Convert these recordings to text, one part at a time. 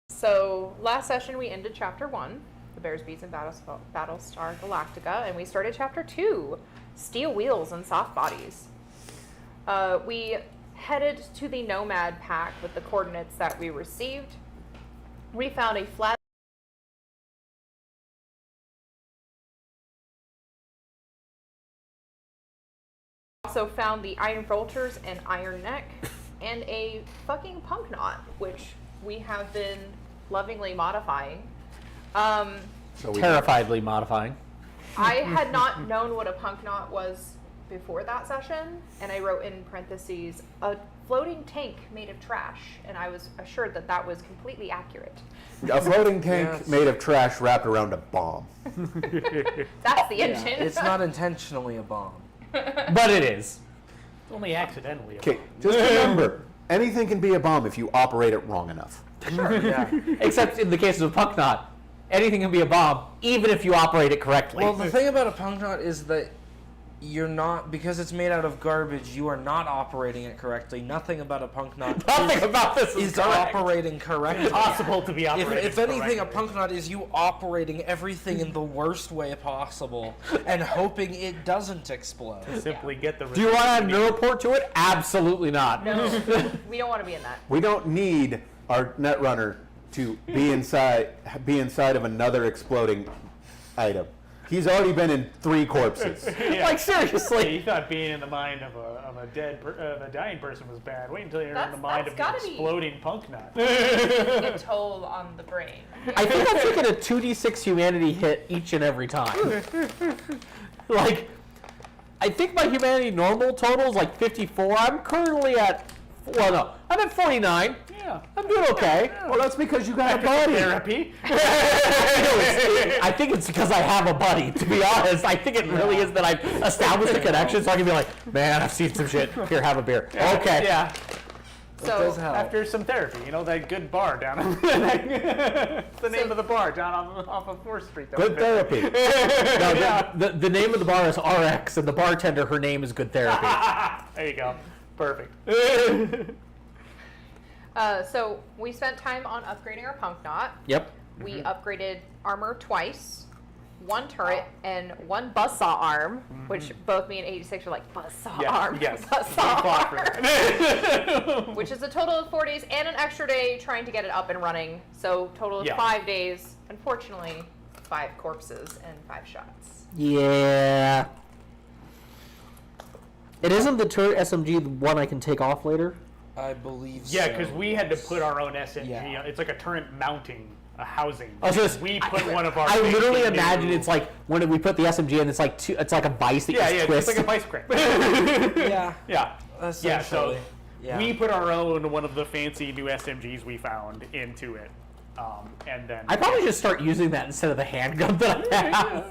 So last session we ended Chapter 1, The Bears, Beasts, and Battlestar Galactica, and we started Chapter 2, Steel Wheels and Soft Bodies. We headed to the Nomad Pack with the coordinates that we received. We found a flat also found the Iron Vultures and Iron Neck and a fucking punk knot, which we have been lovingly modifying. Terrifiedly modifying. I had not known what a punk knot was before that session, and I wrote in parentheses, a floating tank made of trash, and I was assured that that was completely accurate. A floating tank made of trash wrapped around a bomb. That's the engine. It's not intentionally a bomb. But it is. Only accidentally. Okay, just remember, anything can be a bomb if you operate it wrong enough. Sure, yeah. Except in the case of a punk knot, anything can be a bomb, even if you operate it correctly. Well, the thing about a punk knot is that you're not, because it's made out of garbage, you are not operating it correctly. Nothing about a punk knot Nothing about this is correct. operating correctly. Impossible to be operated If anything, a correctly. punk knot is you operating everything in the worst way possible and hoping it doesn't explode. Simply get the. Do you want to add a neural port to it? Absolutely not. No, we don't want to be in that. We don't need our Netrunner to be inside of another exploding item. He's already been in 3 corpses. Yeah. Like, seriously. You thought being in the mind of a dying person was bad. Wait until you're in the mind of an gotta be- exploding punk knot. A toll on the brain. I think I'm taking a 2d6 humanity hit each and every time. Like, I think my humanity normal total is like 54. I'm currently at, well, no, I'm at 49. Yeah. I'm doing okay. Well, that's because you got a buddy. Therapy. I think it's because I have a buddy, to be honest. I think it really is that I've established a connection, so I can be like, man, I've seen some shit. Here, have a beer. Okay. Yeah. It does So, help. After some therapy, you know, that good bar down on It's the name of the bar down off of 4th Street. that we Good visited. therapy. No, the name of the bar is RX, and the bartender, her name is Good Therapy. There you go. Perfect. so we spent time on upgrading our punk knot. Yep. We upgraded armor twice, 1 turret, and 1 buzzsaw arm, which both me and 86 are like, buzzsaw arm, Yes. buzzsaw We fought for arm. that. Which is a total of 4 days and an extra day trying to get it up and running. So total of Yeah. 5 days. Unfortunately, 5 corpses and 5 shots. Yeah. It isn't the turret SMG the one I can take off later? I believe Yeah, so. because we had to put our own SMG. Yeah. It's like a turret mounting a housing. I was just- we put one of our. I literally safety imagine new- it's like when we put the SMG in, it's like it's like a vice that Yeah, you yeah, just it's twist. like a vice grip. Yeah. Yeah. Yeah, so Essentially. Yeah. we put our own one of the fancy new SMGs we found into it, and then I probably should start using that instead of the handgun that I have.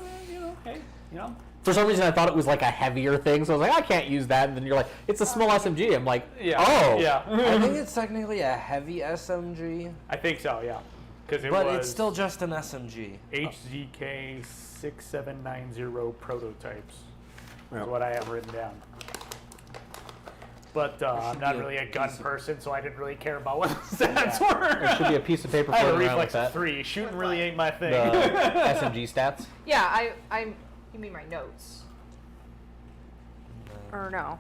Hey, you know, For some reason, I thought it was like a heavier thing, so I was like, I can't use that. And then you're like, it's a small SMG. I'm like, yeah, oh. yeah. I think it's technically a heavy SMG, I think so, yeah, because it but was it's still just an SMG. HZK 6790 prototypes. Yep. Is what I have written down. But I'm should not be a really a gun piece of- person, so I didn't really care about what the stats There were. should be a piece of paper I have a floating around with reflex of that. 3. Shooting really ain't my thing. The SMG stats. Yeah, you mean my notes? Or no?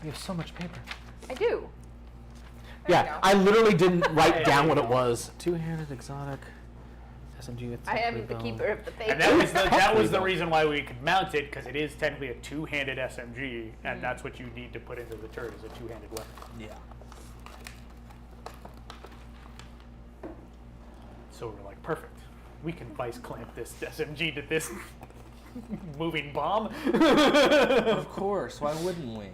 You have so much paper. I do. There you Yeah, go. I literally didn't write There down you what go. it was. Two-handed exotic SMG with I am the technically keeper of the paper. And that was that was the Technically, reason why we could mount it, because it is technically a two-handed SMG, and that's what you need to put into the turret is a two-handed weapon. Yeah. So we're like, perfect. We can vice clamp this SMG to this moving bomb. Of course, why wouldn't we?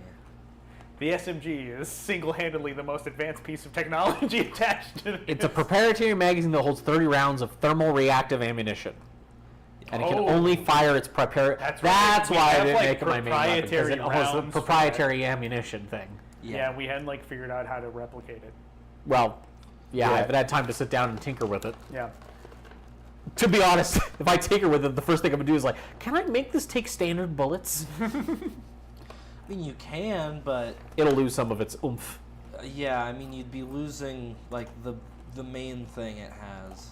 The SMG is single-handedly the most advanced piece of technology attached to it. It's a proprietary magazine that holds 30 rounds of thermal reactive ammunition. And it can Oh. only fire its proprietary. That's That's right. We why I have, didn't like, make it my main weapon, because proprietary it holds the rounds for proprietary ammunition thing. Yeah, we hadn't like figured out how to replicate it. Well, yeah, I Yeah. haven't had time to sit down and tinker with it. Yeah. To be honest, if I tinker with it, the first thing I'm gonna do is like, can I make this take standard bullets? I mean, you can, but It'll lose some of its oomph. yeah, I mean, you'd be losing like the main thing it has,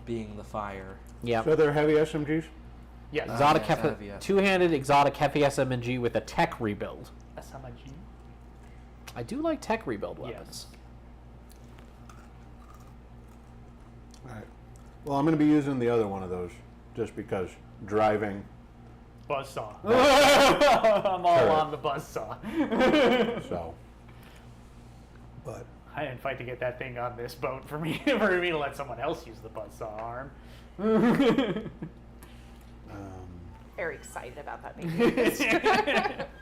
being the fire. Yeah. So they're heavy SMGs? Yes. Exotic yes, heavy, heavy, yes. two-handed exotic heavy SMG with a tech rebuild. SMG. I do like tech rebuild weapons. All right. Well, I'm going to be using the other one of those just because driving. Buzzsaw. I'm all Sure. on the buzzsaw. So, but I didn't fight to get that thing on this boat for me to let someone else use the buzzsaw arm. Very excited about that being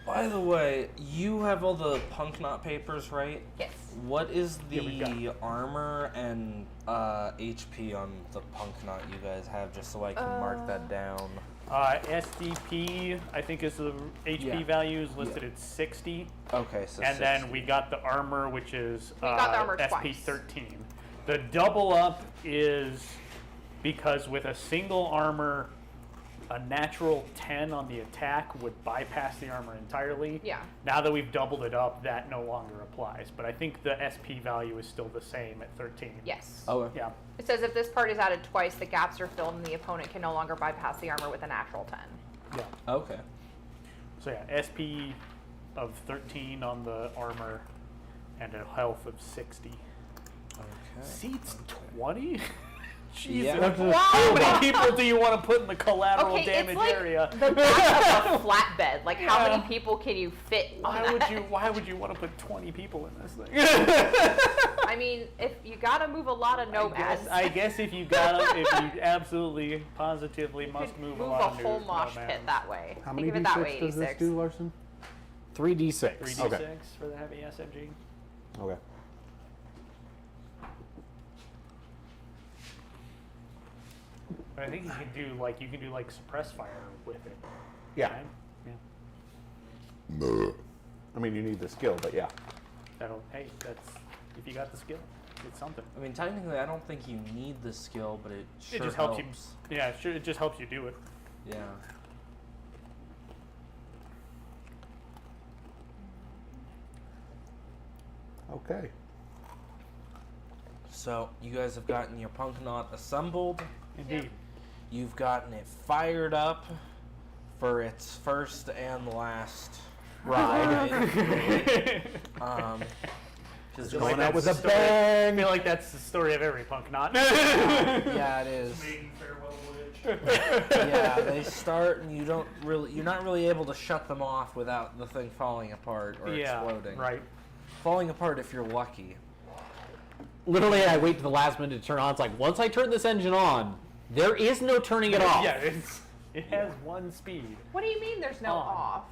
By the way, you have all the punk knot papers, right? Yes. What is Yeah, we got the armor and HP on the punk knot you guys have, just so I can mark that down? SDP, I think is the HP Yeah. value is listed at 60. Okay, so And then 60. we got the armor, which is We got the armor twice. SP13. The double up is because with a single armor, a natural 10 on the attack would bypass the armor entirely. Yeah. Now that we've doubled it up, that no longer applies. But I think the SP value is still the same at 13. Yes. Oh, Yeah. It says if this part is added twice, the gaps are filled and the opponent can no longer bypass the armor with a natural 10. Yeah. Okay. So yeah, SP of 13 on the armor and a health of 60. Okay. Seats 20? Jesus. Yeah. How many people do you want to put in the collateral Okay, damage it's like area? the back of a flatbed. Like, how Yeah. many people can you fit on Why that? would you want to put 20 people in this thing? I mean, if you gotta move a lot of nomads, I guess if you absolutely, positively you must could move move a a lot of whole new mosh nomads. pit that way. How Think many of it that d6 way, does this 86. do, Larson? 3d6. 3d6 Okay. for the heavy SMG. Okay. But I think you can do like suppress fire with it. Yeah. Right? Yeah. I mean, you need the skill, but yeah. Hey, that's if you got the skill, it's something. I mean, technically, I don't think you need the skill, but it sure It just helps you. Yeah, sure. It just helps you do it. Yeah. Okay. So, you guys have gotten your punk knot assembled. Indeed. You've gotten it fired up for its first and last ride. Because Going out with a I bang. feel like that's the story of every punk knot. yeah, it is. Maiden farewell voyage. Yeah, they start and you're not really able to shut them off without the thing falling apart or exploding. Right. Falling apart if you're lucky. Literally, I wait to the last minute to turn on. It's like, once I turn this engine on, there is no turning it off. Yeah, it has one speed. What do you mean there's no On. off?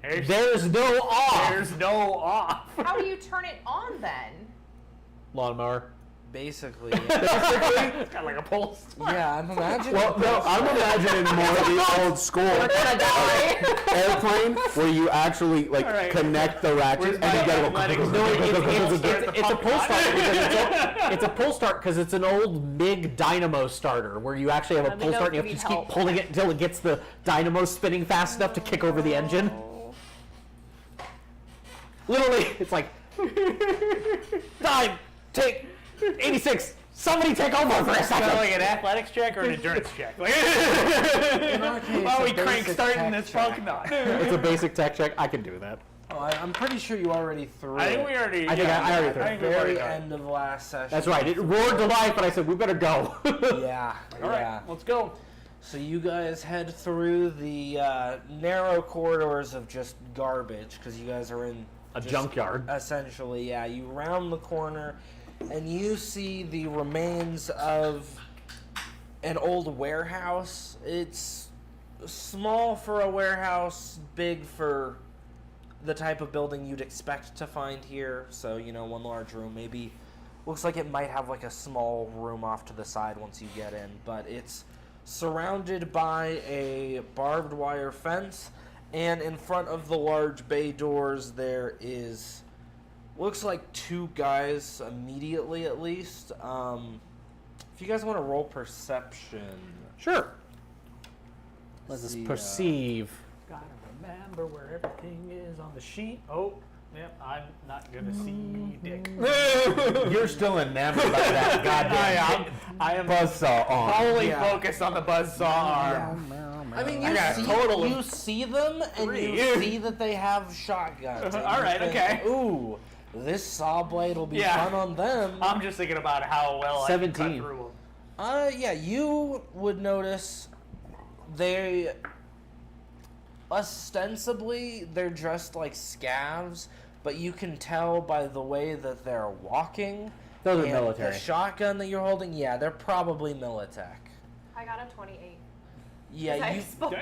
There's no off. There's no off. How do you turn it on then? Lawnmower. Basically. It's got like a pulse. Yeah, I'm imagining. Well, no, I'm imagining more the old school airplane where you actually like Alright. connect the ratchet Where's and you my get athletics? No, Start it's the a pull pump start gun. because it's a pull start because it's an old MiG dynamo starter where you actually have a Let me pull know start if and you you have to need keep help. pulling it until it gets the dynamo spinning fast enough to kick over the engine. Literally, it's like 9, take 86. Somebody take over for a Is that second. like an athletics check or an endurance check? Like, In our case, why are we a crank basic starting tech this check. punk knot? It's a basic tech check. I can do that. Oh, I'm pretty sure you already threw I think it. we already. I think I already threw it. think we've already Very done it. end of last session. That's right. It roared to life, but I said we better go. Yeah. All right, yeah. let's go. So you guys head through the narrow corridors of just garbage because you guys are in A just junkyard. Essentially, yeah. You round the corner and you see the remains of an old warehouse. It's small for a warehouse, big for the type of building you'd expect to find here. So, one large room. Maybe looks like it might have like a small room off to the side once you get in, but it's surrounded by a barbed wire fence, and in front of the large bay doors there is looks like 2 guys immediately, at least. If you guys want to roll perception. Sure. Let's See, perceive. Gotta remember where everything is on the sheet. Oh, yep, I'm not gonna see dick. You're still enamored by that goddamn I am buzzsaw on. wholly Yeah. focused on the buzzsaw arm. I mean, I got a total of you see them, and 3. you see that they have shotguns. and All you right, think, okay. Ooh, this saw blade will be Yeah. fun on them. I'm just thinking about how well I can cut 17. through Yeah, you would notice they ostensibly they're dressed like scavs, but you can tell by the way that they're walking. Those are and military. The shotgun that you're holding, yeah, they're probably Militech. I got a 28. Yeah, I you, exploded.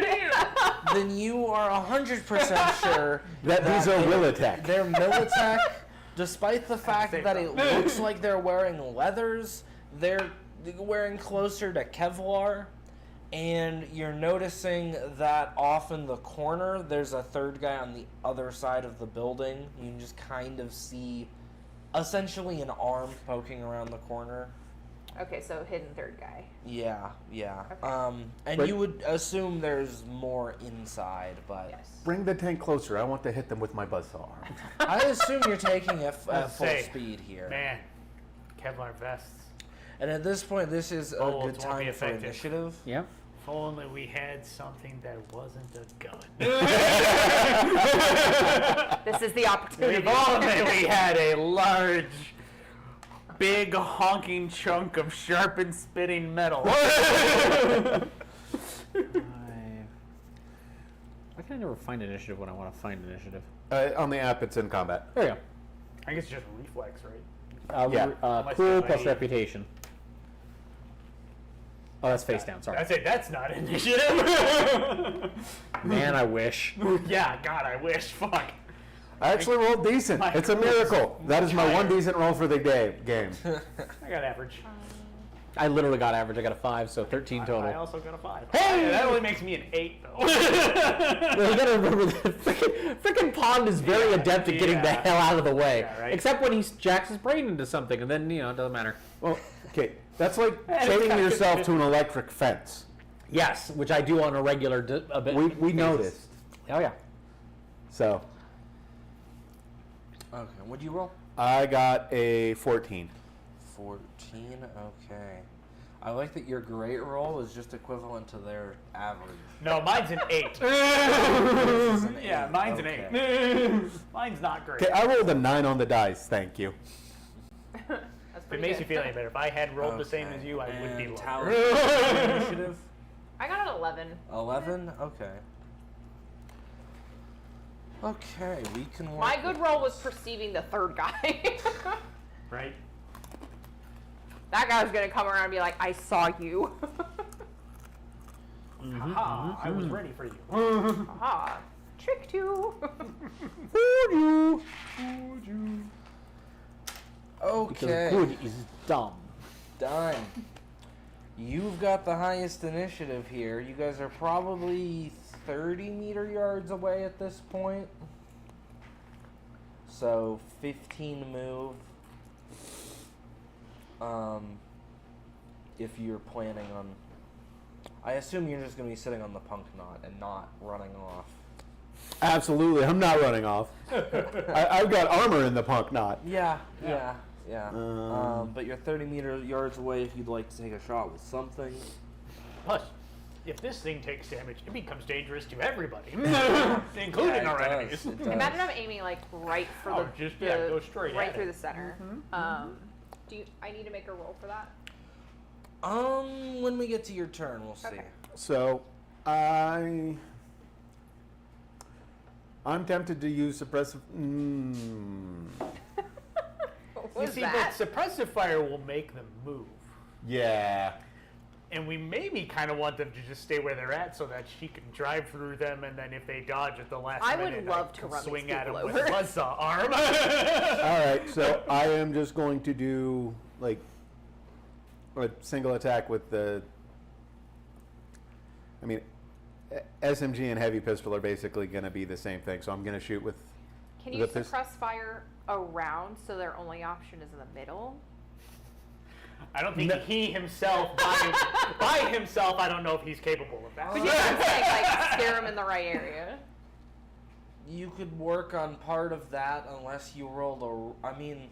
then you are 100% sure That these are they're- Willitech. They're Militech, despite the fact say that it looks like they're wearing leathers. They're wearing closer to Kevlar, and you're noticing that off in the corner there's a third guy on the other side of the building. You can just kind of see essentially an arm poking around the corner. Okay, so hidden third guy. Yeah. Okay. And But- you would assume there's more inside, but Yes. Bring the tank closer. I want to hit them with my buzzsaw arm. I assume you're taking it at Let's full say, speed here. Man, Kevlar vests. And at this point, this is a Oh, good it's won't be time for effective. initiative. Yeah. If only we had something that wasn't a gun. This is the opportunity. If only we had a large, big honking chunk of sharpened spitting metal. Why can I never find initiative when I want to find initiative? On the app, it's in combat. There you go. I guess it's just reflex, right? Yeah. Unless Cool you're plus like- reputation. Oh, that's face down. Sorry. I'd say that's not initiative. Man, I wish. Yeah, God, I wish. Fuck. I actually rolled decent. My It's a goodness. miracle. That is my one Giant. decent roll for the game. I got average. I literally got average. I got a 5, so 13 I total. also got a 5. Hey! That only makes me an 8, though. Well, you gotta remember that frickin' Pond is very adept at getting the Yeah. hell out of the way. Yeah, right. Except when he jacks his brain into something, and then, it doesn't matter. Well, okay. That's like it's chaining kind of yourself good. to an electric fence. Yes, which I do on a regular a bit. We noticed. Oh, yeah. So Okay, what'd you roll? I got a 14. 14. Okay. I like that your great roll is just equivalent to their average. No, mine's an 8. This is an Yeah, eight. mine's Okay. an 8. Mine's not great. Okay, I rolled a 9 on the dice. Thank you. That's If it pretty makes good. you feel any better, if I had rolled the same Okay, as you, I would be and lower. Tally, initiative? I got an 11. 11? Okay. Okay, we can work My good with roll was this. perceiving the third guy. Right? That guy was gonna come around and be like, I saw you. Haha, I was ready for you. Aha. Tricked you. Okay. Because good is dumb. Done. You've got the highest initiative here. You guys are probably 30 meter yards away at this point. So 15 move. If you're planning on, I assume you're just gonna be sitting on the punk knot and not running off. Absolutely, I'm not running off. I've got armor in the punk knot. Yeah. Um, But you're 30 yards away if you'd like to take a shot with something. Plus, if this thing takes damage, it becomes dangerous to everybody, including Yeah, our it enemies. does, it does. Imagine I'm aiming like right for Oh, the, just, yeah, go straight right at through it. the center. I need to make a roll for that? When we get to your turn, we'll see. Okay. So I'm tempted to use suppressive. What You was see, that? but suppressive fire will make them move. Yeah. And we maybe kind of want them to just stay where they're at so that she can drive through them, and then if they dodge at the last I would minute, love I to can run these swing at them people with a over. buzzsaw arm. All right. So I am just going to do like a single attack with the. I mean, SMG and heavy pistol are basically going to be the same thing. So I'm going to shoot with. Can Is you that this? suppress fire around so their only option is in the middle? I don't think he himself, by himself, I don't know if he's capable of that. But you know what I'm saying? Like, scare them in the right area. You could work on part of that unless you rolled a. I mean,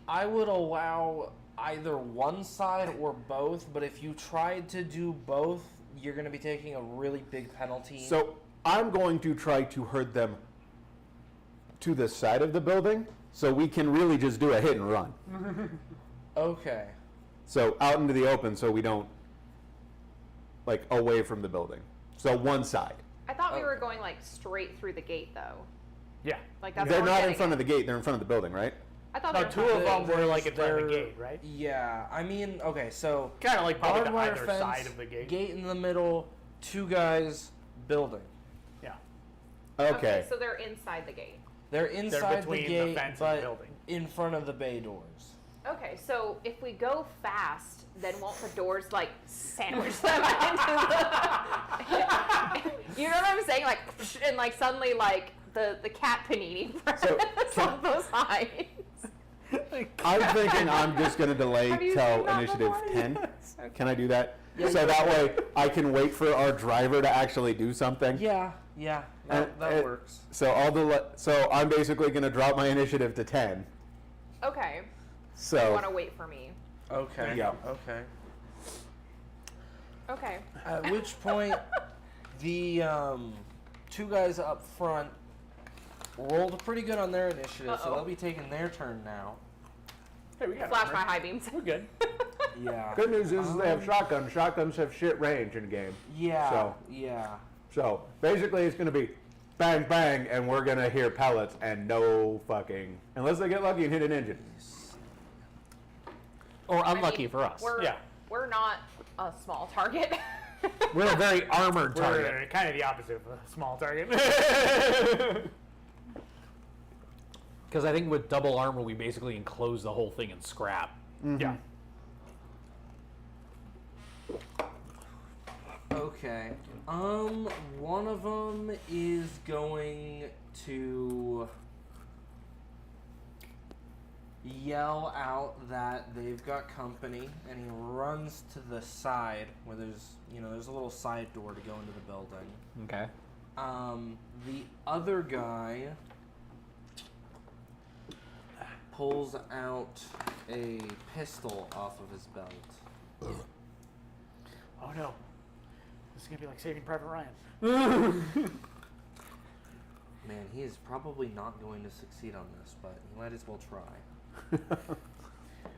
I would allow either one side or both, but if you tried to do both, you're going to be taking a really big penalty. So I'm going to try to herd them to the side of the building, so we can really just do a hit and run. Okay. So out into the open, so we don't like away from the building. So one side. I thought we were going like straight through the gate though. Yeah. Like that's They're what we're not in getting front at. of the gate. They're in front of the building, right? I thought No, they were two in of front them were like There's in front of the their- gate, right? Yeah, I mean, okay, so Kind of like probably barbed to wire either fence, side of the gate. gate in the middle, two guys building. Yeah. Okay. So they're inside the gate. They're inside the between the gate, fence and but the building. in front of the bay doors. Okay, so if we go fast, then won't the doors like sandwich them into the? You know what I'm saying? Like, and like suddenly like the cat panini So, press on both sides. I'm thinking I'm just going to delay Have you till seen that initiative before? 10. Okay. Can I do that? Yeah, So that way I can wait for our driver to actually do something. Yeah, that And- works. So I'm basically going to drop my initiative to 10. Okay. You So want to wait for me? Okay. Yeah. Okay. Okay. At which point, the two guys up front rolled pretty good on their initiative, so Uh-oh. they'll be taking their turn now. Hey, we got Flash armor. my high beams. We're good. Yeah. good news is they have shotguns. Shotguns have shit range in game. Yeah. So- Yeah. So basically it's going to be bang, bang, and we're going to hear pellets and no fucking... Unless they get lucky and hit an engine. Or I unlucky mean, for us. Yeah. We're not a small target. We're a very armored target. We're kind of the opposite of a small target. Because I think with double armor, we basically enclose the whole thing in scrap. Yeah. Okay. One of them is going to yell out that they've got company, and he runs to the side where there's a little side door to go into the building. Okay. The other guy pulls out a pistol off of his belt. Oh no. This is gonna be like Saving Private Ryan. Man, he is probably not going to succeed on this, but he might as well try.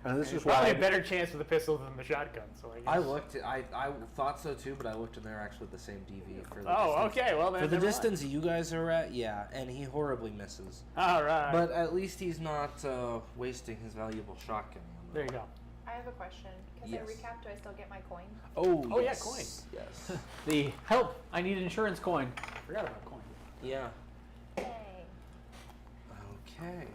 And this is Probably a why... better chance with the pistol than the shotgun. So I guess. I looked. I thought so too, but I looked and they're actually the same DV for the Oh, distance. okay. Well then. For the never mind. distance you guys are at, yeah, and he horribly misses. All right. But at least he's not wasting his valuable shotgun ammo. there you go. I have a question. Because Yes. in recap, do I still get my coin? Oh, Oh, yeah, yes. coin. Yes. The help! I need insurance coin. Forgot about coin. Yeah. Yay. Okay.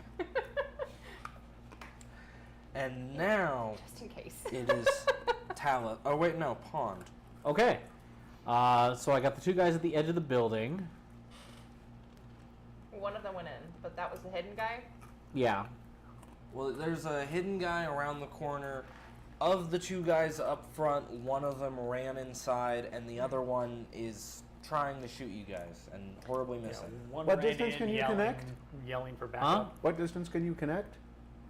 And now Just in case. it is Talent. Oh wait, no, Pond. Okay. So I got the two guys at the edge of the building. One of them went in, but that was the hidden guy. Yeah. Well, there's a hidden guy around the corner. Of the two guys up front, one of them ran inside, and the other one is trying to shoot you guys and horribly Yeah, missing. one What ran distance in can you yelling, connect? Yelling for Huh? backup. What distance can you connect?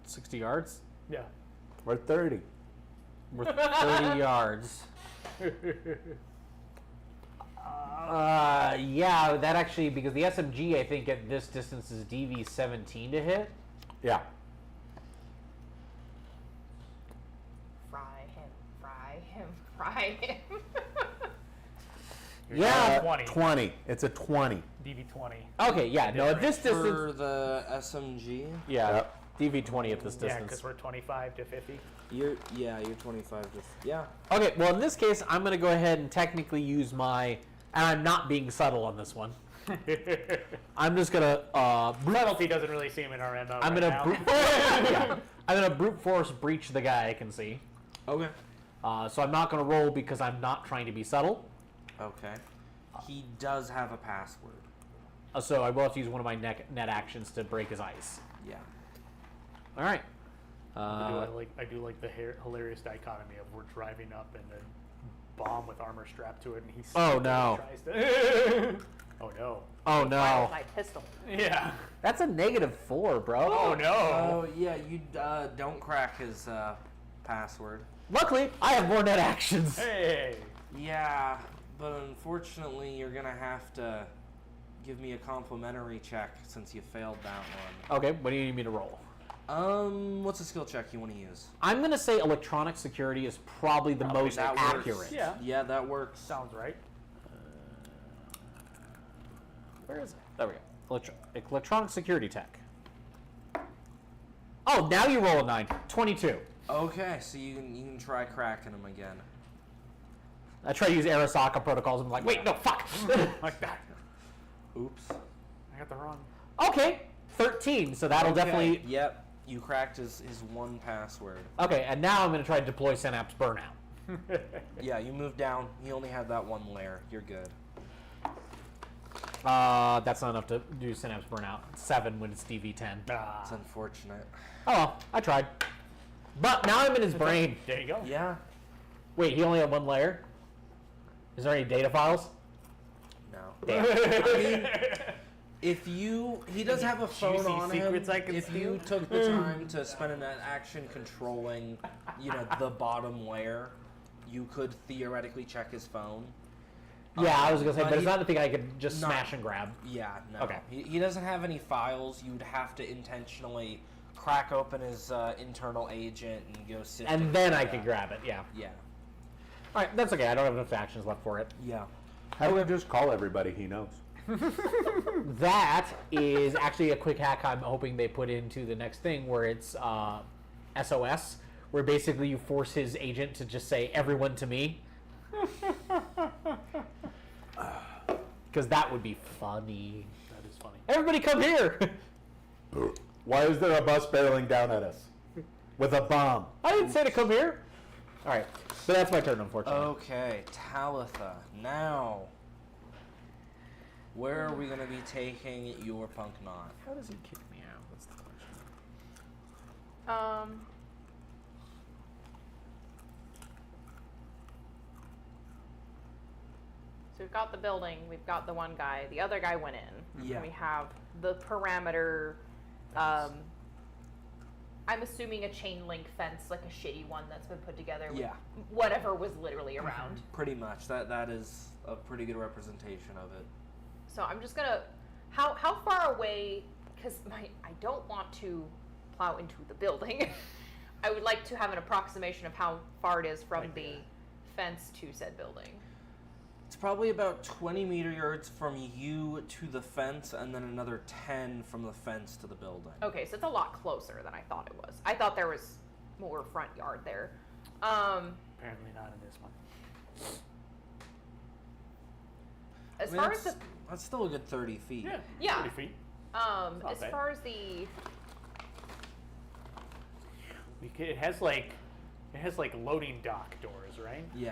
60 yards. Yeah. Or 30. We're 30 yards. Yeah, that actually, because the SMG, I think, at this distance is DV-17 to hit. Yeah. Fry him, fry him, fry him. Yeah, 20. 20. It's a 20. DV20. Okay, yeah, no, at this For distance... the SMG, Yeah, Yep. DV-20 at this Yeah, distance. because we're 25 to 50. you're 25. Yeah. Okay, well, in this case, I'm going to go ahead and technically use my... And I'm not being subtle on this one. I'm just going to... Subtlety doesn't really seem in our MO I'm right gonna now. yeah. I'm gonna brute force breach the guy I can see. Okay. So I'm not gonna roll because I'm not trying to be subtle. Okay. He does have a password. So I will have to use one of my net actions to break his ice. Yeah. All right. I do like the hilarious dichotomy of we're driving up and a bomb with armor strapped to it, and he's Oh, no. tries to. Oh no. Oh Fire no, with my pistol. Yeah. that's a -4, bro. Oh no. Oh yeah, you don't crack his password. Luckily, I have more net actions. Hey. Yeah, but unfortunately, you're gonna have to give me a complimentary check since you failed that one. Okay, what do you need me to roll? What's a skill check you want to use? I'm gonna say electronic security is probably the most that works. accurate. Yeah. Yeah, that works. Sounds right. Where is it? There we go. Electronic security tech. Oh, now you roll a 9. 22. Okay, so you can try cracking him again. I try to use Arasaka protocols. I'm like, wait, no, fuck. Like that. Oops. I got the wrong. Okay, 13. So that'll Okay, definitely. Yep, you cracked his one password. Okay, and now I'm going to try to deploy Synapse Burnout. Yeah, you moved down. He only had that one layer. You're good. That's not enough to do synapse burnout. 7 when it's DV10. It's unfortunate. Oh well, I tried. But now I'm in his brain. There you go. Yeah. Wait, he only had 1 layer? Is there any data files? No. Damn. I mean, he does have a phone juicy on him. secrets I can If steal? you took the time to spend an action controlling, the bottom layer, you could theoretically check his phone. Yeah, I was gonna say, but it's he- not a thing I could just not- smash and grab. Yeah, no. Okay. He doesn't have any files. You'd have to intentionally crack open his internal agent and go sift And it then through I that. could grab it, yeah. Yeah. Alright, that's okay. I don't have enough actions left for it. Yeah. How about just call everybody he knows? That is actually a quick hack I'm hoping they put into the next thing where it's SOS, where basically you force his agent to just say, everyone to me. Because that would be funny. That is funny. Everybody come here! Why is there a bus barreling down at us with a bomb? I didn't say to come here. Alright, so that's my turn, unfortunately. Okay, Talitha. Now, where are we going to be taking your punk knot? How does he kick me out? That's the question. So we've got the building, we've got the one guy, the other guy went in. Yeah. And we have the perimeter, I'm assuming a chain link fence, like a shitty one that's been put together with Yeah. whatever was literally around. Pretty much. That is a pretty good representation of it. So I'm just gonna, how far away, because I don't want to plow into the building. I would like to have an approximation of how far it is from the fence to said building. It's probably about 20 meter yards from you to the fence, and then another 10 from the fence to the building. Okay, so it's a lot closer than I thought it was. I thought there was more front yard there. Um, Apparently not in this one. as I mean, far as the that's still a good 30 feet. Yeah. 30 feet. as not bad. far as the It has like loading dock doors, right? Yeah.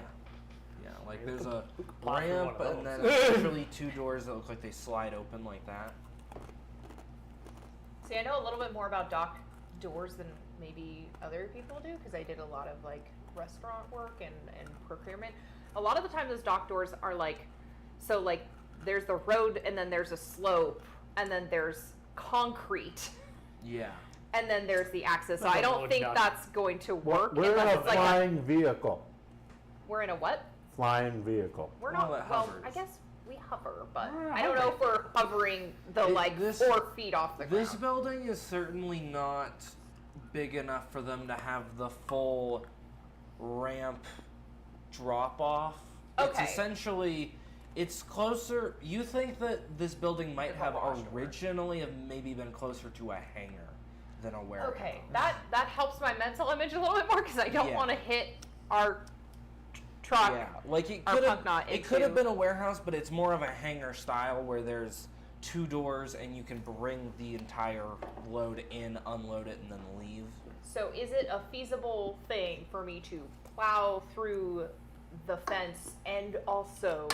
Yeah, like there's a we could plot through ramp one of and then those. actually 2 doors that look like they slide open like that. see, I know a little bit more about dock doors than maybe other people do because I did a lot of like restaurant work and procurement. A lot of the time, those dock doors are like, so like there's the road and then there's a slope and then there's concrete. Yeah. And then there's the access. So Not I a don't loading think dock. that's going to work We're in unless a it's like flying vehicle. we're in a what? Flying vehicle. We're Well, not. it Well, hovers. I guess we hover, but We're I don't know if we're hovering the like This- 4 feet off the This ground. building is certainly not big enough for them to have the full ramp drop off. Okay. It's essentially, it's closer. You think that this building might Could have have a washer. originally have maybe been closer to a hangar than a warehouse. Okay, that helps my mental image a little bit more because I don't Yeah. want to hit our truck. Yeah, like it Our could punk knot have. It could have into- been a warehouse, but it's more of a hangar style where there's 2 doors and you can bring the entire load in, unload it, and then leave. So is it a feasible thing for me to plow through the fence and also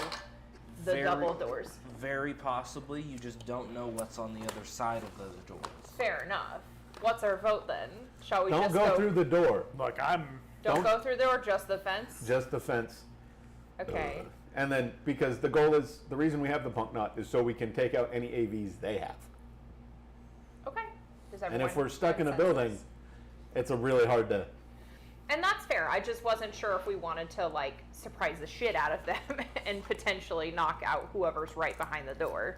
the Very- double doors? Very possibly. You just don't know what's on the other side of those doors. Fair enough. What's our vote then? Shall we Don't just go through the door. Look, I'm. don't don't- go through there or just the fence? Just the fence. Okay. And then, because the goal is, the reason we have the punk knot is so we can take out any AVs they have. Okay. Does And everyone if we're stuck in a consensus? building, it's a really hard to. And that's fair. I just wasn't sure if we wanted to like surprise the shit out of them and potentially knock out whoever's right behind the door.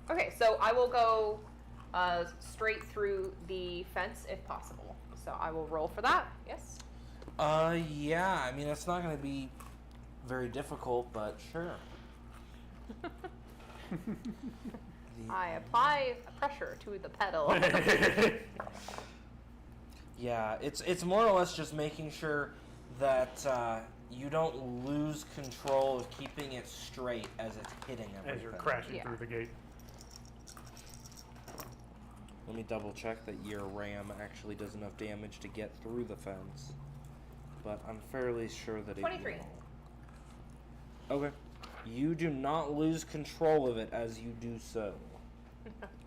Okay, so I will go straight through the fence if possible. So I will roll for that. Yes. Yeah. I mean, it's not going to be very difficult, but sure. I apply pressure to the pedal. Yeah, it's more or less just making sure that you don't lose control of keeping it straight as it's hitting everything. As you're crashing Yeah. through the gate. Let me double check that your ram actually does enough damage to get through the fence. But I'm fairly sure that it 23. will. Okay. You do not lose control of it as you do so.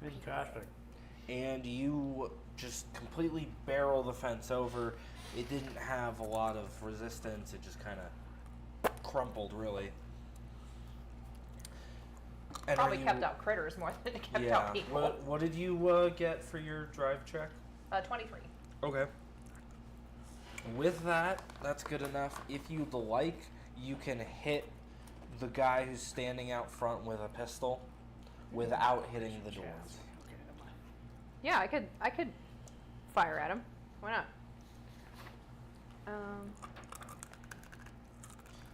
Fantastic. And you just completely barrel the fence over. It didn't have a lot of resistance. It just kind of crumpled, really. And Probably kept out critters more than it kept Yeah. out people. What did you get for your drive check? 23. Okay. With that, that's good enough. If you'd like, you can hit the guy who's standing out front with a pistol without hitting the doors. Yeah, I could fire at him. Why not?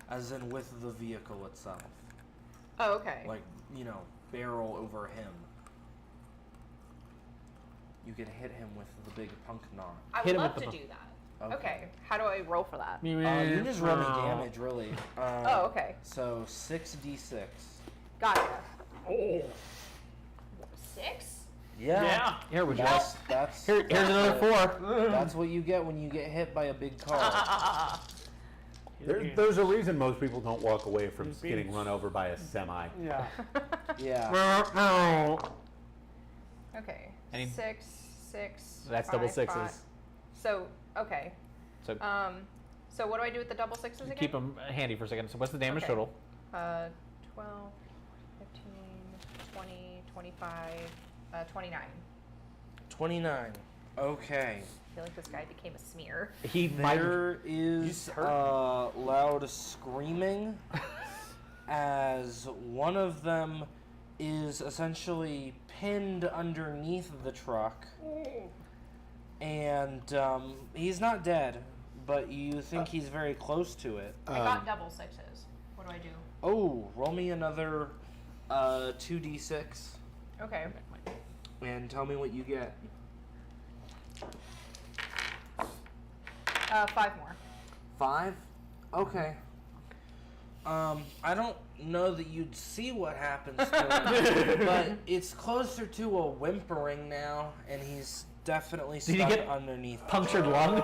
As in with the vehicle itself. Oh, okay. Like, barrel over him. You could hit him with the big punk knot. I hit would him love with to the- do that. Okay. Okay. How do I roll for that? You just roll me damage, really. Oh, okay. So 6d6. Gotcha. Oh. 6? Yeah. Here we go. That's Here's another 4. That's what you get when you get hit by a big car. There's a reason most people don't walk away from getting run over by a semi. Yeah. Yeah. Okay. Any- 6, 6. That's 5, double 6s. 5. So, okay. So So what do I do with the double 6s again? keep them handy for a second. So what's the damage Okay. total? 12, 15, 20, 25, 29. 29. Okay. I feel like this guy became a smear. He might. There is loud screaming as one of them is essentially pinned underneath the truck. And he's not dead, but you think he's very close to it. I got double 6s. What do I do? Oh, roll me another 2d6 Okay. and tell me what you get. 5 more. 5? Okay. I don't know that you'd see what happens to him, but it's closer to a whimpering now, and he's definitely Did he stuck get underneath. Punctured lung.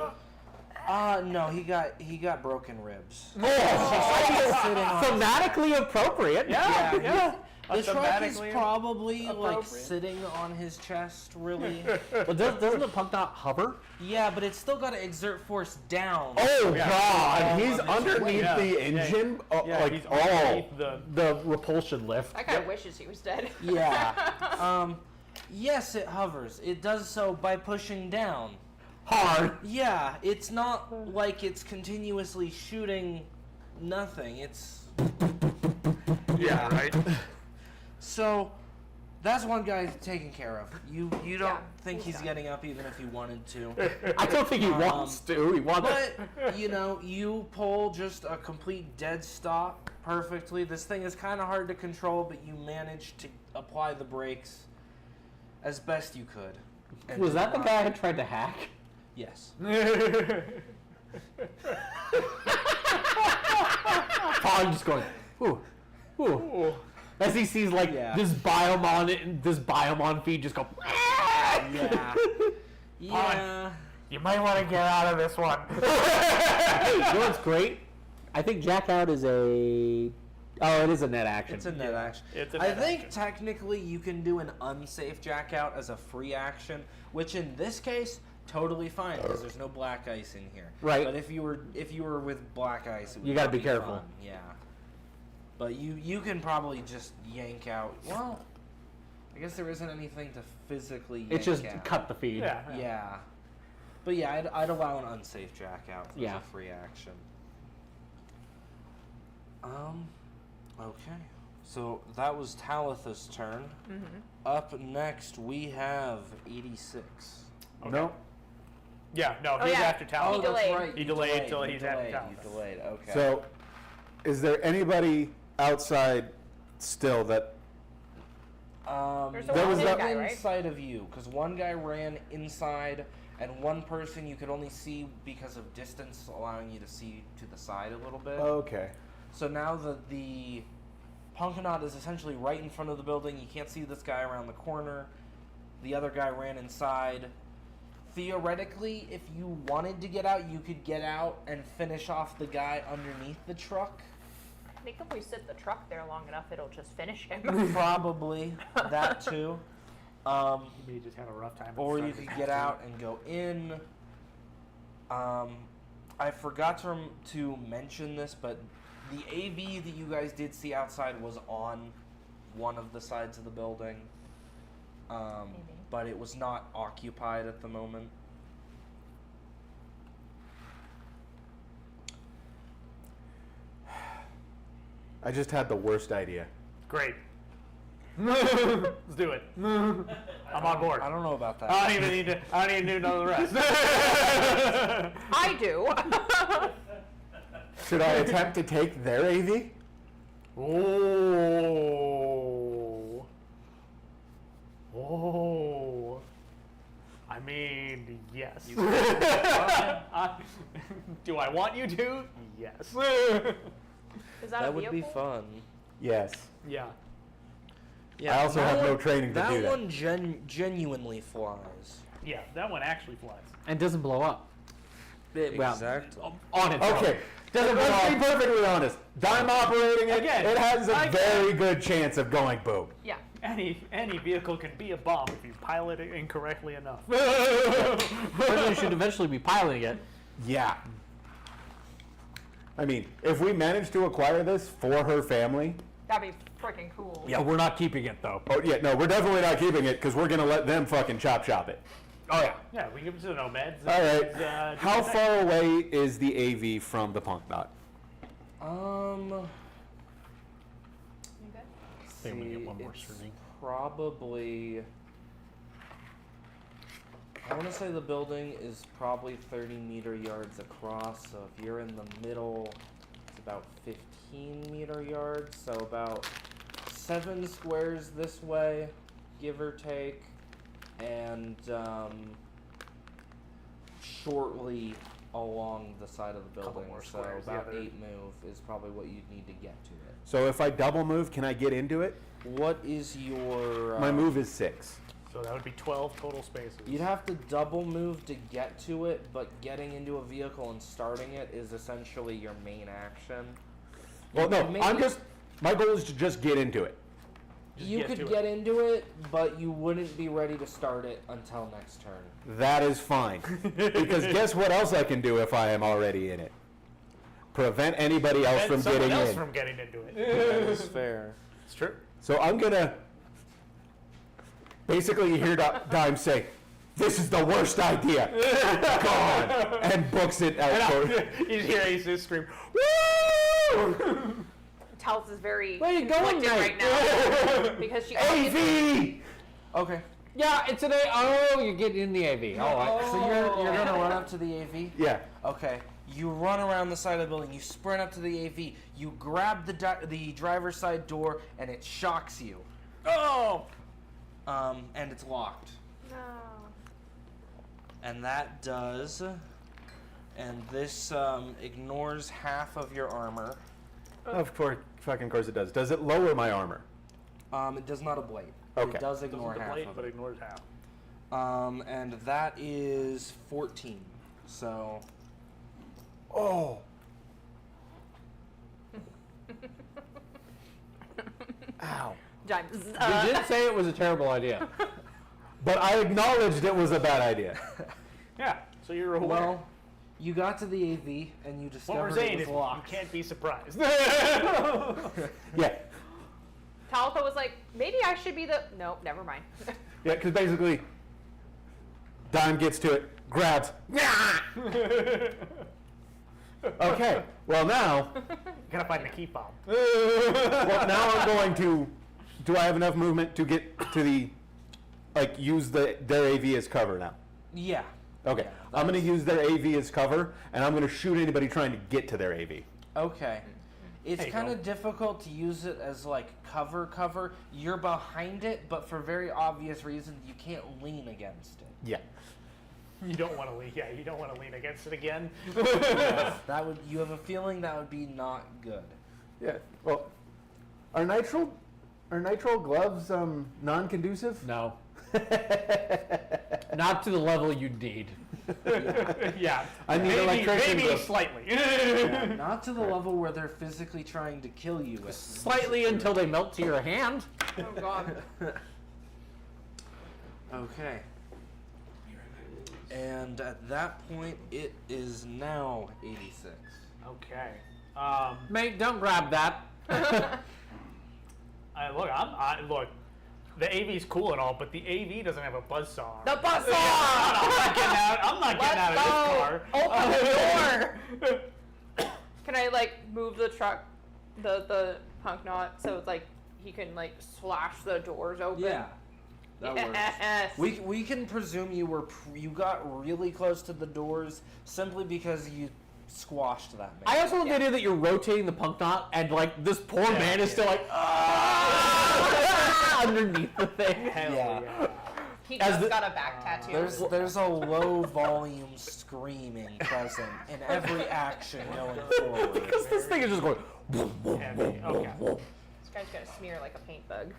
No, he got broken ribs. Oh, thematically appropriate. Yeah. The truck is Thematically probably like appropriate. sitting on his chest, really. Well, doesn't the punk not hover? Yeah, but it's still got to exert force down. Oh Yeah. God! He's Yeah. underneath Yeah. the engine, Yeah, like he's all. underneath The repulsion lift. That guy wishes he was dead. Yeah. Yes, it hovers. It does so by pushing down. Hard. Yeah, it's not like it's continuously shooting nothing. It's Yeah, right? so that's one guy taken care of. You don't Yeah, think he's he's done. getting up even if he wanted to. I don't think he wants to. He wants. But you pull just a complete dead stop perfectly. This thing is kind of hard to control, but you manage to apply the brakes as best you could. And Was that the not- guy who tried to hack? Yes. Pog just going, ooh, ooh. As he sees like Yeah. this biomon feed just go. Yeah. Yeah. You might want to get out of this one. You know what's great? I think Jack Out is a. Oh, it is a net action. It's a net action. It's a I net think action. technically you can do an unsafe jack out as a free action, which in this case totally fine because there's no black ice in here. Right. But if you were with black ice, it would You gotta not be careful. fun. Yeah. But you can probably just yank out. Well, I guess there isn't anything to physically yank It's just out. cut the feed. Yeah. Yeah. But yeah, I'd allow an unsafe jack out as Yeah. a free action. Okay. So that was Talitha's turn. Up next we have 86. No. Yeah, no, Oh, he's yeah. after Talon. He delayed. Right. He you delayed till you he's at delayed, Talitha. You delayed. Okay. So, is there anybody outside still that? There's a There was one that- guy, right? inside of you, because one guy ran inside, and one person you could only see because of distance, allowing you to see to the side a little bit. Okay. So now the Punkanot is essentially right in front of the building. You can't see this guy around the corner. The other guy ran inside. Theoretically, if you wanted to get out, you could get out and finish off the guy underneath the truck. think if we sit the truck there long enough, it'll just finish him. Probably that too. Maybe you just have a rough time. Or you could get out and go in. I forgot to mention this, but the AV that you guys did see outside was on one of the sides of the building. But it was not occupied at the moment. I just had the worst idea. Great. Let's do it. I'm on board. I don't know about that. I don't even need to know the rest. I do. Should I attempt to take their AV? Oh. Oh. I mean, yes. Do I want you to? Yes. Is that a That would vehicle? be fun. Yes. Yeah. I also that have no one- training to do that. One genuinely flies. Yeah, that one actually flies. And doesn't blow up. Exactly. On its own. Okay, let's be perfectly honest. I'm operating it. Again, It has a I- very good chance of going boom. Yeah. Any vehicle can be a bomb if you pilot it incorrectly enough. President should eventually be piloting it. Yeah. I mean, if we manage to acquire this for her family, That'd be freaking cool. Yeah, we're not keeping it though. oh yeah, no, we're definitely not keeping it because we're gonna let them fucking chop it. Oh yeah. Yeah, we give it to the nomads. All right. Do How that. far away is the AV from the punk dot? You good? think I'm gonna get one more it's serving. Probably. I want to say the building is probably 30-meter yards across. So if you're in the middle, it's about 15-meter yards. So about 7 squares this way, give or take, and shortly along the side of the Couple building. more So squares the about other. 8 move is probably what you'd need to get to it. So if I double move, can I get into it? What is your? My move is 6. So that would be 12 total spaces. You'd have to double move to get to it, but getting into a vehicle and starting it is essentially your main action. Well, no, Maybe- my goal is to just get into it. Just You get could to get into it, but you wouldn't be ready to start it until next turn. That is fine. Because guess what else I can do if I am already in it? Prevent anybody else And from someone getting else in. from getting into it. That is fair. It's true. So I'm gonna basically hear Dime say, "This is the worst idea." Gone, and books it out for. You hear Aces scream, "Woo!" Tals is very Where you going, conflicted right now because she AV. Okay. Yeah, it's an A. Oh, you're getting in the AV. All right. So you're gonna run up to the AV. Yeah. Okay. You run around the side of the building. You sprint up to the AV. You grab the driver's side door, and it shocks you. Oh! And it's locked. No. And that does. And this ignores half of your armor. Of course, fucking course it does. Does it lower my armor? It does not ablate. Okay. It does ignore Doesn't half deplete, of but it. ignores half. And that is 14. So. Oh. Ow. Dime. We did say it was a terrible idea. But I acknowledged it was a bad idea. Yeah, so you're aware. Well, you got to the AV and you what discovered we're saying it is was you locked. can't be surprised. Yeah. Talitha was like, maybe I should be the. Nope, never mind. Yeah, because basically, Dime gets to it, grabs. Okay, well now, Gotta find the key fob. now I'm going to. Do I have enough movement to get to the, like, use their AV as cover now? Yeah. Okay, Yeah, I'm going to that's- use their AV as cover, and I'm going to shoot anybody trying to get to their AV. Okay. It's There you kind go. of difficult to use it as like cover. You're behind it, but for very obvious reasons, you can't lean against it. Yeah. You don't want to lean. Yeah, you don't want to lean against it again. That would. You have a feeling that would be not good. Yeah. Well, are nitrile gloves non-conducive? No. Not to the level you need. Yeah. I need electrician Maybe to- slightly. Yeah, not to the level where they're physically trying to kill you. With Slightly until they melt to your hand. Oh god. Okay. And at that point, it is now 86. Okay. Mate, don't grab that. Look. The AV's cool and all, but the AV doesn't have a buzzsaw. The buzzsaw! I'm not getting out of this car. Open the door. Can I move the truck, the punk knot, so it's he can slash the doors open? Yeah. That Yes. works. We can presume you got really close to the doors simply because you squashed that man. I also love the idea that you're rotating the punk knot and this poor man is still underneath the thing. Hell Yeah. yeah. He As just the- got a back tattoo. There's a low volume screaming present in every action going forward. Because this thing is just going. Heavy. Okay. This guy's gonna smear like a paint bug.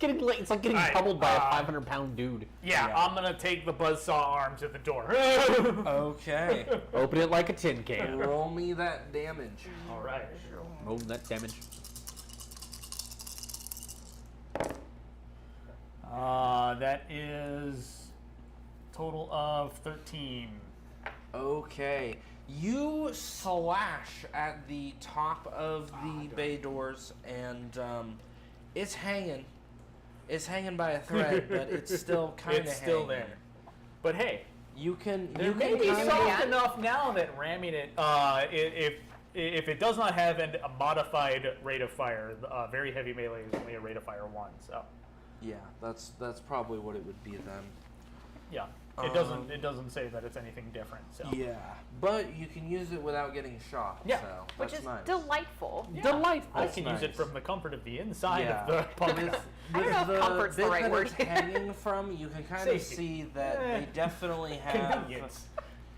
It's like getting Alright, pummeled by a 500-pound dude. Yeah, Yeah. I'm gonna take the buzzsaw arms at the door. Okay. Open it like a tin can. Roll me that damage. All right. Roll that damage. That is total of 13. Okay. You slash at the top of the bay doors, and it's hanging. It's hanging by a thread, but it's still kind of It's still there. But hey, You can. there You may can be kinda- soft enough now that ramming it, if it does not have a modified rate of fire, very heavy melee is only a rate of fire 1. So Yeah, that's probably what it would be then. yeah, it doesn't say that it's anything different. So Yeah, but you can use it without getting shot. Yeah. so Which that's is nice. delightful. Yeah. Delightful. I That's can use it nice. from the comfort of the inside Yeah. of the pump. With I don't know if the comfort's the bit right that word. it's hanging from, you can kind of Safety. see that Eh. they definitely have Convenience.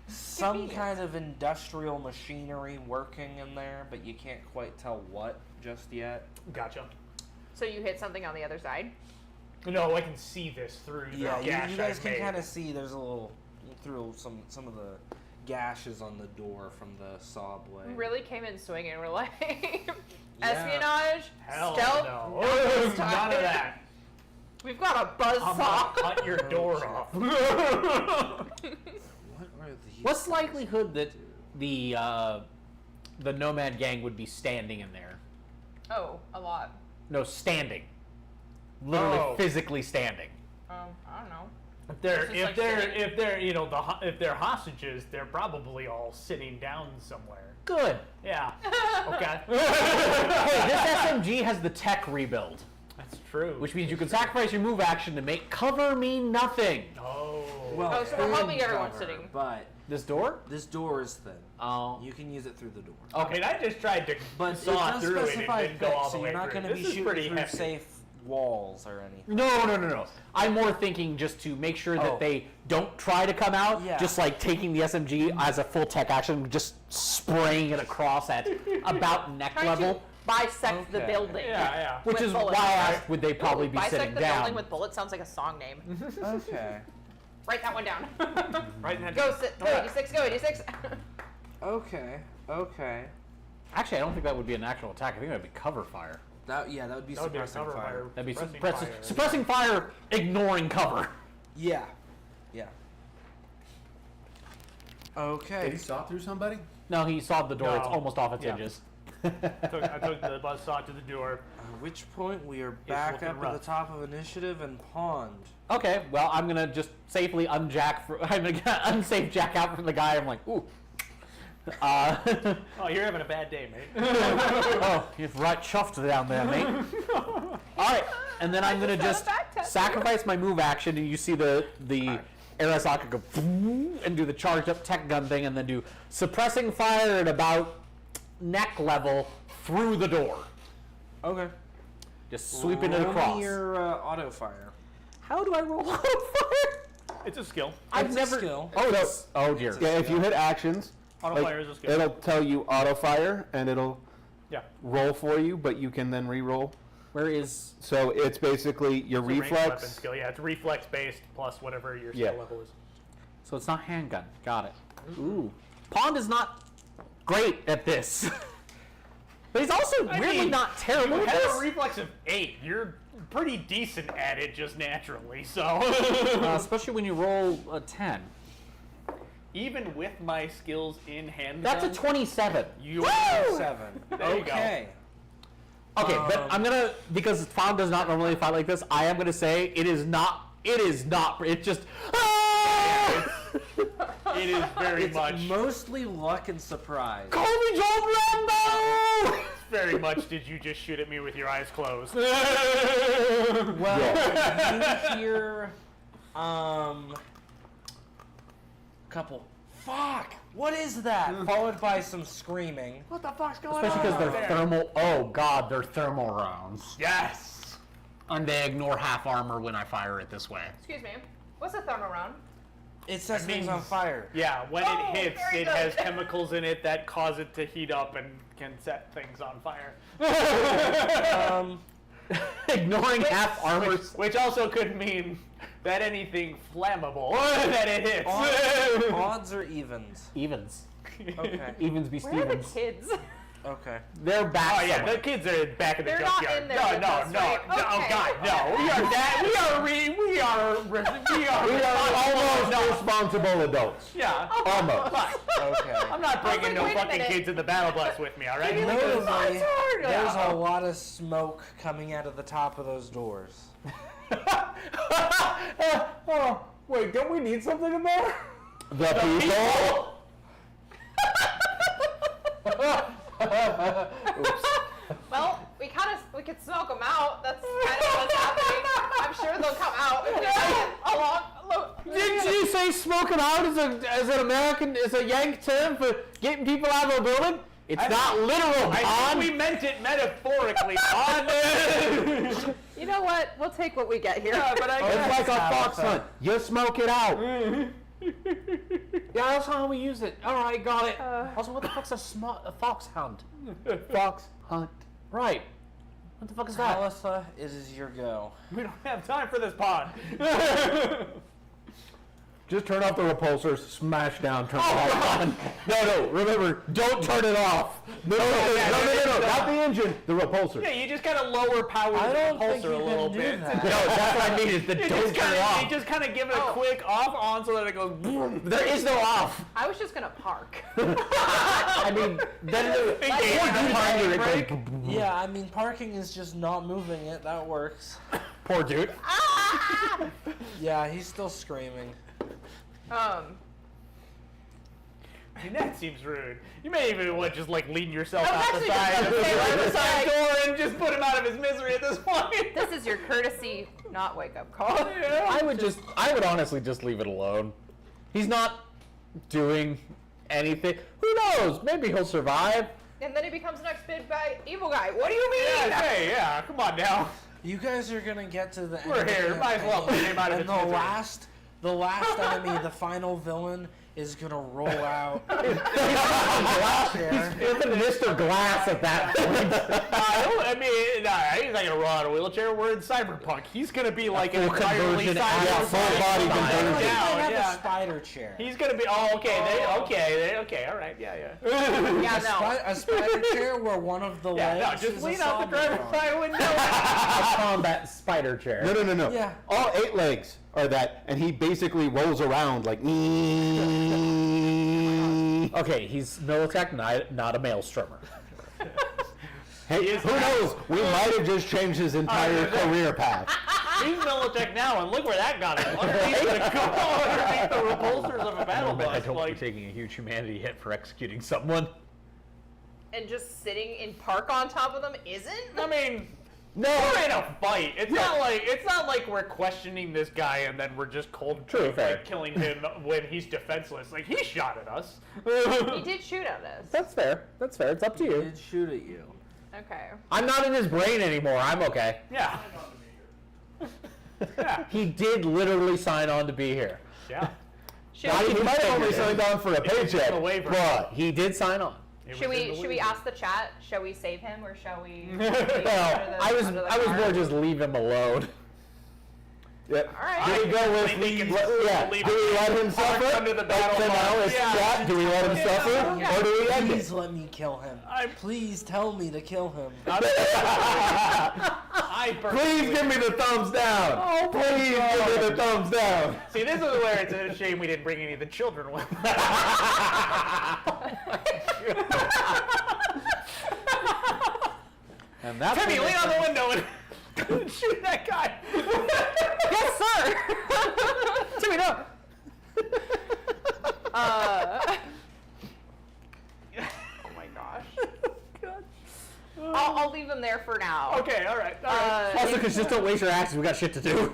some Convenience. kind of industrial machinery working in there, but you can't quite tell what just yet. Gotcha. So you hit something on the other side. No, I can see this through the Yeah, gash you guys I've can made. kind of see there's a little through some of the gashes on the door from the saw blade. Really came in swinging. We're like Yeah. espionage, Hell stealth. no. not this None time. of that. We've got a I'm buzzsaw. gonna cut your door Okay. off. What are these? What's the likelihood that the Nomad gang would be standing in there? Oh, a lot. No, standing. Literally Oh. physically standing. I don't know. If they're This is like sitting- if they're if they're hostages, they're probably all sitting down somewhere. Good. Yeah. Okay. Hey, this SMG has the tech rebuild, That's true. which means you can sacrifice your move action to make cover mean nothing. Oh. Well, Oh, so we're thin helping everyone cover, sitting. But This door? this door is thin. Oh. You can use it through the door. I mean, I just tried to But it saw does through it and specify didn't go thick, all the so way you're not through. going to be This is shooting pretty through hefty. safe walls or anything. No. I'm more thinking just to make sure that Oh. they don't try to come out, Yeah. just like taking the SMG as a full tech action, just spraying it across at about neck Trying level, to bisect the Okay. building. Yeah. which with is bullets. why I asked would they probably be Bisect sitting the down. building with bullets sounds like a song name. Okay. Write that one down. Right in that. Go 86, go 86. Okay. Actually, I don't think that would be an actual attack. I think that would be cover fire. That would be That would be a suppressing cover fire. fire. That'd be suppressing fire. suppressing fire, ignoring cover. Yeah. Did Okay. he saw through somebody? No, he saw the door. No. It's almost off its Yeah. hinges. I took the buzzsaw to the door. At which point we are back looking up at rough. the top of initiative and pawned. Okay, well, I'm gonna just safely I'm gonna unsafe jack out from the guy. I'm like, ooh. Oh, you're having a bad day, mate. Oh, you're right chuffed down there, mate. All right, and then I'm gonna just just got a back tattoo. sacrifice my move action, and you see the Arasaka go and do the charged up tech gun thing, and then do suppressing fire at about neck level through the door, Okay. just sweeping it Roll across. me your auto fire. How do I roll auto fire? It's a skill. I've It's a never. skill. Oh no! Oh dear. Yeah, if you hit actions, Auto like, fire is a skill. it'll tell you auto fire and it'll Yeah. roll for you, but you can then re-roll. Where is? So it's basically your It's a ranged weapon reflex. skill. Yeah, it's reflex based plus whatever your Yeah. skill level is. So it's not handgun. Got it. Ooh. Pond is not great at this. But he's also weirdly mean, not terrible You at have this. a reflex of 8. You're pretty decent at it just naturally. So Especially when you roll a 10. even with my skills in handgun, That's a 27. You 7. There you go. Okay. Okay, but I'm gonna, because Pond does not normally fight like this, I am gonna say it is not, it's just, It is very It's much, mostly luck and surprise. call me John Rambo! very much. Did you just shoot at me with your eyes closed? Well, you hear, couple, fuck, what is that? Followed by some screaming. What the fuck's going Especially because on? they're thermal, oh god, they're thermal rounds. Yes. And they ignore half armor when I fire it this way. Excuse me. What's a thermal round? It sets That things on means- fire. Yeah, when Oh, it hits, very it good. has chemicals in it that cause it to heat up and can set things on fire. Ignoring half armor. Which also could mean that anything flammable that it hits. Odds or evens? Evens. Okay. Evens be Where are the Stevens. kids? Okay. They're back Oh yeah, somewhere. the kids are back in the They're not junkyard. in there No, with no, us, no, right? no. Oh Okay. God, no. We are that. We are Almost responsible adults. Yeah. Almost. Okay. I'm not bringing like, no wait a fucking minute. kids in the battle bus with me. All right. Notably, hard. there's a lot of smoke coming out of the top of those doors. Oh, wait, don't we need something in there? The people. Well, we could smoke them out. That's kind of what's happening. I'm sure they'll come out if we bring it along. Look. Didn't you say smoking out is an American, is a Yank term for getting people out of a building? It's not literal, I Pond. think we meant it metaphorically, Pond. You know what? We'll take what we get here. Yeah, but I It's guess. like a fox hunt. You smoke it out. Yeah, that's how we use it. All right, got it. Also, what the fuck's a fox hound? Fox hunt. Right. What the fuck is that? Talitha, it is your go. We don't have time for this, Pond. Just turn off the repulsors, smash down, turn it on. No, remember, don't turn it off. No, not the engine, the repulsor. Yeah, you just gotta lower power I the don't think repulsor you a little can do bit. that. No, that's what I mean, is the You don't turn it off. you just kind of give it a quick off on so that it goes. Boom. There is no off. I was just gonna park. I mean, then Yeah, I mean, parking is just not moving it. That works. Poor dude. Yeah, he's still screaming. I mean, that seems rude. You may even want just like lean yourself I was out the actually side, just gonna say, out the like, side door, and just put him out of his misery at this point. This is your courtesy, not wake up call. I would honestly just leave it alone. He's not doing anything. Who knows? Maybe he'll survive. And then he becomes the next big bad evil guy. What do you mean? Yeah, hey, yeah, come on now. You guys are gonna get to the end. We're of the here. Might as well campaign, put him out of and its misery. the last enemy, the final villain, is gonna roll out. chair. Even Mr. Glass at that point. I mean, he's not gonna roll out a wheelchair. We're in Cyberpunk. He's gonna be like an full entirely conversion cyber full body He's conversion. gonna have Yeah. a spider chair. He's gonna be. Oh, okay. Okay. All right. Yeah. Yeah, no. A spider chair where one of the Yeah. legs No, just is lean a out the driver's saw side window. A combat spider chair. No. Yeah. All 8 legs are that, and he basically rolls around like. Okay, he's Militech, not a maelstrommer. Hey, who knows? We might have just changed his entire career path. He's Militech now, and look where that got him. Underneath the repulsors of a battle I bus. don't Like, taking a huge humanity hit for executing someone. And just sitting in park on top of them isn't? I mean, No, we're in a fight. It's not like we're questioning this guy and then we're just cold fair. killing him when he's defenseless. Like, he shot at us. He did shoot at us. That's fair. It's up to He you. did shoot at you. Okay. I'm not in his brain anymore. I'm okay. Yeah. Yeah. He did literally sign on to be here. Yeah. Shoot. he might have only signed on for a paycheck, a waiver. but He did sign on. It Should was in we the should we wizard. ask the chat? Shall we save him or shall we? Well, I was more just leave him alone. Yep. All right. Do we go with I think it's- yeah? leave Do we him let him parked suffer? under the battle So now line. it's Yeah. chat. Do we let him suffer, Yeah. or do we end Please it? let me kill him. I'm- Please tell me to kill him. I Please give me the thumbs down. Oh, Please give me the thumbs down. See, this is where it's a shame we didn't bring any of the children with. And that's Timmy, when lean they- on the window and shoot that guy. Yes, sir. Timmy, no. Oh my gosh. I'll leave him there for now. Okay, all right. All right. Also, because just don't waste your axes. We got shit to do.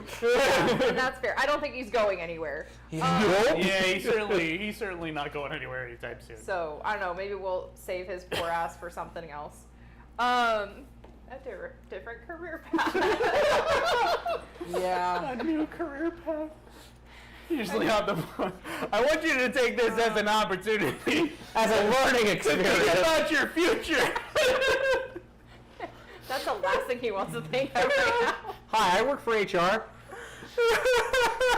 And that's fair. I don't think he's going anywhere. Yeah, he's certainly not going anywhere anytime soon. So I don't know. Maybe we'll save his poor ass for something else. A different career path. Yeah. A new career path. Usually on the. I want you to take this as an opportunity As a learning to experience. think about your future. That's the last thing he wants to think of right Hi, I work for HR.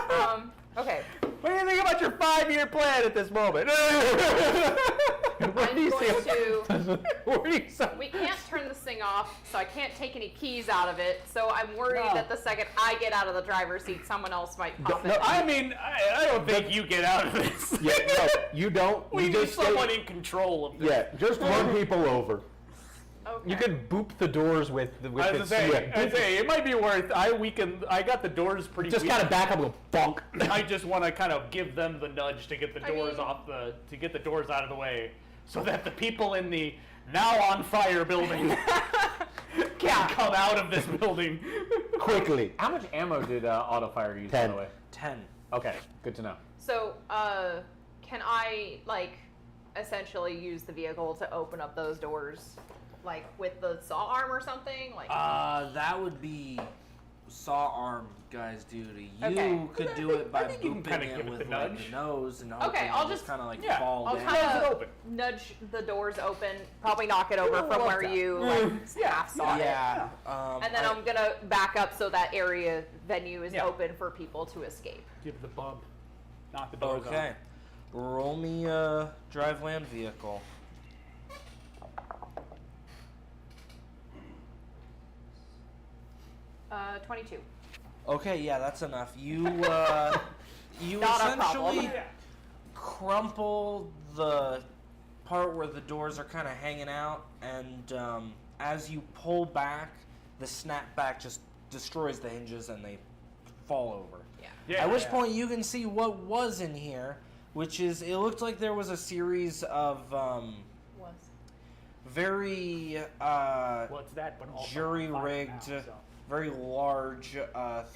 now. Okay. What do you think about your 5-year plan at this moment? I'm going to. Where do you say? We can't turn this thing off, so I can't take any keys out of it. So I'm worried No. that the second I get out of the driver's seat, someone else might pop No, it. I mean, I don't think you get out of this. Yeah, no, you don't. We You need just someone stay, in control of this. yeah, just run people over. Okay. You could boop the doors with I was its gonna say, it might be worth. I got the doors pretty. just weak. kind of back up and go bonk. I just want to kind of give them the nudge to get the I doors mean- to get the doors out of the way, so that the people in the now on fire building can come out of this building. Quickly. How much ammo did auto fire use? 10. By the way? 10. Okay, good to know. So, can I, like, essentially use the vehicle to open up those doors, like, with the saw arm or something? Like, That would be saw arm guys' duty. You Okay. could do it by think you can booping kinda it give it with the like nudge. the nose and Okay, hoping I'll it just- kind of like yeah, fall I'll down. kind Close it of open. nudge the doors open, probably knock it over from love where that. you, like, half saw it. Yeah. And then I'm gonna back up so that area venue is Yeah. open for people to escape. Give the bump, knock the doors off. Okay. Roll me a drive land vehicle. 22. Okay, yeah, that's enough. You you Not a essentially problem. crumple the part where the doors are kind of hanging out, and as you pull back, the snapback just destroys the hinges and they fall over. Yeah. Yeah, At which yeah. point you can see what was in here, which is it looked like there was a series of Was. very What's that? But also jury-rigged, on fire now, so. very large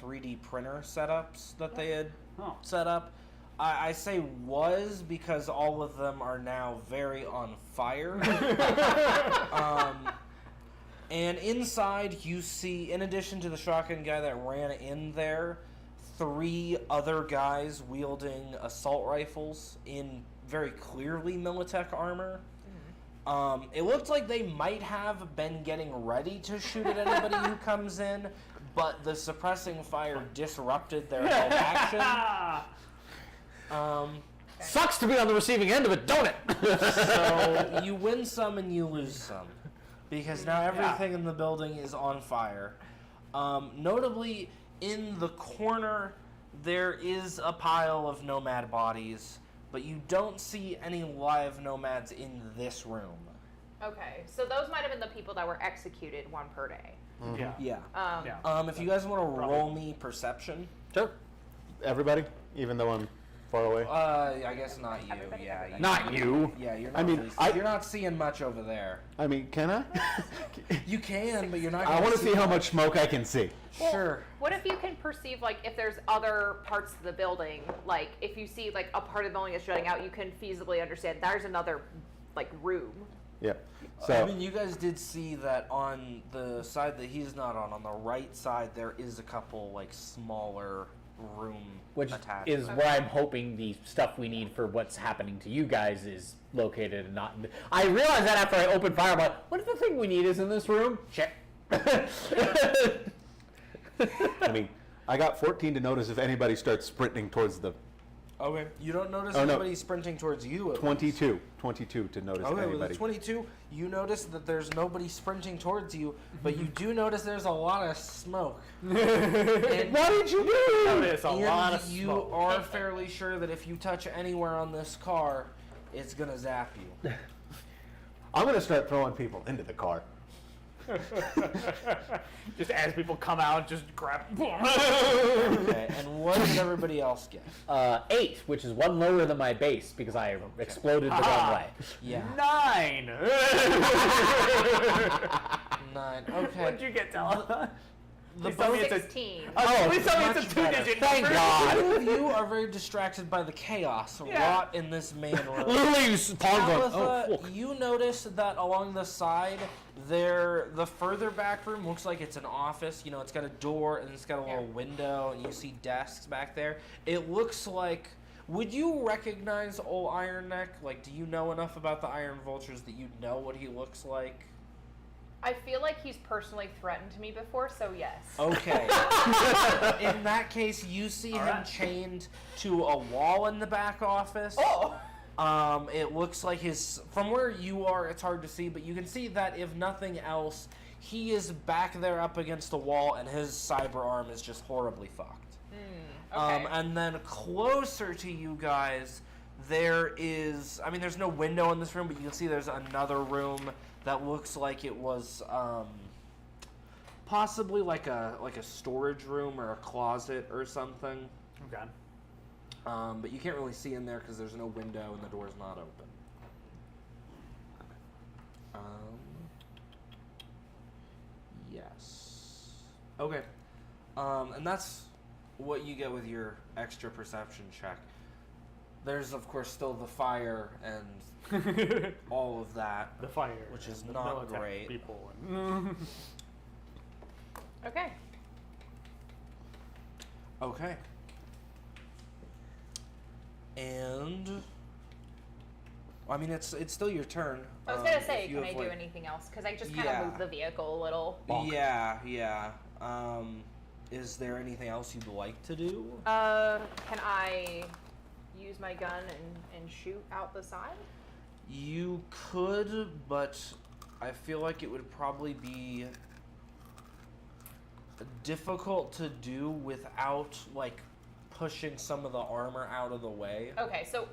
3D printer setups that they had Oh. set up. I say was because all of them are now very on fire. And inside you see, in addition to the shotgun guy that ran in there, 3 other guys wielding assault rifles in very clearly Militech armor. It looked like they might have been getting ready to shoot at anybody who comes in, but the suppressing fire disrupted their whole action. Sucks to be on the receiving end of it, don't it? So you win some and you lose some, because now everything in the building is on fire. Notably, in the corner, there is a pile of nomad bodies, but you don't see any live nomads in this room. Okay, so those might have been the people that were executed, 1 per day. Yeah. Yeah. Yeah. If you guys want to roll me perception, Sure. Everybody, even though I'm far away. I guess not you. Everybody, Yeah. everybody. Not you. Yeah, you're not. I mean, really- you're not seeing much over there. I mean, can I? You can, but you're not. I want to see how much smoke I can see. Well, Sure. What if you can perceive, like, if there's other parts of the building, like, if you see, like, a part of the building is shutting out, you can feasibly understand there's another, like, room. Yeah. I So mean, you guys did see that on the side that he's not on the right side, there is a couple like smaller room Which attached. is where I'm hoping the stuff we need for what's happening to you guys is located and not. I realized that after I opened fire, I'm like, what if the thing we need is in this room? Shit. I mean, I got 14 to notice if anybody starts sprinting towards the Okay. You don't notice Oh, no. anybody sprinting towards you. At least. 22. 22 to notice Okay, with anybody. the 22, you notice that there's nobody sprinting towards you, but you do notice there's a lot of smoke. And What did you do? Notice a lot of you smoke. are fairly sure that if you touch anywhere on this car, it's gonna zap you. I'm going to start throwing people into the car. Just as people come out, just grab. Okay, and what did everybody else get? 8, which is one lower than my base because I exploded the wrong way. Yeah, 9. 9. Okay. What'd you get, Della? The Please tell me both- it's a. 16. Oh, please tell me it's a much better. 2-digit Thank number. God. Two of you are very distracted by the chaos wrought in this main room. Literally, you spawned going, Aletha, oh, fuck. you notice that along the side, the further back room looks like it's an office. You know, it's got a door and it's got a little window, and you see desks back there. It looks like. Would you recognize old Iron Neck? Like, do you know enough about the Iron Vultures that you know what he looks like? I feel like he's personally threatened me before, so yes. Okay. In that case, you see him Alright. chained to a wall in the back office. Oh! It looks like from where you are, it's hard to see, but you can see that if nothing else, he is back there up against the wall, and his cyber arm is just horribly fucked. Okay. And then closer to you guys, there's no window in this room, but you can see there's another room that looks like it was possibly like a storage room or a closet or something. Okay. But you can't really see in there because there's no window and the door's not open. Yes. Okay. And that's what you get with your extra perception check. There's, of course, still the fire and all of that. The fire. Which is the not military great. People. And Okay. Okay. And I mean, it's still your turn. I was gonna say, if you can I have, do like- anything else? Because I just kind Yeah. of moved the vehicle a little. Yeah. Is there anything else you'd like to do? Can I use my gun and shoot out the side? You could, but I feel like it would probably be difficult to do without like pushing some of the armor out of the way. Okay, so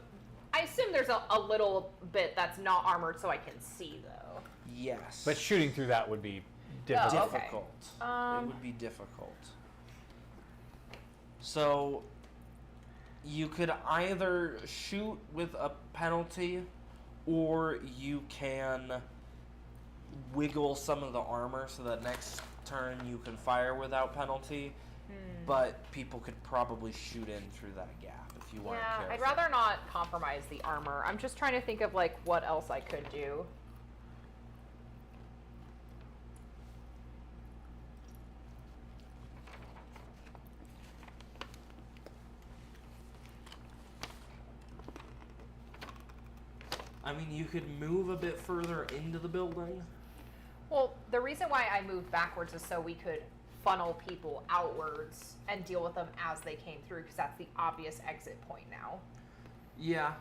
I assume there's a little bit that's not armored so I can see, though. Yes. But shooting through that would be difficult. Oh, okay. difficult. It Um, would be difficult. So you could either shoot with a penalty, or you can wiggle some of the armor so that next turn you can fire without penalty. But people could probably shoot in through that gap if you weren't Yeah, careful. I'd rather not compromise the armor. I'm just trying to think of, like, what else I could do. I mean, you could move a bit further into the building. Well, the reason why I moved backwards is so we could funnel people outwards and deal with them as they came through, because that's the obvious exit point now. Yeah.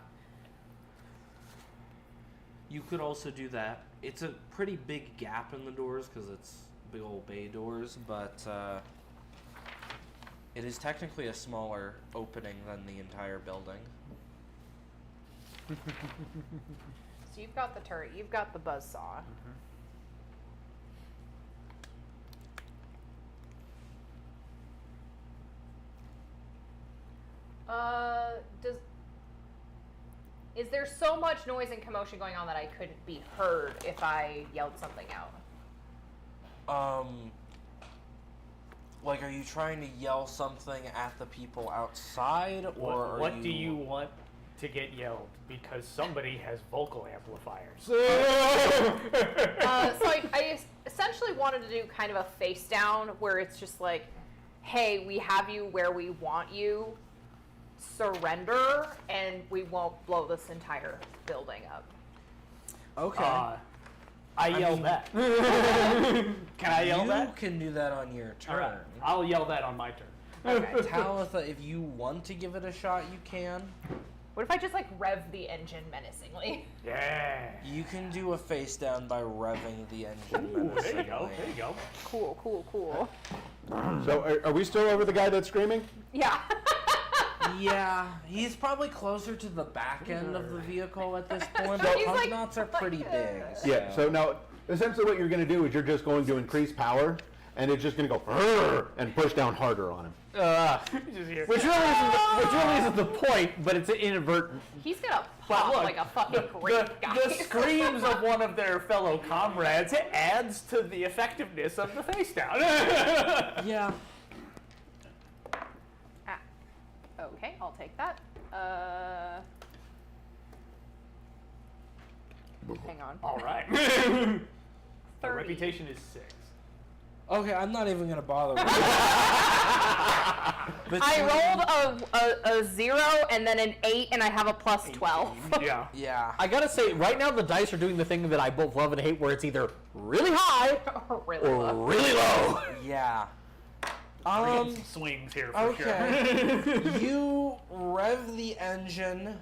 You could also do that. It's a pretty big gap in the doors because it's big old bay doors, but it is technically a smaller opening than the entire building. So you've got the turret, you've got the buzzsaw. Is there so much noise and commotion going on that I couldn't be heard if I yelled something out? Like, are you trying to yell something at the people outside, or what do you want to get yelled? Because somebody has vocal amplifiers. So I essentially wanted to do kind of a face down where it's just like, hey, we have you where we want you, surrender, and we won't blow this entire building up. Okay. I yell mean- that. Can I yell you that? can do that on your All right. turn. I'll yell that on my turn. Okay. Talitha, if you want to give it a shot, you can. What if I just like rev the engine menacingly? Yeah. You can do a face down by revving the engine Ooh, there you menacingly. go. There you go. Cool. So are we still over the guy that's screaming? Yeah. Yeah, he's probably closer to the back end of the vehicle at this point. So- But He's hug like- knots are pretty big. Yeah. So now, essentially, what you're going to do is you're just going to increase power, and it's just going to go "Rrr," and push down harder on him. Just here. Which really isn't the point, but it's inadvertent. He's gonna But pop look, like a fucking great guy. the screams of one of their fellow comrades adds to the effectiveness of the face down. Yeah. Ah. Okay, I'll take that. Hang on. All right. 30. My reputation is 6. Okay, I'm not even gonna bother with it. I rolled a 0 and then an 8, and I have a plus 12. Yeah. Yeah. I gotta say, right now the dice are doing the thing that I both love and hate, where it's either really high Really or low. really low. Yeah. Some swings here for sure. Okay. You rev the engine.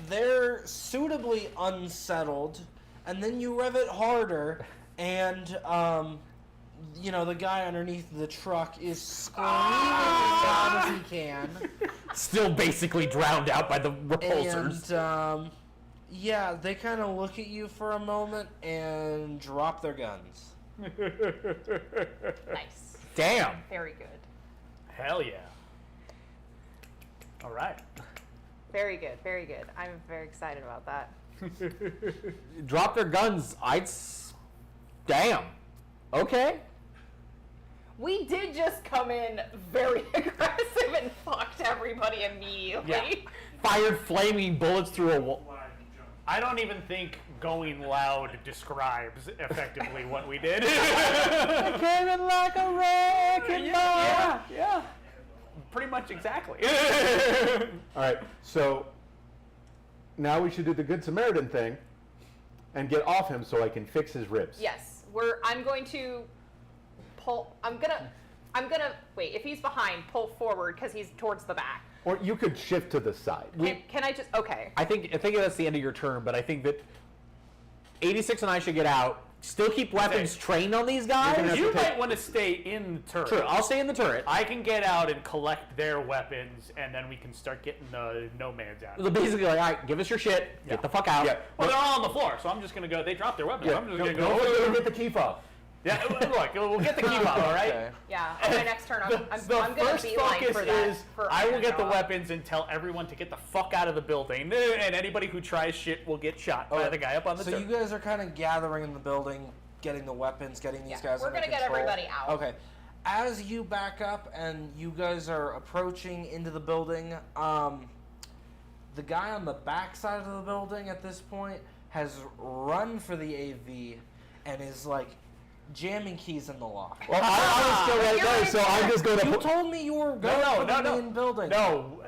They're suitably unsettled, and then you rev it harder, and the guy underneath the truck is screaming as loud as he can. Still basically drowned out by the repulsors. And yeah, they kind of look at you for a moment and drop their guns. Nice. Damn. Very good. Hell yeah. All right. Very good. Very good. I'm very excited about that. Drop their guns. Damn. Okay. We did just come in very aggressive and fucked everybody immediately. Yeah. Fired flaming bullets through a wall. I don't even think going loud describes effectively what we did. Came in like a wrecking ball. Yeah. Pretty much exactly. All right. So now we should do the Good Samaritan thing and get off him so I can fix his ribs. Yes. I'm going to pull. I'm gonna wait. If he's behind, pull forward because he's towards the back. Or you could shift to the side. Can I just? Okay. I think that's the end of your turn, but I think that 86 and I should get out. Still keep weapons trained on these gonna guys. have You to take- might want to stay in the turret. Sure, I'll stay in the turret. I can get out and collect their weapons, and then we can start getting the nomads out. They're basically like, all right, give us your shit, Yeah. get the fuck out. Yeah. Well, they're all on the floor, so I'm just gonna go. They dropped their weapons. Yeah. I'm just Don't gonna forget go. to get the key fob. Yeah, look, we'll get the key fob, all right? Okay. Yeah. On my next turn, I'm The gonna first beeline focus for that. is for I will iron get the jaw. weapons and tell everyone to get the fuck out of the building, and anybody who tries shit will get shot by the guy up on the So turret. you guys are kind of gathering in the building, getting the weapons, getting these Yeah, guys we're under gonna get control. everybody out. Okay. As you back up and you guys are approaching into the building, the guy on the back side of the building at this point has run for the AV and is like jamming keys in the lock. Well, I was still right there, so I'm just going You to. told me you were going for the main building. No,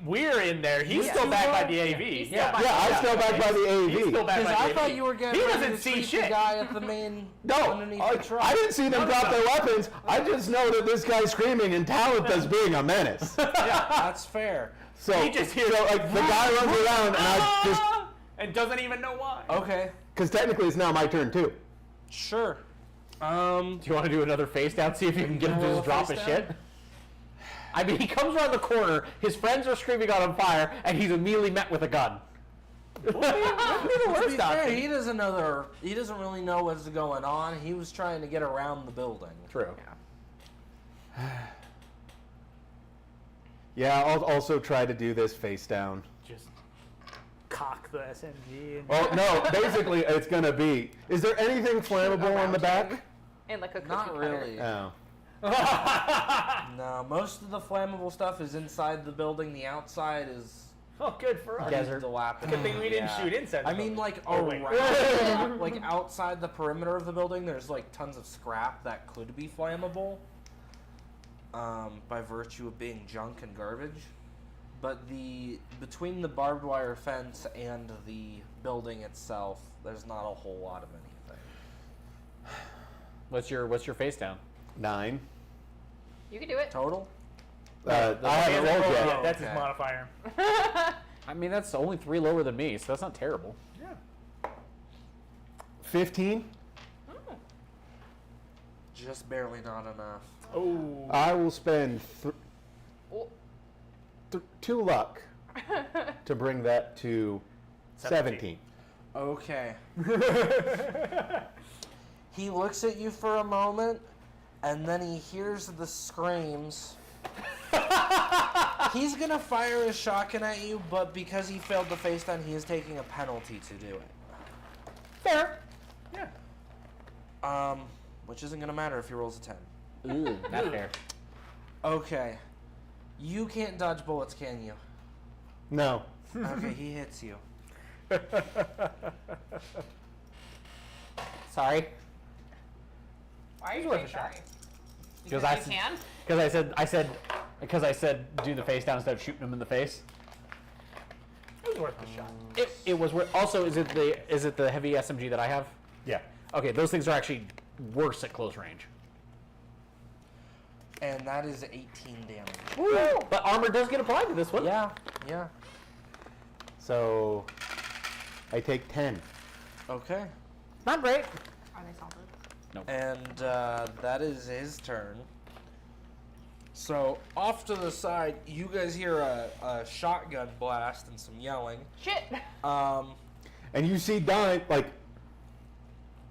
we're in there. He's Yeah. still back by Yeah. the AV. He's still Yeah, by- Yeah, I'm still back by the He's AV. still back Because by the I thought AV. you were getting He ready doesn't to see treat shit. the guy at the main No, underneath I the truck. didn't see them drop their weapons. I just know that this guy's screaming and Talitha's being a menace. That's fair. So, He just hears- so like the guy runs around and I just, and doesn't even know why. Okay. because technically it's now my turn too. Sure. Do you want to do another face down, see if you can get him to roll just a drop face his down? shit? I mean, he comes around the corner, his friends are screaming out on fire, and he's immediately met with a gun. To be fair, he doesn't really know what's going on. He was trying to get around the building. True. Yeah, I'll also try to do this face down. Just cock the SMG. And Well, no, basically it's gonna be. Is there anything flammable on the back? And like a cookie Not cutter. really. Oh. No, most of the flammable stuff is inside the building. The outside is Oh, good for us. Desert. Good thing we didn't shoot inside the I mean, building. like, Oh, wait. around, like, outside the perimeter of the building, there's, like, tons of scrap that could be flammable by virtue of being junk and garbage. But between the barbed wire fence and the building itself, there's not a whole lot of anything. What's your face down? 9. You can do it. Total? I haven't rolled Yeah, yet. that's his Okay. modifier. I mean, that's only 3 lower than me, so that's not terrible. Yeah. 15. Just barely not enough. Oh. I will spend Oh. 2 luck to bring that to 17. Okay. He looks at you for a moment, and then he hears the screams. He's gonna fire his shotgun at you, but because he failed the face down, he is taking a penalty to do it. Fair. Yeah. Which isn't gonna matter if he rolls a 10. Ooh, not fair. Okay. You can't dodge bullets, can you? No. Okay, he hits you. Sorry. Why are you worth saying a shot. sorry? Because Because you can? Because I said do the face down instead of shooting him in the face. It was worth a shot. It was worth. Also, is it the heavy SMG that I have? Yeah. Okay, those things are actually worse at close range. And that is 18 damage. Woo! But armor does get applied to this one. Yeah, yeah. So I take 10. Okay. Not great. Are they salted? And that is his turn. So, off to the side, you guys hear a shotgun blast and some yelling. Shit! And you see Dime, like,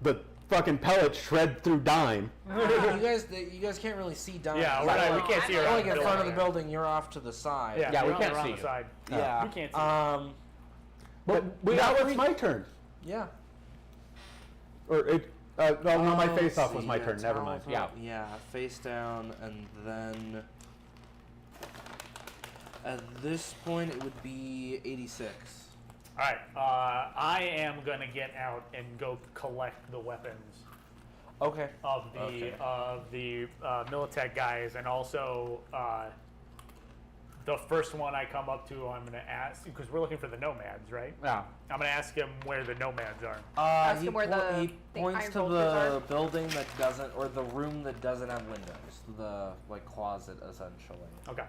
the fucking pellets shred through Dime. you guys can't really see down. Yeah, You're we're not, no, we can't I'm see not her. like in front of the building. building. You're off to the side. Yeah, we we're can't around see the you. side. Yeah. We can't see. But we now got it's my turn. Yeah. Or it. No, my face off let's was see, my yeah, turn. Never mind. Yeah. Yeah, face down, and then at this point it would be 86. All right. I am gonna get out and go collect the weapons Okay. of the Okay. Militech guys, and also the first one I come up to, I'm gonna ask, because we're looking for the nomads, right? Yeah. I'm gonna ask him where the nomads are. Ask He him where the he points iron to soldiers the are. building that doesn't, or the room that doesn't have windows, the like closet essentially. Okay.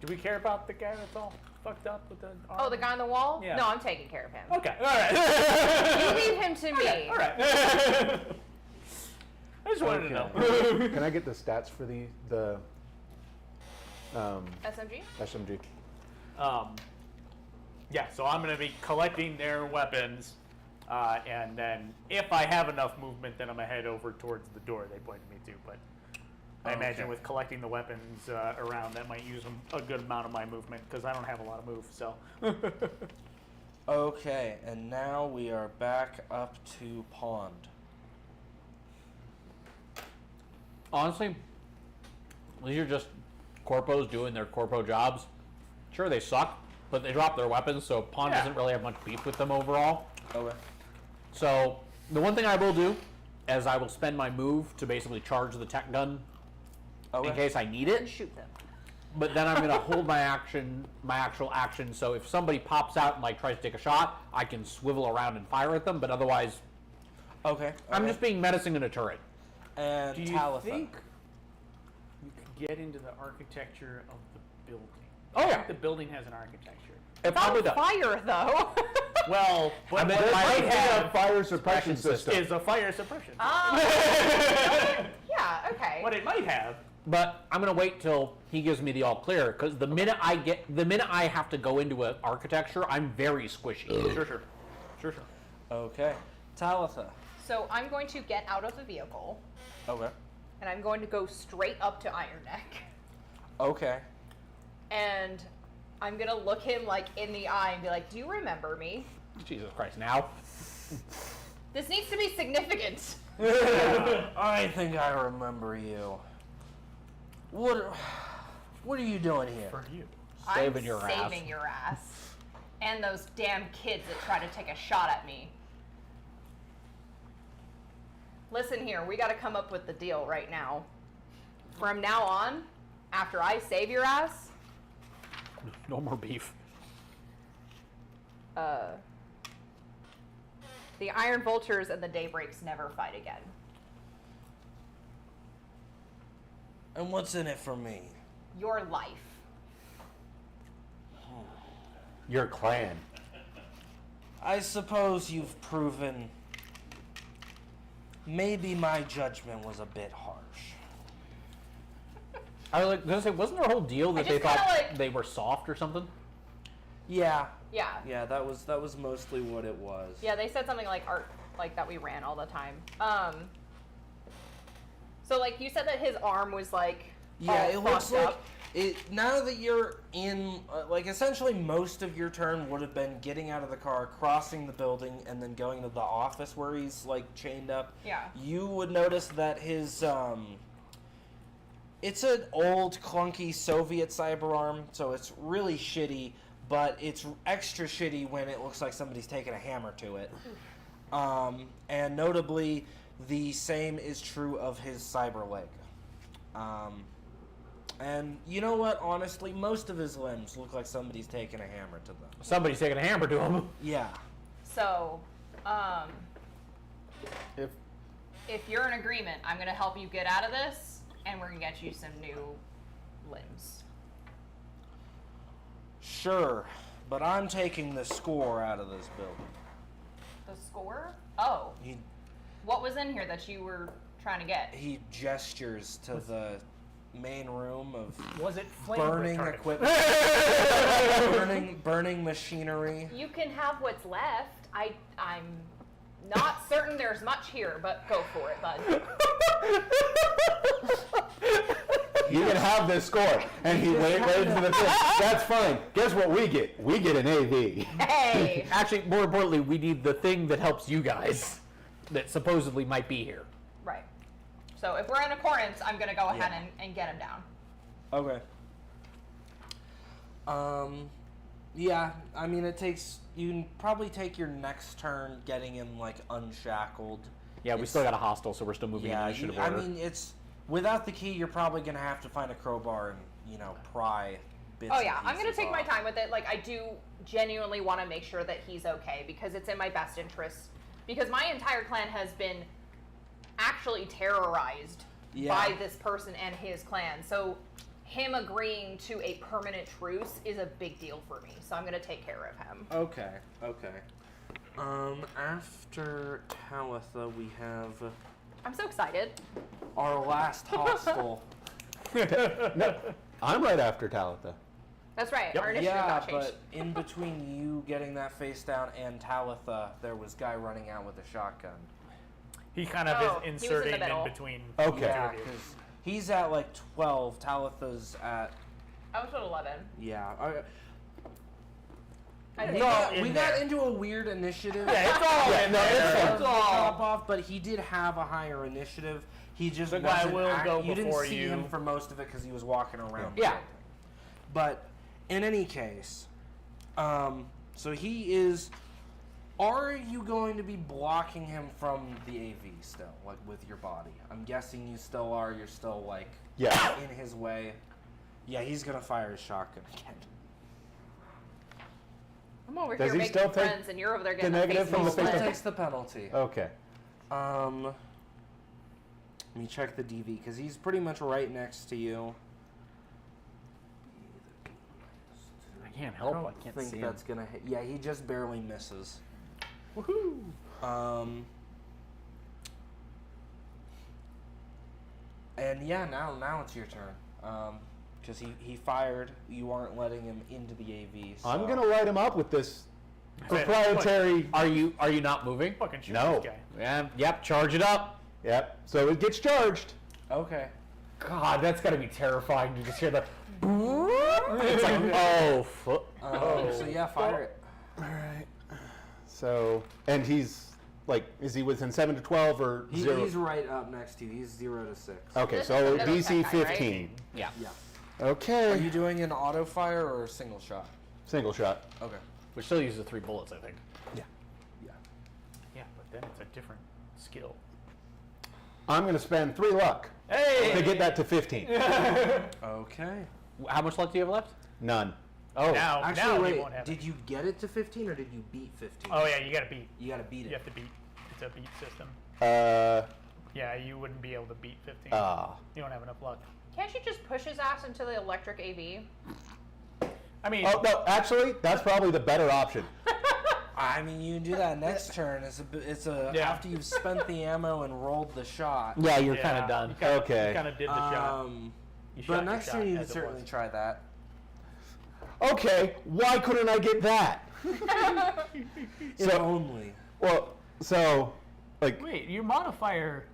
Do we care about the guy that's all fucked up with the arm? Oh, the guy on the wall? Yeah. No, I'm taking care of him. Okay. All right. You leave him to me. All right. I just wanted to know. Can I get the stats for the SMG? SMG? Yeah, so I'm going to be collecting their weapons, and then if I have enough movement, then I'm going to head over towards the door they pointed me to. But I imagine with collecting the weapons around, that might use a good amount of my movement, because I don't have a lot of move, so. Okay, and now we are back up to pond. Honestly, these are just corpos doing their corpo jobs. Sure, they suck, but they drop their weapons, so Pond Yeah. doesn't really have much beef with them overall. Okay. So the one thing I will do is I will spend my move to basically charge the tech gun in case I need And it. shoot them. But then I'm going to hold my actual action. So if somebody pops out and like tries to take a shot, I can swivel around and fire at them. But otherwise, Okay. I'm just being menacing in a turret. And Do you Talitha. think you could get into the architecture of the building? Oh, I yeah. think the building has an architecture. It probably On does. fire, though. Well, but I mean, what it I might think have A fire suppression system. is a fire suppression. Yeah, okay. What it might have. But I'm gonna wait till he gives me the all clear, because the minute I have to go into an architecture, I'm very squishy. Sure. Okay. Talitha. So I'm going to get out of the vehicle, Okay. and I'm going to go straight up to Iron Neck. Okay. And I'm going to look him, like, in the eye and be like, do you remember me? Jesus Christ! Now, This needs to be significant. I think I remember you. What are you doing here? For you. Saving I'm your ass. saving your ass. And those damn kids that try to take a shot at me. Listen here, we gotta come up with the deal right now. From now on, after I save your ass, No more beef. the Iron Vultures and the Daybreaks never fight again. And what's in it for me? Your life. Your clan. I suppose you've proven maybe my judgment was a bit harsh. I was gonna say, wasn't there a whole deal that they just kinda, thought like- they were soft or something? Yeah. Yeah. Yeah, that was mostly what it was. Yeah, they said something like art, like that we ran all the time. So like you said that his arm was like Yeah, all it looks fucked like up. it. Now that you're in, like, essentially most of your turn would have been getting out of the car, crossing the building, and then going to the office where he's like chained up. Yeah. You would notice that his it's an old clunky Soviet cyber arm, so it's really shitty. But it's extra shitty when it looks like somebody's taken a hammer to it. And notably, the same is true of his cyber leg. And you know what? Honestly, most of his limbs look like somebody's taken a hammer to them. Somebody's taking a hammer to him. Yeah. So, If if you're in agreement, I'm gonna help you get out of this, and we're gonna get you some new limbs. Sure, but I'm taking the score out of this building. The score? Oh, He what was in here that you were trying to get? he gestures to the main room of Was it flame burning retardant? equipment, burning machinery. You can have what's left. I'm not certain there's much here, but go for it, bud. you can have this score, and he waited for the thing. That's fine. Guess what we get? We get an AV. Hey! Actually, more importantly, we need the thing that helps you guys that supposedly might be here. Right. So if we're in accordance, I'm gonna go ahead and get him down. Okay. Yeah, I mean, you can probably take your next turn getting him, like, unshackled. Yeah, we still got a hostile, so we're still moving in Yeah, initiative I order. mean, without the key, you're probably going to have to find a crowbar and, pry bits Oh and yeah, I'm gonna pieces take my off. time with it. Like I do genuinely want to make sure that he's okay because it's in my best interest. Because my entire clan has been actually terrorized by this person and his clan. So him agreeing to a permanent truce is a big deal for me. So I'm gonna take care of him. Okay. After Talitha, we have I'm so excited. our last hostile. No, I'm right after Talitha. That's right. Yep. Our initiative Yeah, got changed. but in between you getting that face down and Talitha, there was guy running out with a shotgun. He kind of Oh, is he was in the inserting in middle. between. Okay. the two Yeah, of you. because he's at like 12. Talitha's at I was at 11. yeah. I We think. got, in we there. got into a weird initiative. Yeah, it's all Yeah, in no, there. it's fine. It's top off, but he did have a higher initiative. He just The guy wasn't will go you didn't before see you. him for most of it because he was walking around. the Yeah. building. But in any case, so he is. Are you going to be blocking him from the AV still, like with your body? I'm guessing you still are. You're still like Yeah. in his way. Yeah, he's gonna fire his shotgun again. I'm over Does here he making still take friends, and you're over there the getting negative face from the full of face He to lead. takes the penalty. Okay. Let me check the DV because he's pretty much right next to you. I can't help. I I can't think see him. that's gonna hit. Yeah, he just barely misses. Woohoo! And yeah, now it's your turn. Because he fired. You aren't letting him into the AV. So. I'm gonna light him up with this proprietary. Are you not moving? Fucking shoot No. this guy. Yeah, yep, charge it up. Yep. So it gets charged. Okay. God, that's gotta be terrifying to just hear the. It's like, oh, So yeah, fire it. All right. So and he's like, is he within 7 to 12 or 0? He's right up next to you. He's 0 to 6. Okay, This so is the DC middle second, right? 15. yeah. Yeah. Okay. Are you doing an auto fire or a single shot? Single shot. Okay. Which still uses 3 bullets, I think. Yeah. Yeah. Yeah, but then it's a different skill. I'm going to spend 3 luck to get that to 15. Okay. How much luck do you have left? None. Oh, Now Actually, you wait. won't have Did it. you get it to 15 or did you beat 15? Oh yeah, you gotta beat. You gotta beat You it. have to beat. It's a beat system. Uh, Yeah, you wouldn't be able to beat 15. ah. You don't have enough luck. Can't you just push his ass into the electric AV? I mean, Oh, no, actually, that's probably the better option. I mean, you can do that next turn. It's a Yeah. after you've spent the ammo and rolled the shot. yeah, you're yeah, kind of done. You kinda, Okay. You kind of did the shot. You shot But your next shot turn you can as it certainly was. try that. Okay, why couldn't I get that? If only. Well, so, like, Wait, your modifier.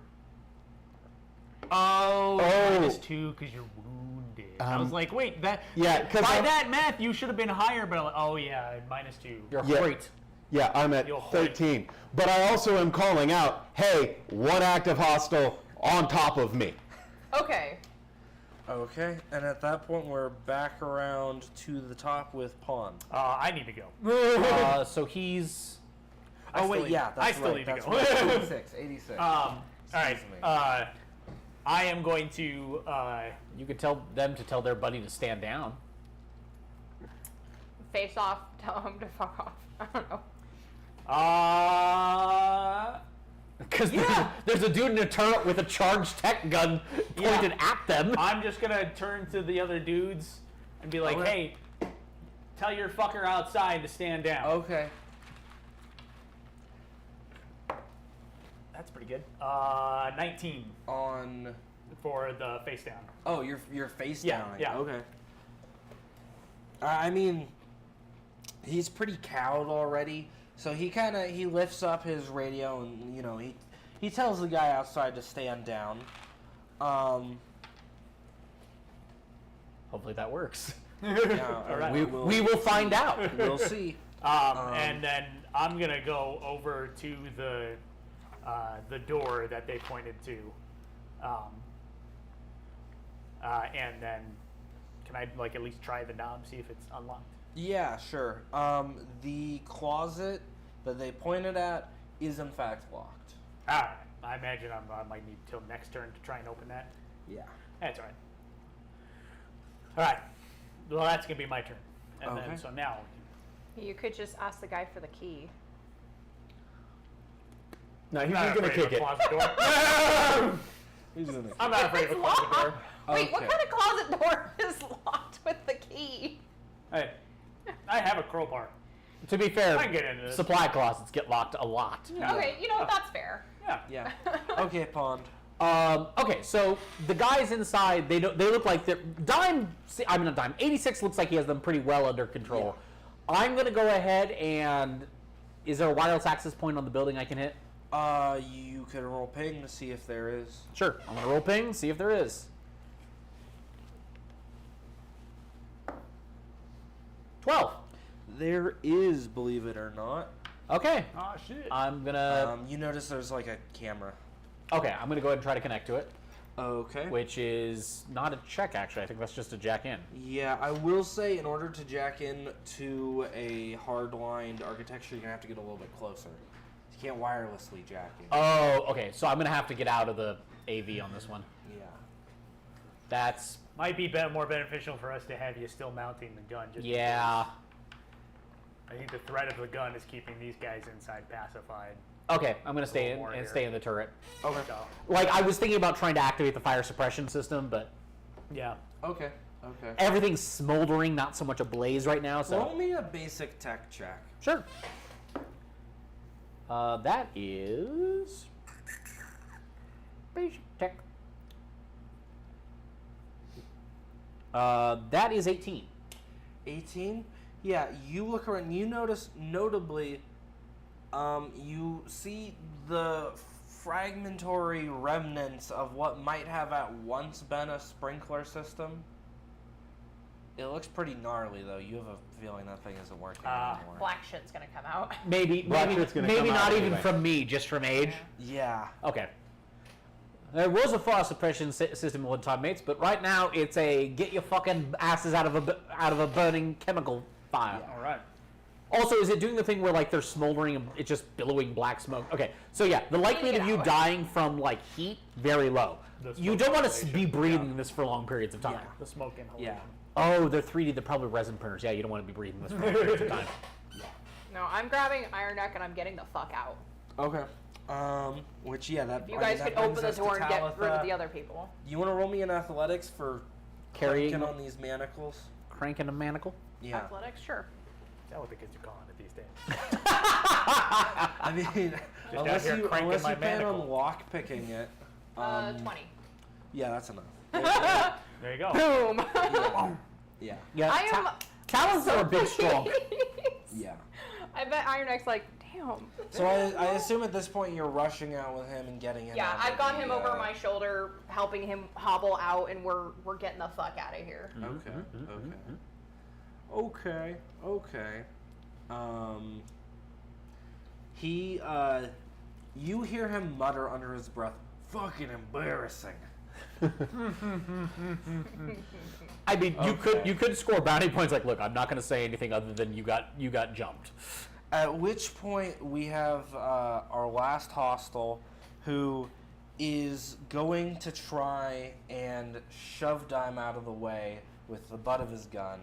Oh. -2 because you're wounded. I was like, wait, that. yeah, 'cause by I'm- that math, you should have been higher. But I'm like, oh yeah, -2. You're Yeah. great. yeah, I'm at You'll 13. But I also am calling out, hey, 1 active hostile on top of me. Okay. Okay, and at that point we're back around to the top with Pawn. I need to go. So he's... I Oh still wait, need- yeah, that's I still right. need to That's go. right. 86, 86. All right. Excuse me. I am going to. You could tell them to tell their buddy to stand down. Face off. Tell him to fuck off. I don't know. Because there's a dude in a turret with a charged tech gun pointed at them. I'm just gonna turn to the other dudes and be like, Okay. hey, tell your fucker outside to stand down. Okay. That's pretty good. 19 On. for the face down. Oh, you're face Yeah, down. yeah. Okay. I mean, he's pretty cowed already, so he lifts up his radio and he tells the guy outside to stand down. Hopefully that works. Yeah, All right. We will find out. We'll see. And then I'm gonna go over to the door that they pointed to, and then can I like at least try the knob, see if it's unlocked? Yeah, sure. The closet that they pointed at is in fact locked. All right. I imagine I might need till next turn to try and open that. Yeah. That's all right. All right. Well, that's gonna be my turn, and Okay. then so now. You could just ask the guy for the key. No, he's I'm just not going to afraid kick of a it. closet door. He's gonna. I'm not afraid of a It's closet door. locked. Wait, what Okay. kind of closet door is locked with the key? Hey, I have a crowbar. To be fair, I can get into this. supply closet get locked a lot. Okay, you know what? That's fair. Yeah. Yeah. Okay, Pond. Okay, so the guys inside, they look like they're Dime. I mean, not Dime. 86 looks like he has them pretty well under control. I'm gonna go ahead and is there a wireless access point on the building I can hit? You could roll ping to see if there is. Sure. I'm gonna roll ping, see if there is. 12. There is, believe it or not. Okay. Oh shit. I'm gonna. You notice there's like a camera. Okay, I'm gonna go ahead and try to connect to it, Okay. which is not a check actually. I think that's just a jack in. Yeah, I will say in order to jack in to a hard-lined architecture, you're gonna have to get a little bit closer. You can't wirelessly jack in. Oh, okay. So I'm gonna have to get out of the AV on this one. Yeah. That's Might be more beneficial for us to have you still mounting the gun. Just yeah. because I think the threat of the gun is keeping these guys inside pacified. Okay, I'm gonna stay in more and here. stay in the turret. Okay. So, Like I was thinking about trying to activate the fire suppression system, but yeah. Okay. Okay. everything's smoldering, not so much ablaze right now. So Roll me a basic tech check. sure. That is basic tech. That is 18. 18? Yeah, you look around. You notice, notably, you see the fragmentary remnants of what might have at once been a sprinkler system. It looks pretty gnarly, though. You have a feeling that thing isn't working anymore. Black shit's gonna come out. Maybe Black shit's gonna maybe come not out even anyway. from me, just from age. Yeah. Okay. There was a fire suppression system at one time, mates, but right now it's a get your fucking asses out of a burning chemical fire. All right. Also, is it doing the thing where like they're smoldering and it's just billowing black smoke? Okay, so yeah, the likelihood of you dying from like heat very low. You don't want to be breathing this for long periods of time. Yeah. The smoke inhalation. Yeah. Oh, they're 3D. They're probably resin printers. Yeah, you don't want to be breathing this for long periods of time. No, I'm grabbing Iron Neck and I'm getting the fuck out. Okay. Which that. If you guys could open the door and get rid of the other people. You want to roll me in athletics for Carrying cranking on these manacles? cranking a manacle. Yeah. Athletics, sure. Is that what the kids are calling it these days? I mean, out unless here you cranking my plan on manacle. lock picking it. 20. Yeah, that's enough. There you go. Boom. Yeah. Yeah, I am. talons are a bit strong. Yeah. I bet Iron Neck's like, damn. So I assume at this point you're rushing out with him and getting him. Yeah, out I've of got the, him over my shoulder, helping him hobble out, and we're getting the fuck out of here. Okay. Okay. He you hear him mutter under his breath, "Fucking embarrassing." I mean, Okay. you could score bounty points. Like, look, I'm not going to say anything other than you got jumped. At which point we have our last hostile, who is going to try and shove Dime out of the way with the butt of his gun.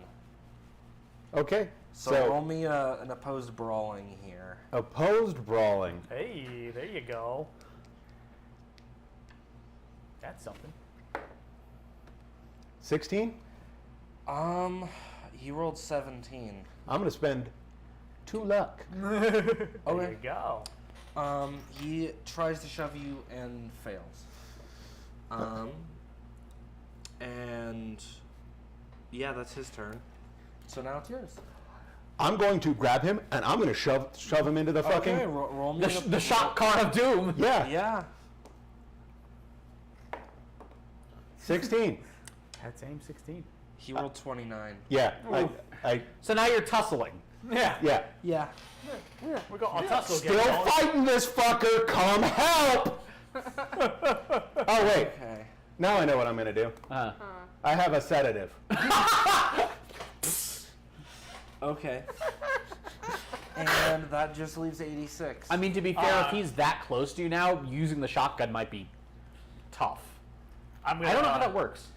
Okay. So roll me an opposed brawling here. Opposed brawling. Hey, there you go. That's something. 16. He rolled 17. I'm gonna spend 2 luck. There Okay. you go. He tries to shove you and fails. And yeah, that's his turn. So now it's yours. I'm going to grab him and I'm gonna shove him into the fucking. Okay, roll me The shot car of doom. Yeah. Yeah. 16. That's aim 16. He rolled 29. Yeah. So now you're tussling. Yeah. Yeah. Yeah. We're going. I'll tussle Still again. fighting this fucker. Come help. Oh wait. Okay. Now I know what I'm gonna do. I have a sedative. Okay. And that just leaves 86. I mean, to be fair, if he's that close to you now, using the shotgun might be tough. I I don't know how that works.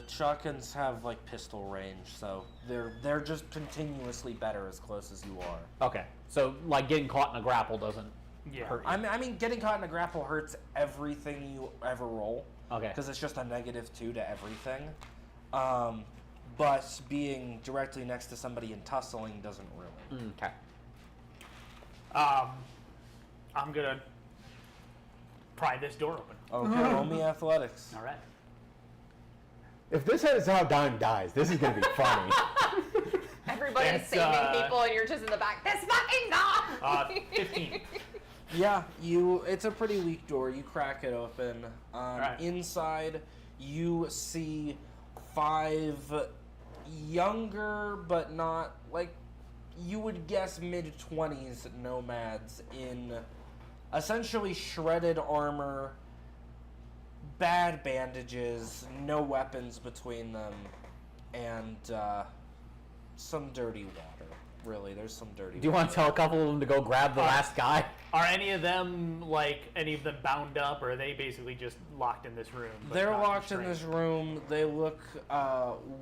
Shotguns have like pistol range, so they're just continuously better as close as you are. Okay, so like getting caught in a grapple doesn't Yeah. hurt you. I mean, getting caught in a grapple hurts everything you ever roll. Okay. Because it's just a -2 to everything. But being directly next to somebody and tussling doesn't really. Okay. I'm gonna pry this door open. Okay, roll me athletics. All right. If this is how Dime dies, this is gonna be funny. Everybody's It's, saving people, and you're just in the back. This fucking guy. 15. Yeah, it's a pretty weak door. You crack it open. Right. Inside, you see 5 younger, but not, like, you would guess mid-20s nomads in essentially shredded armor, bad bandages, no weapons between them, and some dirty water. Really, there's some dirty Do you want to tell a couple of them to go grab the last guy? Are any of them bound up, or are they basically just locked in this room? but They're not locked in constrained? this room. They look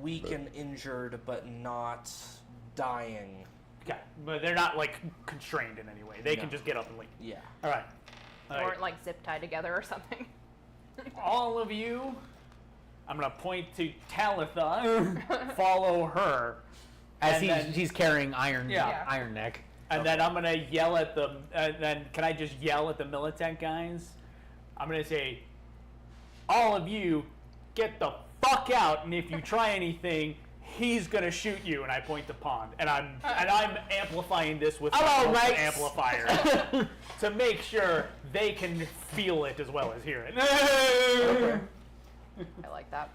weak and injured, but not dying. Okay, but they're not like constrained in any way. They can No. just get up and leave. Yeah. All right. All Or right. like zip tied together or something. All of you, I'm gonna point to Talitha. Follow her. As And then- he's carrying Iron Yeah. Iron Neck. And then I'm gonna yell at them. And then can I just yell at the militant guys? I'm gonna say, all of you, get the fuck out. And if you try anything, he's gonna shoot you. And I point to Pond. And I'm amplifying this with Hello, my mates. amplifier to make sure they can feel it as well as hear it. I like that.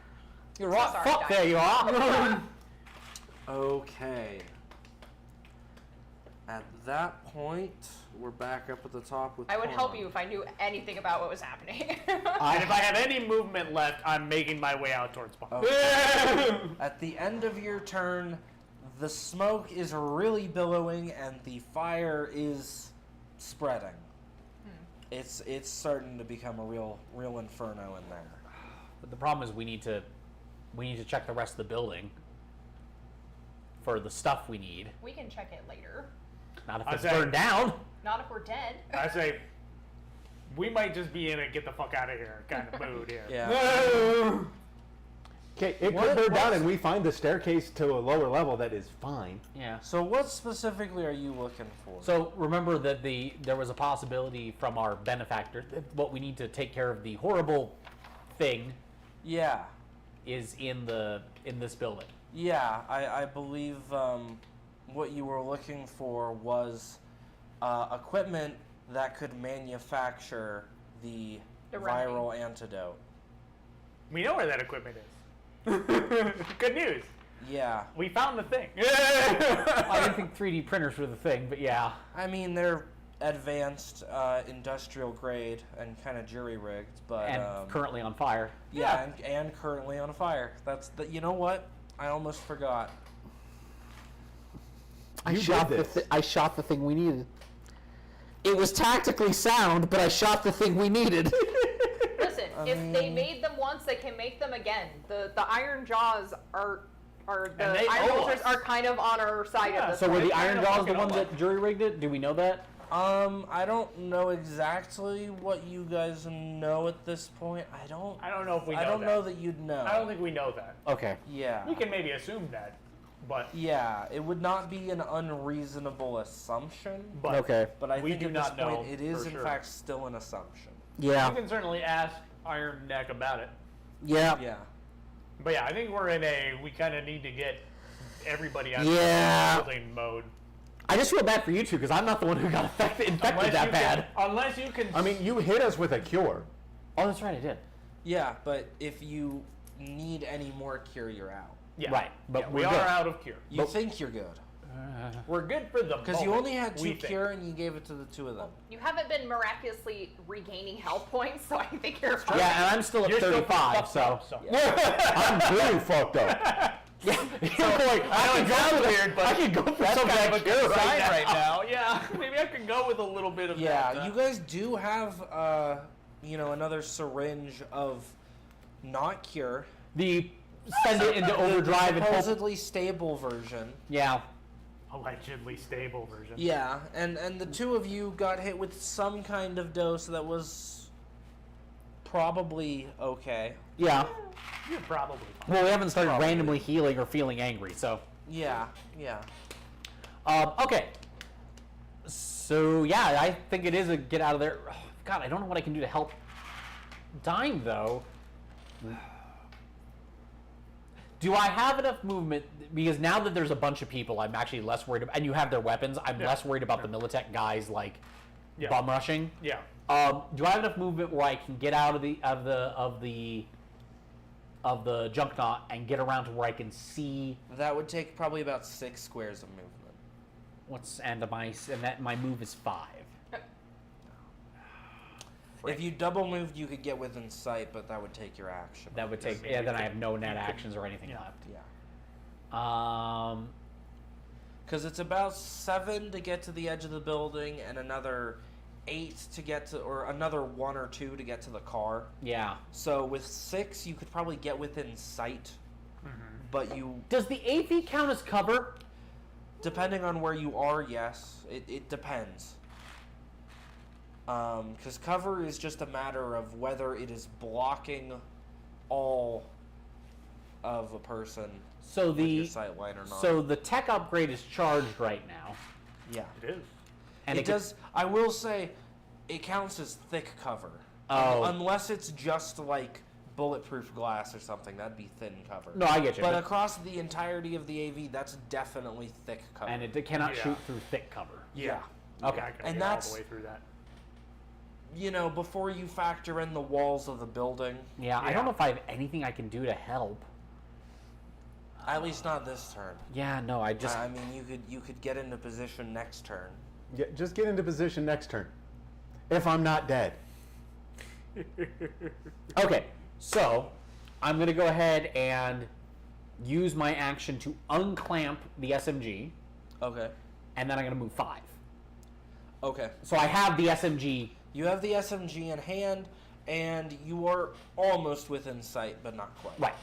You're right. Sorry, Fuck, guys. there you are. Okay. At that point, we're back up at the top with I would help Pond. you if I knew anything about what was happening. And if I have any movement left, I'm making my way out towards Pond. Okay. At the end of your turn, the smoke is really billowing and the fire is spreading. It's starting to become a real inferno in there. But the problem is we need to check the rest of the building for the stuff we need. We can check it later. Not if I it's say- burned down. Not if we're dead. I say we might just be in a get the fuck out of here kind of mood here. Yeah. Okay, it What- could burn down what's- and we find the staircase to a lower level that is fine. Yeah. So what specifically are you looking for? So remember that there was a possibility from our benefactor that what we need to take care of the horrible thing yeah. is in this building. Yeah, I believe what you were looking for was equipment that could manufacture the remedy. viral antidote. We know where that equipment is. Good news. Yeah. We found the thing. I didn't think 3D printers were the thing, but yeah. I mean, they're advanced industrial grade and kind of jury rigged, but And currently on fire. yeah, and currently on fire. You know what? I almost forgot. I shot this. I shot the thing we needed. It was tactically sound, but I shot the thing we needed. Listen, if they made them once, they can make them again. The iron jaws are the And they iron owe soldiers us. are kind of on our side Yeah, of this. So were one. the Kind Iron of Jaws the fucking ones almost. that jury rigged it? Do we know that? I don't know exactly what you guys know at this point. I don't know if we know I don't that. know that you'd know. I don't think we know that. Okay. Yeah. We can maybe assume that, but Yeah, it would not be an unreasonable assumption, Okay. but I we think do at this not know point it is for in sure. fact still an assumption. Yeah. we can certainly ask Iron Neck about it. Yeah. Yeah. But yeah, I think we're in we kind of need to get everybody out Yeah. of the building mode. I just feel bad for you two because I'm not the one who got infected that bad. Unless you can. I mean, you hit us with a cure. Oh, that's right, I did. Yeah, but if you need any more cure, you're out. yeah. Right, but Yeah, we're we good. are out of cure. You think you're good. We're good for the Because you moment, only had we 2 think. cure and you gave it to the 2 of them. You haven't been miraculously regaining health points, so I think you're fine. Yeah, and I'm still at You're still 35, fucked so. up, so. I'm really fucked up. Yeah, you're going, I know it sounds weird, but I could go for that's some kind of a good cure sign right right now. Yeah, maybe I can go with a little bit of Yeah, that. you guys do have, another syringe of not cure. The send it into overdrive and hope. Supposedly stable version. Yeah. Allegedly stable version. Yeah, and the 2 of you got hit with some kind of dose that was probably okay. Yeah. You're probably fine. Well, we haven't started randomly healing or feeling angry, so. Yeah. Okay. So, yeah, I think it is a get out of there. Oh, God, I don't know what I can do to help Dime, though. Do I have enough movement? Because now that there's a bunch of people, I'm actually less worried about, and you have their weapons, I'm Yeah. less worried about the Militech guys, like, Yeah. bum rushing. Yeah. Do I have enough movement where I can get out of the junk knot and get around to where I can see That would take probably about 6 squares of movement. my move is 5. If you double moved, you could get within sight, but that would take your action. That would take. Yes, Yeah, you then I could- have no net you could- actions or anything yeah. left. Yeah. Because it's about 7 to get to the edge of the building, and another 8 to get to, or another 1 or 2 to get to the car. Yeah. So with 6, you could probably get within sight, but you, Does the AV count as cover? depending on where you are, yes, it depends. Because cover is just a matter of whether it is blocking all of a person So with your the sight line or not. so the tech upgrade is charged right now, yeah. It is. and It does. I will say, it counts as thick cover. Oh. Unless it's just like bulletproof glass or something, that'd be thin cover. No, I get you. But across the entirety of the AV, that's definitely thick cover. and it cannot Yeah. shoot through thick cover. yeah. Okay. Yeah, I can And get all that's- the way through that. You know, before you factor in the walls of the building, Yeah, I Yeah. don't know if I have anything I can do to help. at least not this turn. Yeah, no, I just. I mean, you could get into position next turn. Just get into position next turn. If I'm not dead. Okay, so I'm gonna go ahead and use my action to unclamp the SMG, Okay. and then I'm going to move 5. Okay. So I have the SMG. You have the SMG in hand, and you are almost within sight, but not quite. Right.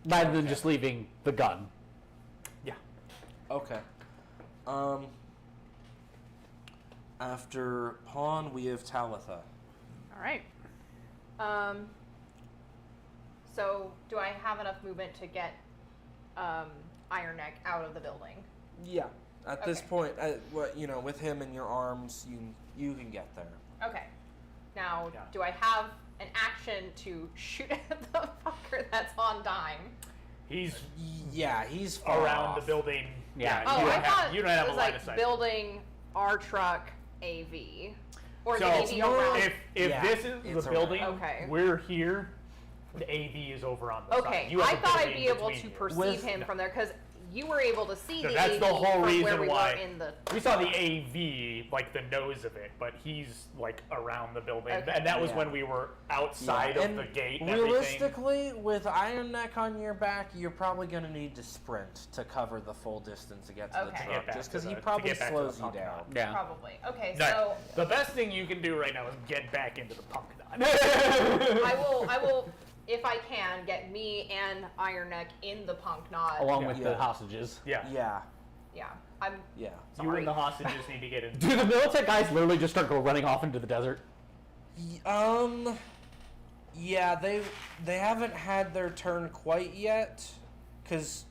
Rather than just leaving the gun. Yeah. Okay. After Pawn, we have Talitha. All right. So do I have enough movement to get Iron Neck out of the building? Yeah. At this Okay. point, with him in your arms, you can get there. Okay. Now, Yeah. do I have an action to shoot at the fucker that's on dime? He's Yeah, he's far around off. the building. Yeah. Oh, I thought you don't have it a was line like of sight. building our truck AV. Or So, the AV around. if Yeah, this is it's the building, Okay. we're here. The AV is over on the side. Okay, You have I a thought I'd building be able between to you. perceive With- him from there because you were able to see No, the that's AV the whole from where reason we why were in the. we saw the AV, like the nose of it, but he's like around the building, Okay. and that was Yeah. when we were outside Yeah, of and the gate. And everything. realistically, with Iron Neck on your back, you're probably going to need to sprint to cover the full distance to get to the Okay. truck, Get just back because to he the- to probably get back to slows the you parking down. lot. Yeah. Probably. Okay, No, so the best thing you can do right now is get back into the punk knot. I will, if I can, get me and Iron Neck in the punk knot. Along with the Yeah. hostages. Yeah. Yeah, Yeah, I'm. yeah. You Sorry. and the hostages need to get in. Do the Militech guys literally just start running off into the desert? Yeah, they haven't had their turn quite yet, because,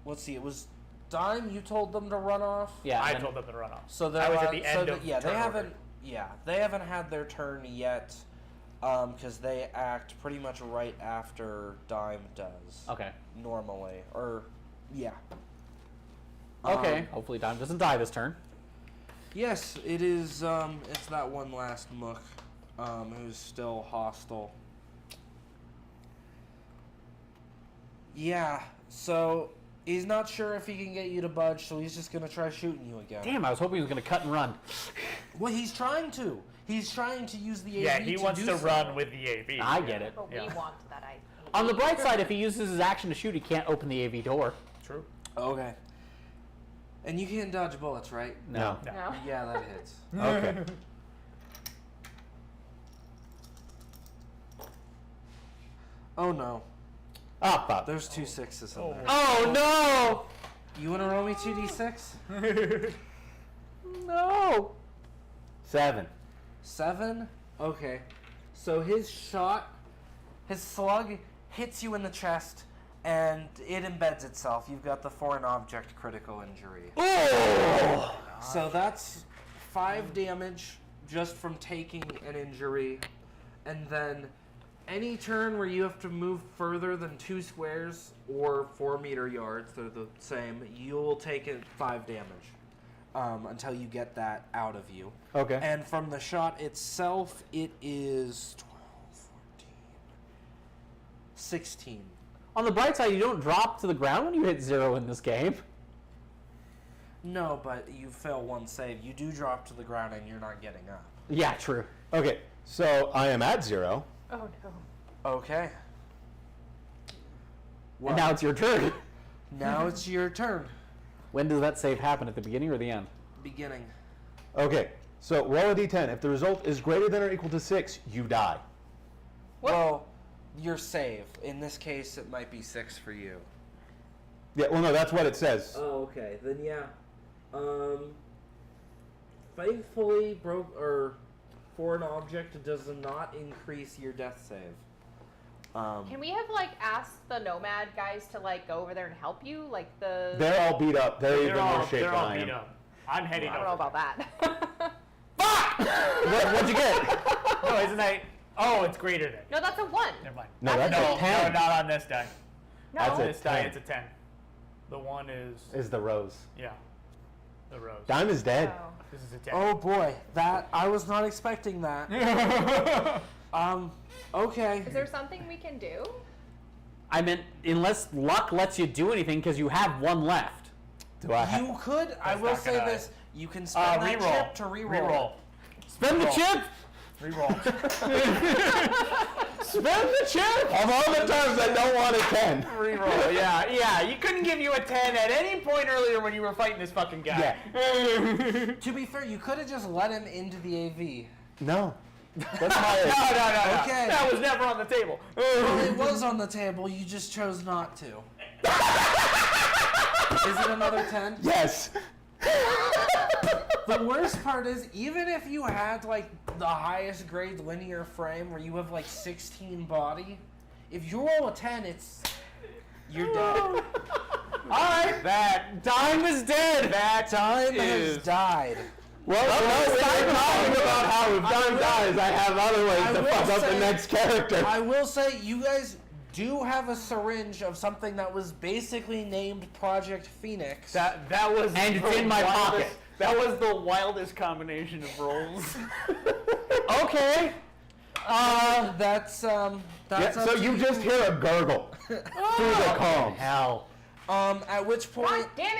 let's see, it was Dime, you told them to run off? Yeah. I and then- told them to run off. So they're I was at on- the so end that- of yeah, they turn haven't. order. Yeah, they haven't had their turn yet, because they act pretty much right after Dime does. Okay. Normally, or yeah. Okay. Um, Hopefully Dime doesn't die this turn. Yes, it is. It's that one last Mook, who's still hostile. Yeah. So he's not sure if he can get you to budge, so he's just gonna try shooting you again. Damn, I was hoping he was going to cut and run. Well, he's trying to. He's trying to use the AV. Yeah, he wants do to so. run with the AV. I get it. But Yeah. we want that I. On the bright side, if he uses his action to shoot, he can't open the AV door. True. Okay. And you can't dodge bullets, right? No. No. No. Yeah, that hits. Okay. Oh no, Ah, fuck. there's 2 6s in Oh. there. Oh, You want to roll me 2d6? no! 7. 7? Okay. So his slug hits you in the chest, and it embeds itself. You've got the foreign object critical injury. Oh! So that's 5 damage just from taking an injury, and then any turn where you have to move further than 2 squares or 4 meter yards, they're the same, you'll take it 5 damage until you get that out of you. Okay. And from the shot itself, it is 12, 14, 16. On the bright side, you don't drop to the ground when you hit 0 in this game. No, but you fail 1 save. You do drop to the ground and you're not getting up. Yeah, true. Okay. So I am at 0. Oh no. Okay. Well, And now it's your turn. now it's your turn. When does that save happen? At the beginning or the end? Beginning. Okay. So roll a d10. If the result is greater than or equal to 6, you die. What? Well, your save. In this case, it might be 6 for you. Yeah. Well, no, that's what it says. Oh, okay. Then yeah. Thankfully, foreign object does not increase your death save. Can we have like asked the nomad guys to like go over there and help you? Like the. They're all beat up. They're even more shape they're than all I beat am. up. I'm heading I don't over. know about that. What'd you get? No, isn't that? Oh, it's greater than. No, that's a 1. Never mind. No, that's No, a 10. no, not on this die. No. That's On it. this die, 10. it's a 10. The 1 is Is the rose. yeah, the rose. Dime is dead. Oh. This is a 10. Oh boy, that I was not expecting that. Okay. Is there something we can do? I meant, unless luck lets you do anything, because you have 1 left. Do I have? You could. I That's will not say gonna- this: you can spend that Reroll. chip to reroll. Spend the Roll. chip! Reroll. Spend the chip! Of all the times I don't want a 10. Reroll. Yeah. You couldn't give you a 10 at any point earlier when you were fighting this fucking guy. Yeah. To be fair, you could have just let him into the AV. No. That's my No. Okay. That was never on the table. Well, it was on the table. You just chose not to. Is it another 10? Yes. The worst part is, even if you had like the highest grade linear frame where you have like 16 body, if you roll a 10, you're dead. Alright, that dime is dead. That Time is has died. Well, we're talking about how if Dime dies, I have other ways I to will fuck up the say- next character. I will say, you guys do have a syringe of something that was basically named Project Phoenix. That was And it's the in my wildest- pocket. That was the wildest combination of rolls. Okay. That's Yeah, up so to you just hear a gurgle through the calm. Hell. At which God point, damn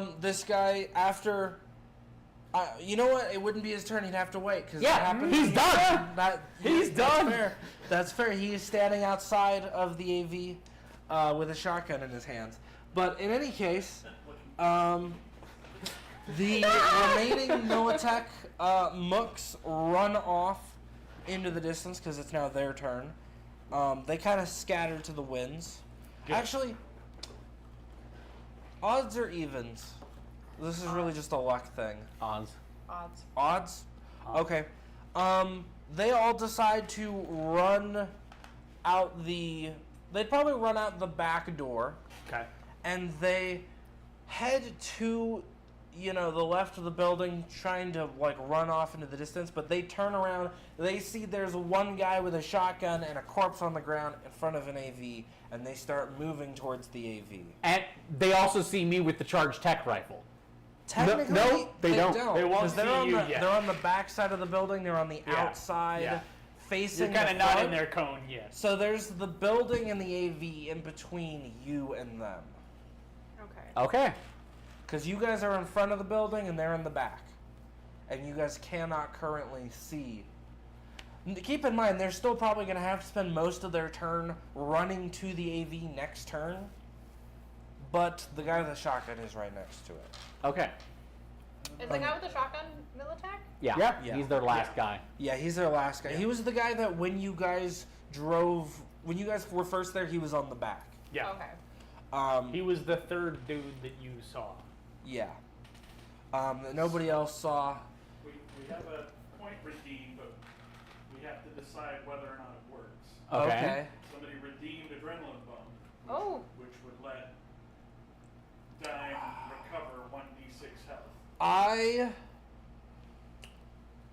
it! this guy after. You know what? It wouldn't be his turn. He'd have to wait because Yeah, he's done. He's that's done. Fair. That's fair. He is standing outside of the AV with a shotgun in his hands. But in any case, the remaining Militech mooks run off into the distance because it's now their turn. They kind of scatter to the winds. Actually, odds or evens? This is really just a luck thing. Odds. Odds? Okay. They all decide to run out the... They'd probably run out the back door. Okay. And they head to, the left of the building, trying to, run off into the distance. But they turn around. They see there's one guy with a shotgun and a corpse on the ground in front of an AV. And they start moving towards the AV. And they also see me with the charged tech rifle. Technically, no, they don't. They won't 'cause they're see on you the, yet. They're on the back side of the building. They're on the Yeah, outside, yeah. facing You're kind the of not front. in their cone yet. So there's the building and the AV in between you and them. Okay. Okay. Because you guys are in front of the building and they're in the back. And you guys cannot currently see. Keep in mind, they're still probably going to have to spend most of their turn running to the AV next turn. But the guy with the shotgun is right next to it. Okay. Is the guy with the shotgun Militech? Yeah. Yeah. He's their last guy. Yeah, he's their last guy. He was the guy that when you guys were first there, he was on the back. Yeah. Okay. He was the third dude that you saw. Yeah. That nobody else saw. We have a point redeemed, but we have to decide whether or not it works. Okay. Somebody redeemed Adrenaline Bomb, Oh. which would let Dime recover 1d6 health.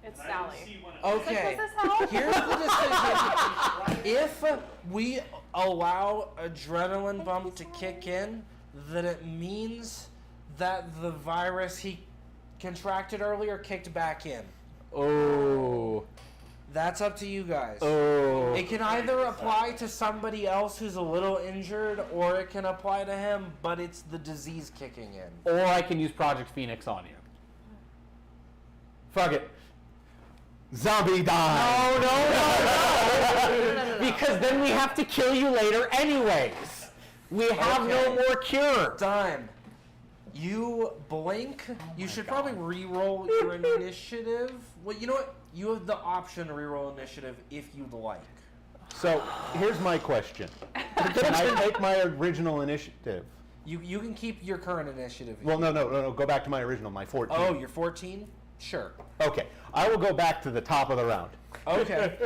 It's And I didn't Sally. see when it Okay. Does this help? Here's the decision. If we allow Adrenaline Bump to kick in, then it means that the virus he contracted earlier kicked back in. Oh. That's up to you guys. Oh. It can either apply to somebody else who's a little injured, or it can apply to him, but it's the disease kicking in. Or I can use Project Phoenix on you. Fuck it. Zombie die. No. Because then we have to kill you later anyways. We have no Okay. more cure. Dime. You blink. You should probably re-roll your initiative. Well, you know what? You have the option to re-roll initiative if you'd like. So here's my question. Can I take my original initiative? You can keep your current initiative. Well, no. Go back to my original, my 14. Oh, you're 14? Sure. Okay. I will go back to the top of the round. Okay.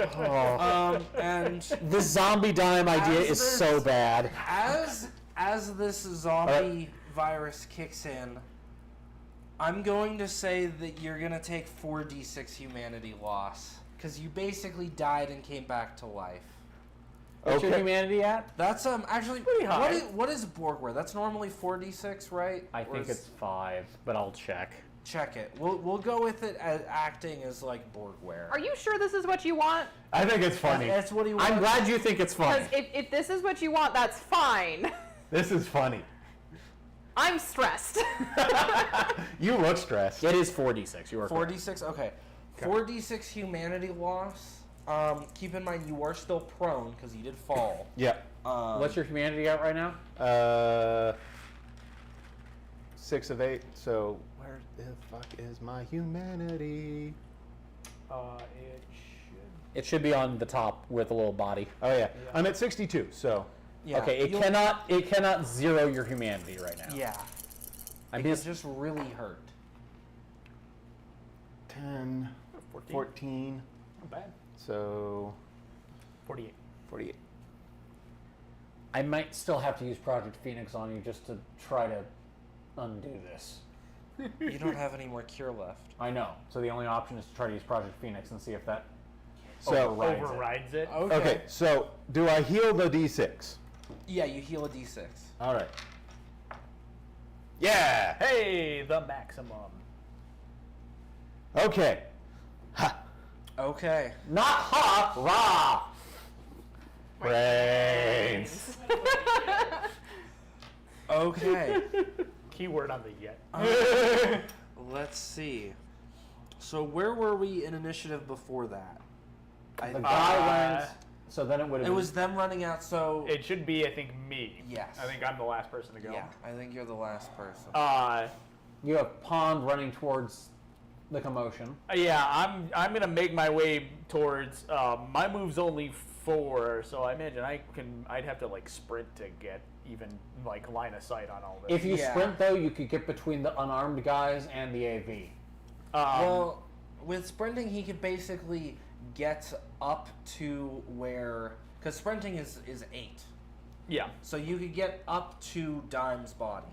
And The zombie dime idea is so bad. as this zombie virus kicks in, I'm going to say that you're going to take 4d6 humanity loss. Because you basically died and came back to life. What's your Okay. humanity at? That's actually pretty high. What is Borgware? That's normally 4d6, right? I Or think is- it's 5, but I'll check. check it. We'll go with it as acting as like Borgware. Are you sure this is what you want? I think it's funny. That's what he wants. I'm glad you think it's funny. Because if this is what you want, that's fine. This is funny. I'm stressed. You look stressed. It is 4d6. You are correct. 4d6. Okay. 4d6 humanity loss. Keep in mind you are still prone because you did fall. Yeah. What's your humanity at right now? 6 of 8. So where the fuck is my humanity? It should be on the top with a little body. Oh yeah, I'm at 62. So Yeah. Okay, it cannot zero your humanity right now. Yeah. I'm It's just really hurt. 10, 14. Not bad. So 48. 48. I might still have to use Project Phoenix on you just to try to undo this. You don't have any more cure left. I know. So the only option is to try to use Project Phoenix and see if that So Overrides it. okay. So do I heal the D6? Yeah, you heal a d6. All right. Yeah. Hey, the maximum. Okay. Ha. Okay. Not ha, rah. Brains. Okay. Keyword on the yet. Let's see. So where were we in initiative before that? The guy went. So then it would have. It was them running out. So It should be, I think, me. Yes. I think I'm the last person to go. yeah, I think you're the last person. You have Pond running towards the commotion. Yeah, I'm gonna make my way towards. My move's only 4, so I imagine I'd have to like sprint to get even like line of sight on all this. If you Yeah. sprint though, you could get between the unarmed guys and the AV. Well, with sprinting, he could basically get up to where, because sprinting is 8. yeah. So you could get up to Dime's body.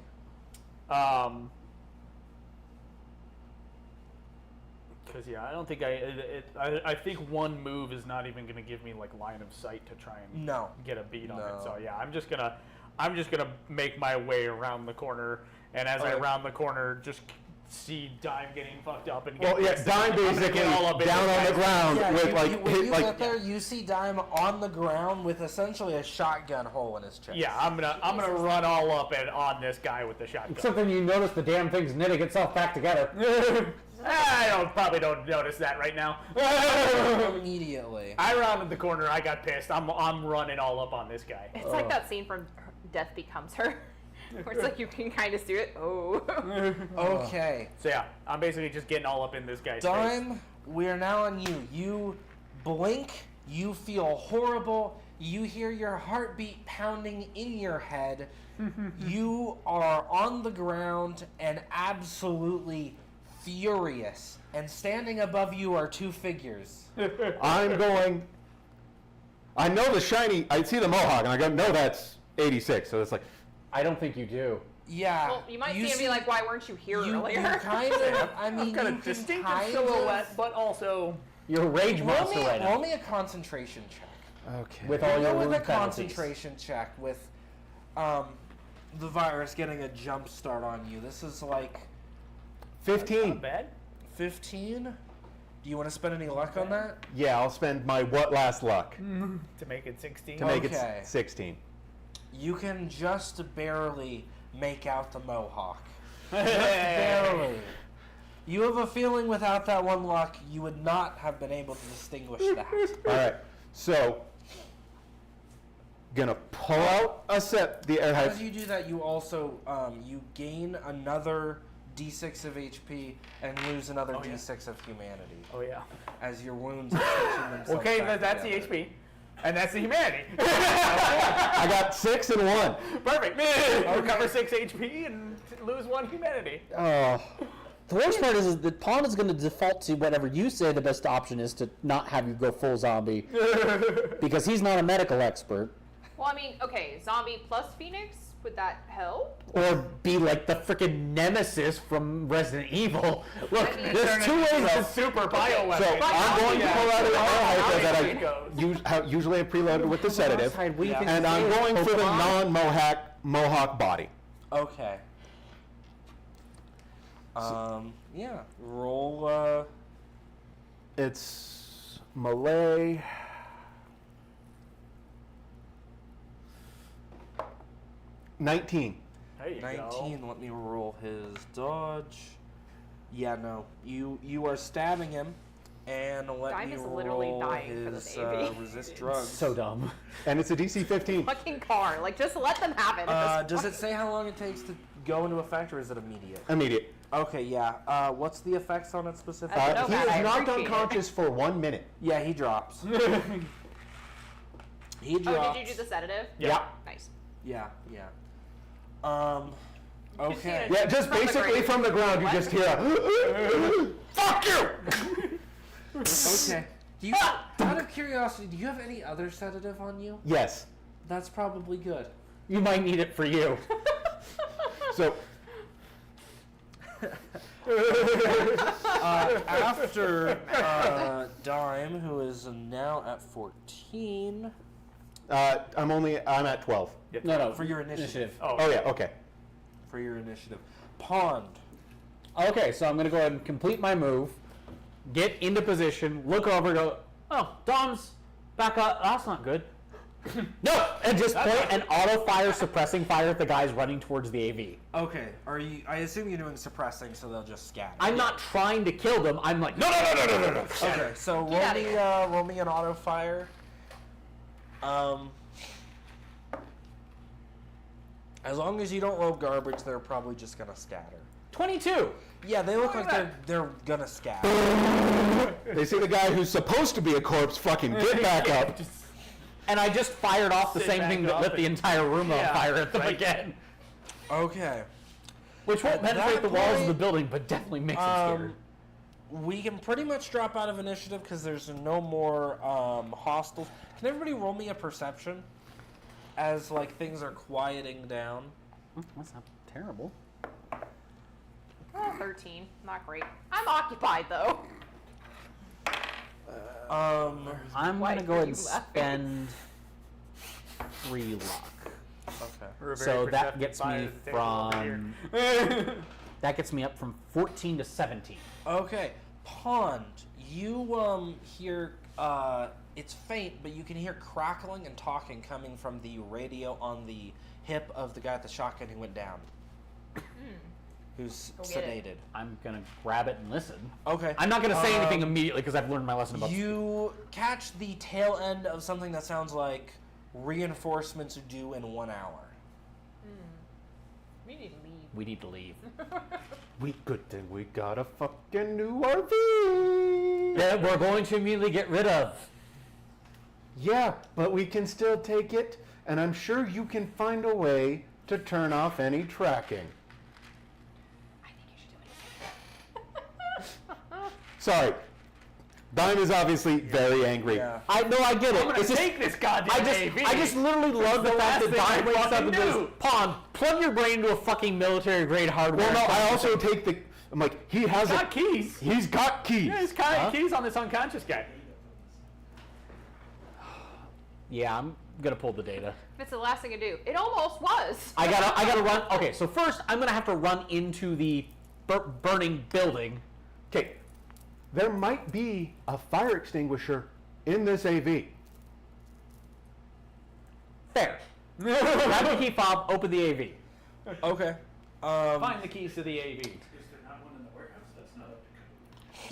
Because I don't think I think one move is not even gonna give me like line of sight to try and No. get a beat on No. it. So yeah, I'm just gonna make my way around the corner, and as I Okay. round the corner, just see Dime getting fucked up and Well, yeah, Dime I'm gonna basically get all up in down this on the guy's- ground Yeah, with like when hit you like get there, you see Dime on the ground with essentially a shotgun hole in his chest. Yeah, I'm gonna run all up and on this guy with the shotgun. Except then you notice the damn thing's knitting itself back together. I probably don't notice that right now. Immediately. I rounded the corner. I got pissed. I'm running all up on this guy. It's like that scene from Death Becomes Her, where it's like you can kind of see it. Oh. Okay. So yeah, I'm basically just getting all up in this guy's face. Dime, we are now on you. You blink, you feel horrible, you hear your heartbeat pounding in your head. You are on the ground and absolutely furious. And standing above you are 2 figures. I'm going. I know the shiny. I see the mohawk, and I go, no, that's 86. So it's like, I don't think you do. Yeah. Well, you might see him and be like, "Why weren't you here you earlier?" kind of, I mean, Got a you can distinctive kind silhouette, of. but also You're a rage Roll monster right now. me a concentration check. okay. With all your Go with wound a penalties. concentration check with the virus getting a jump start on you. This is like 15. not bad. 15. Do you want to spend any luck on that? Yeah, I'll spend my what last luck To make it 16. to make Okay. it 16. You can just barely make out the mohawk. Just barely. You have a feeling without that one luck, you would not have been able to distinguish that. All right. So, gonna pull out a set. The air As you do that, you also you gain another d6 of HP and lose another Oh, yeah. d6 of humanity Oh yeah. as your wounds are stitching themselves Okay, back that's the together. HP, and that's the humanity. I got 6 and 1. Perfect. Recover 6 HP and lose 1 humanity. Oh. The worst part is that Pawn is going to default to whatever you say the best option is to not have you go full zombie. Because he's not a medical expert. Well, I mean, okay, zombie plus Phoenix, would that help? Or be like the freaking nemesis from Resident Evil. Look, I mean, there's 2 ways It's a to... super bioweapon. So I'm going to pull out an air rifle that it goes. I usually have preloaded with the sedative, Side, we think and it's I'm a going for the Pokemon. non-mohawk body. Okay. Yeah. Roll. It's melee. $19. There you 19. go. Let me roll his dodge. Yeah, no. You are stabbing him. And let Dime me is literally roll dying for his the Navy. resist drugs. So dumb. And it's a DC 15. Fucking car. Like, just let them have it. At this Does it point. say how long it takes to go into effect, or is it immediate? Immediate. Okay, yeah. What's the effects on it specifically? I don't He know that. I is knocked appreciate it. unconscious for 1 minute. Yeah, he drops. He Oh, drops. did you do the sedative? Yeah. Nice. Yeah, yeah. You see Okay. it Yeah, just From the basically grave. from the ground, you What? just hear a fuck you! Okay. Do you, out of curiosity, do you have any other sedative on you? Yes. That's probably good. You might need it for you. So, After Dime, who is now at 14, I'm at 12. No, for your initiative. Oh yeah, okay. For your initiative. Pond. Okay, so I'm going to go ahead and complete my move. Get into position, look over, go, oh, Dom's back up. That's not good. No! And just point and auto-fire suppressing fire at the guys running towards the AV. Okay. Are you? I assume you're doing suppressing, so they'll just scatter. I'm not trying to kill them. I'm like, no, no, no, no, no, no, no. Okay. So roll Get outta me, here. roll me an auto fire. As long as you don't roll garbage, they're probably just gonna scatter. 22. Yeah, they look like they're gonna scatter. They see the guy who's supposed to be a corpse fucking get back up. And I just fired off the Sit same back thing that up lit the and- entire room on Yeah, fire at them right. again. Okay. Which won't At penetrate that the walls of point, the building, but definitely makes it scary. We can pretty much drop out of initiative because there's no more hostiles. Can everybody roll me a perception as like things are quieting down? That's not terrible. Oh, 13. Not great. I'm occupied, though. I'm Why going to go are ahead you and laughing? spend 3 luck. Okay. We're a very So that perceptive gets side me of the table over here. from... that gets me up from 14 to 17. Okay. Pond, you hear it's faint, but you can hear crackling and talking coming from the radio on the hip of the guy with the shotgun who went down. Who's Go get it. sedated. I'm going to grab it and listen. Okay. I'm not going to say anything immediately because I've learned my lesson about... You catch the tail end of something that sounds like reinforcements due in 1 hour. We need to leave. We need to leave. Good thing we got a fucking new RV. That we're going to immediately get rid of. Yeah, but we can still take it, and I'm sure you can find a way to turn off any tracking. I think you should do it. Sorry. Dime is obviously very angry. Yeah. I get it. I'm gonna It's just, take this goddamn AV. I just literally love the fact that thing I Dime wakes up fucking and goes, do. Pond, plug your brain into a fucking military grade hardware. Well, no, I also take the. I'm like, he has Got a. keys. He's got keys. Yeah, he's got keys on this unconscious guy. Yeah, I'm gonna pull the data. If it's the last thing to do. It almost was. I gotta run. Okay, so first I'm gonna have to run into the burning building. Okay, there might be a fire extinguisher in this AV. Fair. Grab the key fob, open the AV. Okay. Find the keys to the AV. Is there not one in the warehouse? That's not up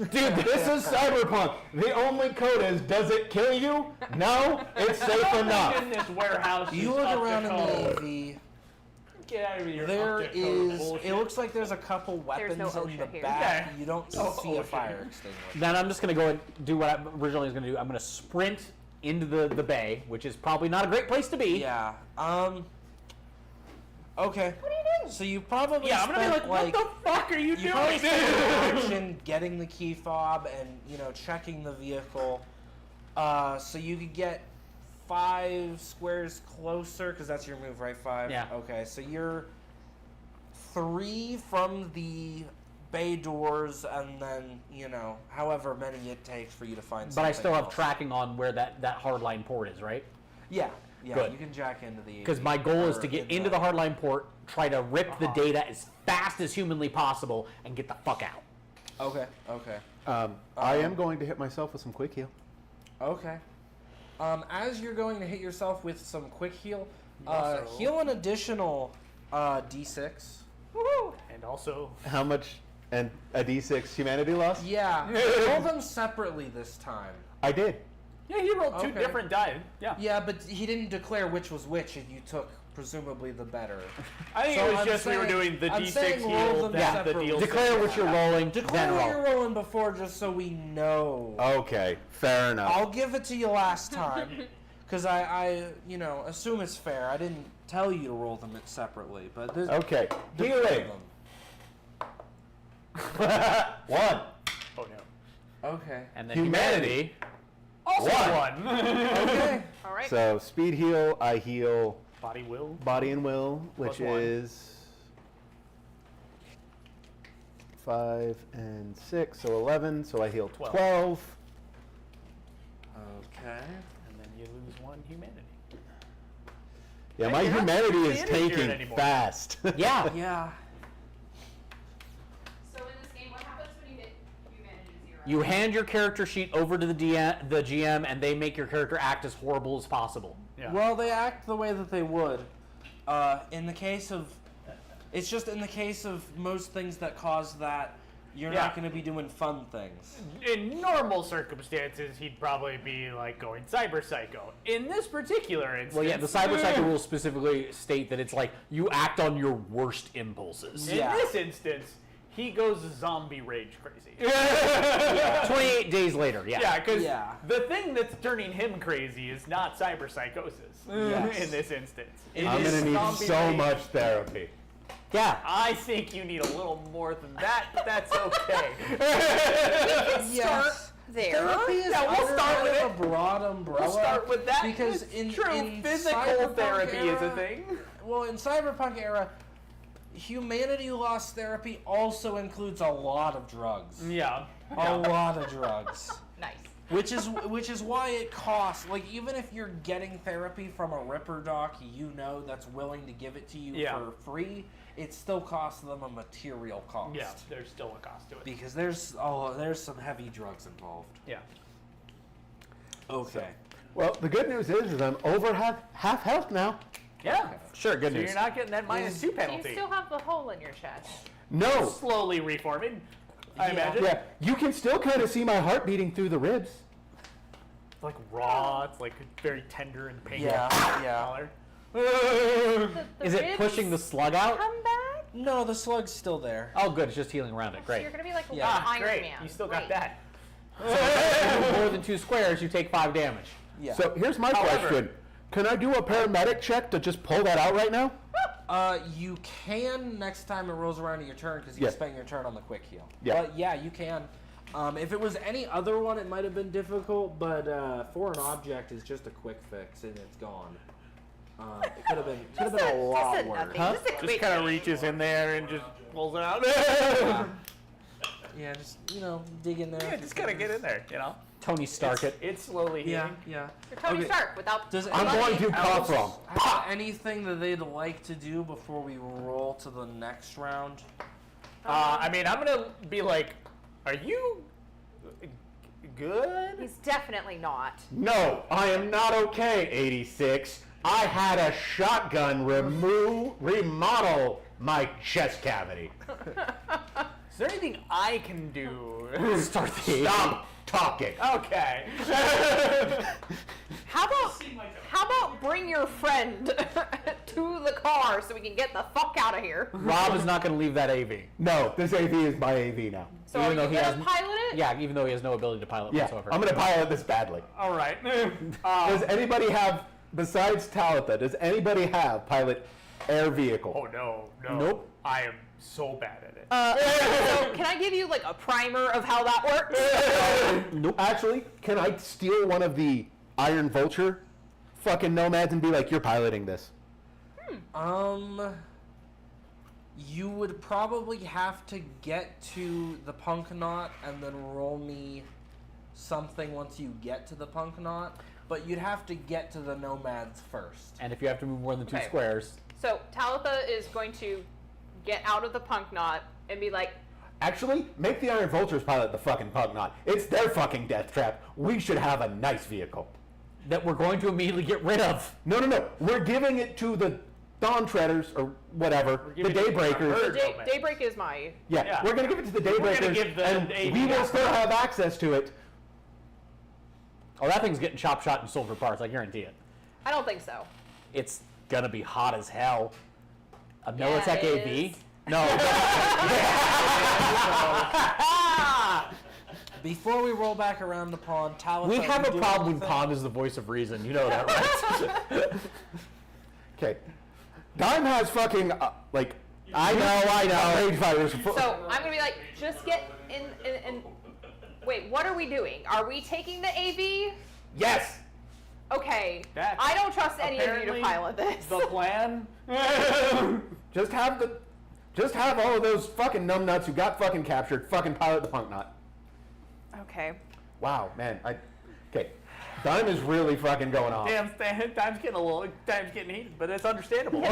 to code. Dude, this is Cyberpunk. The only code is, does it kill you? No, it's safe enough. In this warehouse. You is look up to around in code. the AV. Get out of here. There up to code is. bullshit. It looks like there's a couple weapons no in OSHA the here. back. Okay. You don't No see a OSHA fire here. extinguisher. Then I'm just gonna go and do what I originally was gonna do. I'm gonna sprint into the bay, which is probably not a great place to be. Yeah. Okay. What are you doing? So you probably Yeah, I'm gonna be spent, like, what the fuck are you You probably doing? spent an action getting the key fob and checking the vehicle, so you could get 5 squares closer because that's your move, right? 5. Yeah. Okay, so you're 3 from the bay doors, and then however many it takes for you to find. But I something still have else. tracking on where that hardline port is, right? Yeah. Yeah. Good. You can jack into the. Because my goal is or to get in into the hardline port, try to rip the data as fast as humanly possible, and get the fuck out. Okay. Okay. I am going to hit myself with some quick heal. Okay. As you're going to hit yourself with some quick heal, Also- heal an additional D6. Woohoo! And also, How much And a D6 humanity loss? Yeah. Roll them separately this time. I did. Yeah, he rolled two Okay. different die. Yeah. Yeah, but he didn't declare which was which, and you took presumably the better. I think So it was I'm just we were saying- doing the I'm D6 saying roll heal, them then the separately. deal. Declare what you're rolling, Declare then what roll. you're rolling before, just so we know. Okay, fair enough. I'll give it to you last time, because I assume it's fair. I didn't tell you to roll them separately, but this. Okay, declare healing. them. 1. Oh no. Okay. And then Humanity. Also One. one. Okay. All right. So speed heal, I heal Body will. body and will, which Plus one. is 5 and 6, so 11. So I heal 12. 12. Okay. And then you lose one humanity. Yeah, Hey, my you're not humanity really is in here tanking anymore. fast. Yeah. Yeah. So in this game, what happens when you hit humanity 0? You hand your character sheet over to the GM, and they make your character act as horrible as possible. Yeah. Well, they act the way that they would. In the case of, it's just in the case of most things that cause that, you're Yeah. not going to be doing fun things. In normal circumstances, he'd probably be like going cyber psycho. In this particular instance, Well, yeah, the cyber psycho rules specifically state that it's like you act on your worst impulses. In Yeah. this instance, he goes zombie rage crazy. 28 days later, yeah. Yeah, because Yeah. the thing that's turning him crazy is not cyber psychosis. Yes. In this instance, It I'm is going to need zombie so rage. much therapy. Yeah. I think you need a little more than that, but that's okay. Yes. There. Therapy is Yeah, we'll under start with kind of a broad umbrella. We'll start with that because in true in physical Cyberpunk therapy is a era- thing. Well, in Cyberpunk era, humanity loss therapy also includes a lot of drugs. Yeah. A lot of drugs. Nice. Which is why it costs, like, even if you're getting therapy from a Ripper doc that's willing to give it to you Yeah. for free, it still costs them a material cost. Yeah, there's still a cost to it. Because there's some heavy drugs involved. Yeah. Okay. Well, the good news is I'm over half health now. Yeah. Sure, good So news. you're not getting that -2 Do you penalty. still have the hole in your chest? No. Slowly reforming, I Yeah. imagine. Yeah, you can still kind of see my heart beating through the ribs. It's like raw. It's like very tender and painful. Yeah. Color. The Is it ribs pushing the slug out? come back? No, the slug's still there. Oh, good. It's just healing around it. So Great. you're gonna be like a Yeah. little Ah, Iron great. Man. You still got Great. that. If you move more than 2 squares, you take 5 damage. Yeah. So here's my However- question. Can I do a paramedic check to just pull that out right now? You can next time it rolls around to your turn because you Yeah. spend your turn on the quick heal. Yeah. But yeah, you can. If it was any other one, it might have been difficult, but for an object, it's just a quick fix and it's gone. It could have been a lot Just a worse. nothing. Huh? Just a Just quick kind of thing. reaches in there and just pulls it out. Yeah, just dig in there. Yeah, just gotta get in there, you know. Tony Stark it. It's slowly healing. Yeah. You're Tony Okay. Stark without. Does I'm going to cough from. have anything that they'd like to do before we roll to the next round? I mean, I'm gonna be like, are you good? He's definitely not. No, I am not okay, 86. I had a shotgun remodel my chest cavity. Is there anything I can do? Start the Stop talking. Okay. How about bring your friend to the car so we can get the fuck out of here? Rob is not going to leave that AV. No, this AV is my AV now. So Even are though you he gonna hasn't- pilot it? Yeah, even though he has no ability to pilot Yeah, whatsoever. I'm going to pilot this badly. All right. Does anybody have, besides Talitha, does anybody have pilot air vehicle? Oh no. Nope. I am so bad at it. So can I give you like a primer of how that works? Nope. Actually, can I steal one of the Iron Vulture fucking nomads and be like, you're piloting this? You would probably have to get to the punk knot and then roll me something once you get to the punk knot, but you'd have to get to the nomads first. And if you have to move more than 2 Okay. squares, So Talitha is going to get out of the punk knot and be like, Actually, make the Iron Vultures pilot the fucking pug knot. It's their fucking death trap. We should have a nice vehicle. that we're going to immediately get rid of. No. We're giving it to the Dawn Treaders or whatever, the giving it to Daybreakers. her. Daybreak is my. Yeah, we're gonna give it to the Daybreakers, give the and AV we will back. still have access to it. Oh, that thing's getting chop shot and sold for parts. I guarantee it. I don't think so. It's gonna be hot as hell. A Yeah, Militech it AV? is. No. Before we roll back around to Pond, Talitha, We have you a doing problem when anything? Pond is the voice of reason. You know that, right? Okay. Dime has fucking, I know. rage fighters. So I'm gonna be like, just get in. Wait, what are we doing? Are we taking the AV? Yes! Okay. That's I don't trust any of you to apparently pilot this. The plan. Just have all of those fucking numbnuts who got fucking captured fucking pilot the punk knot. Okay. Wow, man. Okay. Dime is really fucking going off. Damn, time's getting heated, but it's understandable. Can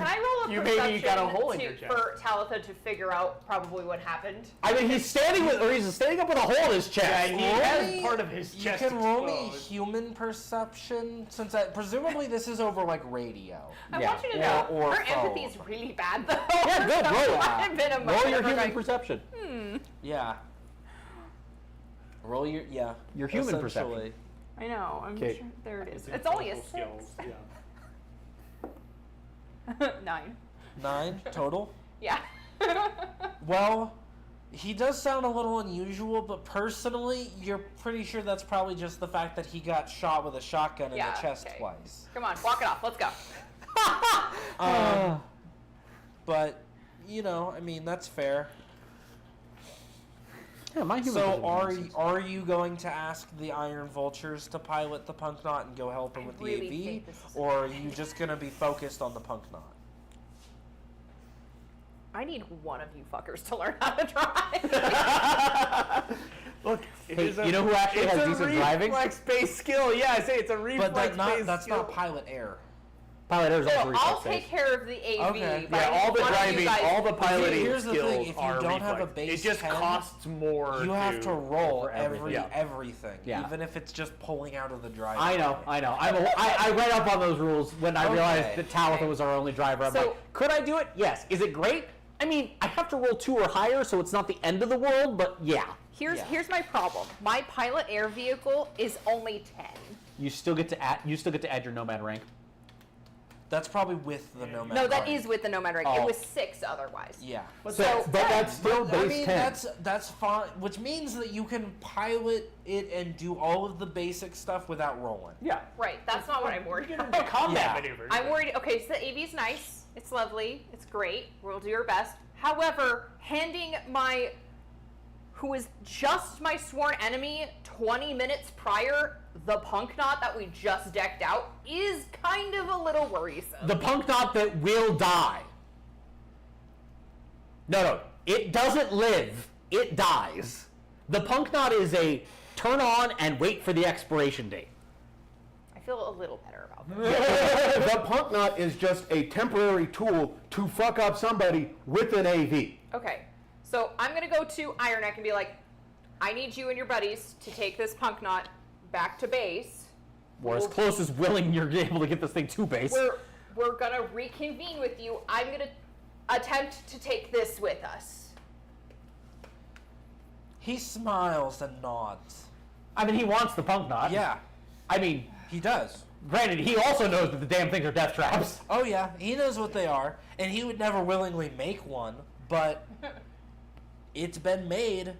I roll a You maybe perception got a hole in your chest. for Talitha to figure out probably what happened? I mean, he's standing up with a hole in his chest. Yeah, he Roll has me- part of his You chest can roll me exposed. human perception, since presumably this is over like radio. I Yeah. want you to Or- know or her phone. empathy's really bad though. Yeah, good. So Roll it. I've been a Roll your motherfucker human going, perception. Yeah. Roll your Your human essentially. I know. I'm Okay. sure. There it is. It's only a Social 6. skills, yeah. 9. 9 total. Yeah. Well, he does sound a little unusual, but personally, you're pretty sure that's probably just the fact that he got shot with a shotgun in Yeah, the chest okay. twice. Come on, walk it off. Let's go. But you know, I mean, that's fair. Yeah, my human So perception is- are you going to ask the Iron Vultures to pilot the Punk Knot and go help him I with really the think AV, this is- or are you just going to be focused on the Punk Knot? I need one of you fuckers to learn how to drive. Look, it Hey, is a, you know who actually it's has a decent driving? reflex-based skill. Yeah, I say it's a But reflex-based that's skill. not pilot air. Pilot Air is also So I'll reflex-based. take care of the AV. Okay. but I Yeah, need all the one of you driving, guys- all the piloting Here's the skills thing, if you are don't have a reflex. base It just 10, costs more. You have to roll for everything. everything, Yeah. even if it's just pulling out of the driveway. I know. I read up on those rules when I realized that Talitha was our only driver. I'm So- like, could I do it? Yes. Is it great? I mean, I have to roll 2 or higher, so it's not the end of the world, but yeah. Here's my problem. My pilot air vehicle is only 10. You still get to add your nomad rank. That's probably with the Nomad. No, that rank. is with the nomad rank. It Oh. was 6 otherwise. Yeah. But So- that's still base I mean, 10. that's fine, which means that you can pilot it and do all of the basic stuff without rolling. Yeah. Right. That's not what I'm worried You can about. do combat Yeah. maneuvers. I'm worried. Okay, so the AV's nice. It's lovely. It's great. We'll do our best. However, handing who was just my sworn enemy 20 minutes prior, the Punk Knot that we just decked out, is kind of a little worrisome. The Punk Knot that will die. No. It doesn't live. It dies. The Punk Knot is a turn on and wait for the expiration date. I feel a little better about that. The punk knot is just a temporary tool to fuck up somebody with an AV. Okay, so I'm gonna go to Iron Neck and be like, I need you and your buddies to take this Punk Knot back to base. Or as close as willing you're able to get this thing to base. We're gonna reconvene with you. I'm gonna attempt to take this with us. He smiles and nods. I mean, he wants the Punk Knot. Yeah, I mean, he does. granted, he also knows that the damn things are death traps. Oh yeah, he knows what they are, and he would never willingly make one, but it's been made.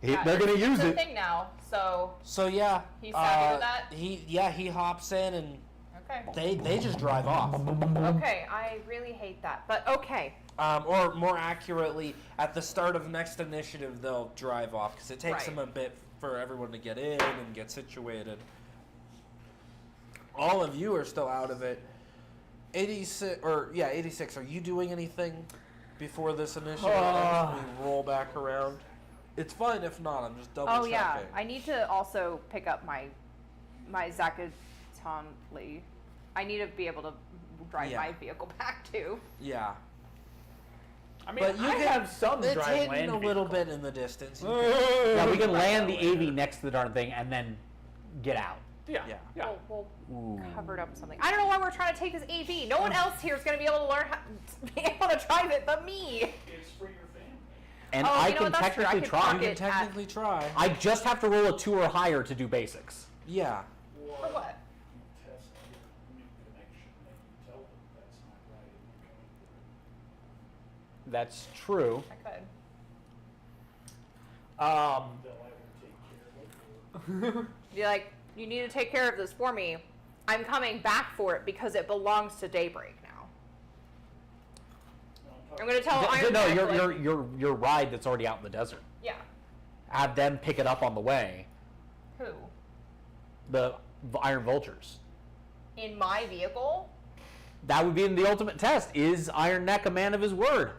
Yeah, They're going to use it's a it. thing now, so So yeah, He's happy with that? He hops in and okay. they just drive off. Okay, I really hate that, but okay. Or more accurately, at the start of next initiative, they'll drive off because it takes Right. them a bit for everyone to get in and get situated. All of you are still out of it. 86, 86. Are you doing anything before this initiative ends? We roll back around. It's fine if not. I'm just double Oh checking. yeah, I need to also pick up my Zakatonli. I need to be able to drive Yeah. my vehicle back too. Yeah. I mean, But you I can, have some it's dry hidden land a little vehicle. bit in the distance. Yeah, we can land the AV next to the darn thing and then get out. Yeah. Yeah. Yeah. We'll cover up something. I don't know why we're trying to take this AV. No one else here is going to be able to learn how be able to drive it but me. It's for your family. And Oh, I you know can what, that's true. I technically could try. park You can it technically try. I just have to roll a 2 or higher to do basics. Yeah. Or For what? you test your new connection and you tell them that's not right and you're coming through. That's true. I could. They'll either take care of it or Be like, you need to take care of this for me. I'm coming back for it because it belongs to Daybreak now. I'm going to tell Iron No, Man, your ride that's already out in the desert. Yeah. Have them pick it up on the way. Who? The Iron Vultures. In my vehicle? That would be in the ultimate test. Is Iron Neck a man of his word?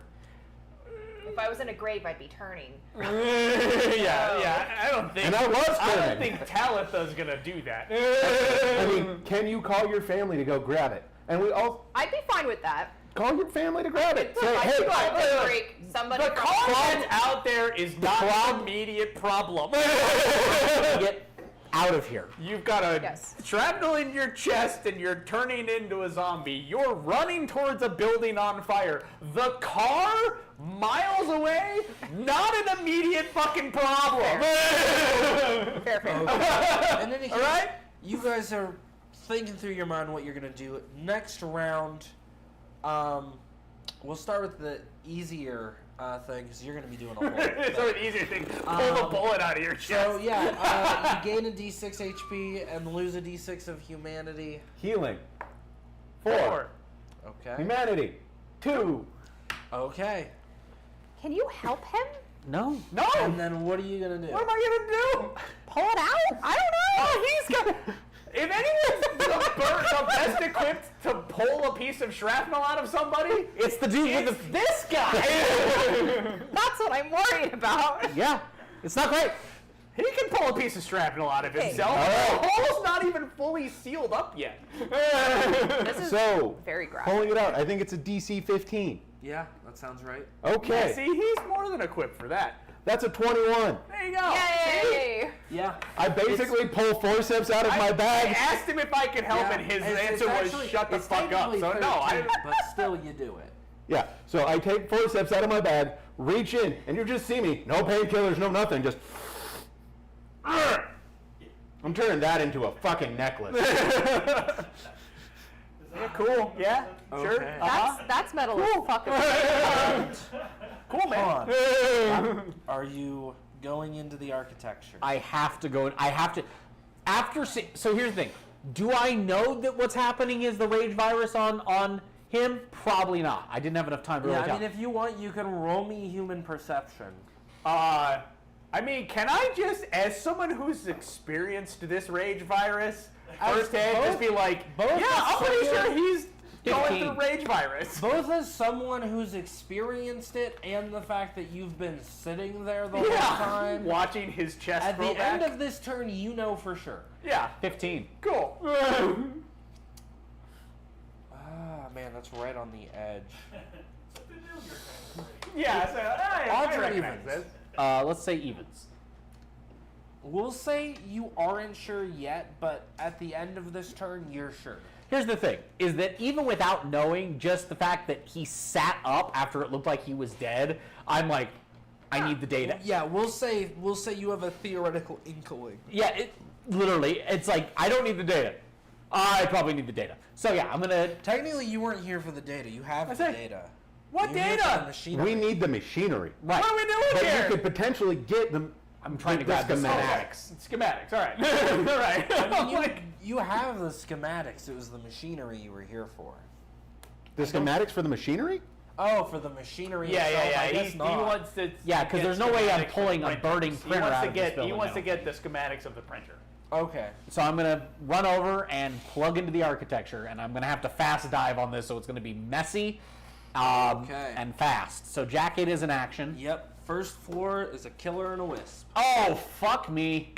If I was in a grave, I'd be turning. Yeah. I don't think. And I was I don't turning. think Talitha's gonna do that. I mean, can you call your family to go grab it? And we all I'd be fine with that. call your family to grab it. Say, If I hey, could call Daybreak, somebody The from car that's out there is not an immediate problem. Get out of here. You've got a Yes. shrapnel in your chest and you're turning into a zombie. You're running towards a building on fire. The car, miles away, not an immediate fucking problem. Fair. In any case, Alright? you guys are thinking through your mind what you're gonna do. Next round, we'll start with the easier thing because you're gonna be doing a whole. It's thing. an easier thing. Pull the bullet out of your chest. So yeah, you gain a D6 HP and lose a D6 of humanity. healing. 4. Okay. Humanity. 2. Okay. Can you help him? No. No! And then what are you gonna do? What am I gonna do? Pull it out? I don't know. Oh, he's got. If anyone's the best equipped to pull a piece of shrapnel out of somebody, It's the dude it's with this guy. That's what I'm worried about. the. Yeah. It's not great. He can pull a piece of shrapnel out of Okay. himself. The hole's not even fully sealed up yet. This is So, very graphic. pulling it out, I think it's a DC 15. Yeah, that sounds right. Okay. See, he's more than equipped for that. That's a 21. There you go. See? Yay! Yeah. I basically pull forceps out of my I bag. asked him if I could help, Yeah, and his it's answer was actually- shut the it's fuck up. technically So no, 13, I. but still you do it. Yeah, so I take forceps out of my bag, reach in, and you just see me. No painkillers, no nothing, just. I'm turning that into a fucking necklace. Yeah, cool. Yeah, sure. Okay. That's metal as fuck. Cool, man. Are you going into the architecture? I have to go. I have to. So here's the thing. Do I know that what's happening is the rage virus on him? Probably not. I didn't have enough time to really Yeah, I tell. mean, if you want, you can roll me human perception. I mean, can I just, as someone who's experienced this rage virus, As firsthand, both- just be like, both yeah, as I'm pretty sure someone- he's going 15. through rage virus. Both as someone who's experienced it and the fact that you've been sitting there the whole Yeah, time. watching his chest At roll the back. end of this turn, you know for sure. Yeah, 15. cool. Ah, man, that's right on the edge. Yeah, so I Odds or recognize evens? this. Let's say evens. We'll say you aren't sure yet, but at the end of this turn, you're sure. Here's the thing: is that even without knowing, just the fact that he sat up after it looked like he was dead, I'm like, I need the data. Yeah, we'll say you have a theoretical inkling. Yeah, literally, it's like I don't need the data. I probably need the data. So yeah, I'm gonna. Technically, you weren't here for the data. You have the say, data. what You're here for data? the machinery. We need the machinery. Right. What are we doing But here? you could potentially get them. I'm trying to the grab the schematics. Schematics, all right. All right. I mean, Like, you have the schematics. It was the machinery you were here for. The schematics for the machinery? Oh, for the machinery. yeah, itself, I yeah. guess He not. wants to. Yeah, 'cause get there's no way I'm schematics for pulling the a printers. burning printer out of this He building, wants I to don't get the schematics of the printer. Okay. So I'm gonna run over and plug into the architecture, and I'm gonna have to fast dive on this, so it's gonna be messy, Okay. and fast. So Jack 8 is an action. Yep. First floor is a killer and a wisp. Oh fuck me!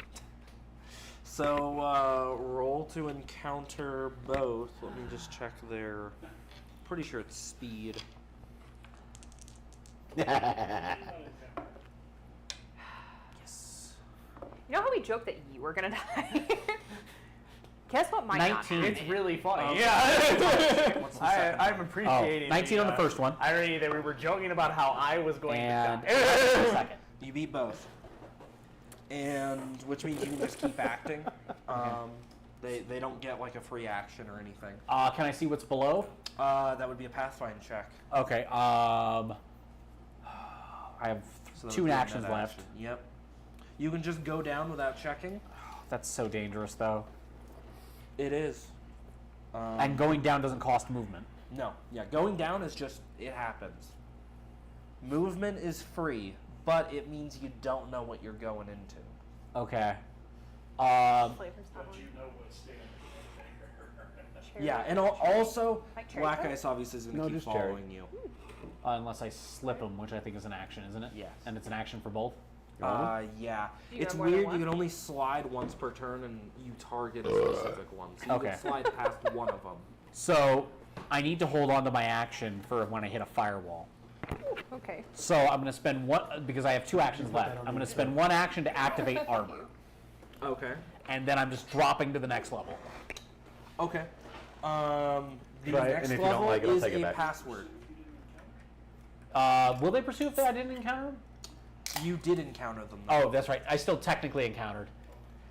So roll to encounter both. Let me just check their. Pretty sure it's speed. Yes. You know how we joked that you were gonna die? Guess what? Might 19. not It's happen. really funny. What's the I, second I'm one? appreciating 19 on the first one. irony that we were joking about how I was going And to die. second. You beat both. And which means you can just keep acting. They don't get like a free action or anything. Can I see what's below? That would be a Pathfind check. Okay. I have So that 2 would be a actions net left. action. Yep. You can just go down without checking. That's so dangerous, though. It is. And going down doesn't cost movement. No. Yeah, going down is just, it happens. Movement is free, but it means you don't know what you're going into. Okay. Flavors that But you one. know what's standing there. Cherry. Yeah, and also, Like cherry Black coke? Ice obviously is going to No, keep just cherry. following you. Unless I slip them, which I think is an action, isn't it? Yes. And it's an action for both? Yeah. Do you It's have more than weird. one? You can only slide once per turn, and you target a specific one. So you Okay. can slide past one of them. So, I need to hold on to my action for when I hit a firewall. Okay. So, I'm going to spend one, because I have 2 actions left, I'm going to spend 1 action to activate armor. Okay. And then I'm just dropping to the next level. Okay. The Try it, next and if you don't level like it, I'll is take it a back. password. Will they pursue if I didn't encounter them? You did encounter them. Though. Oh, that's right. I still technically encountered.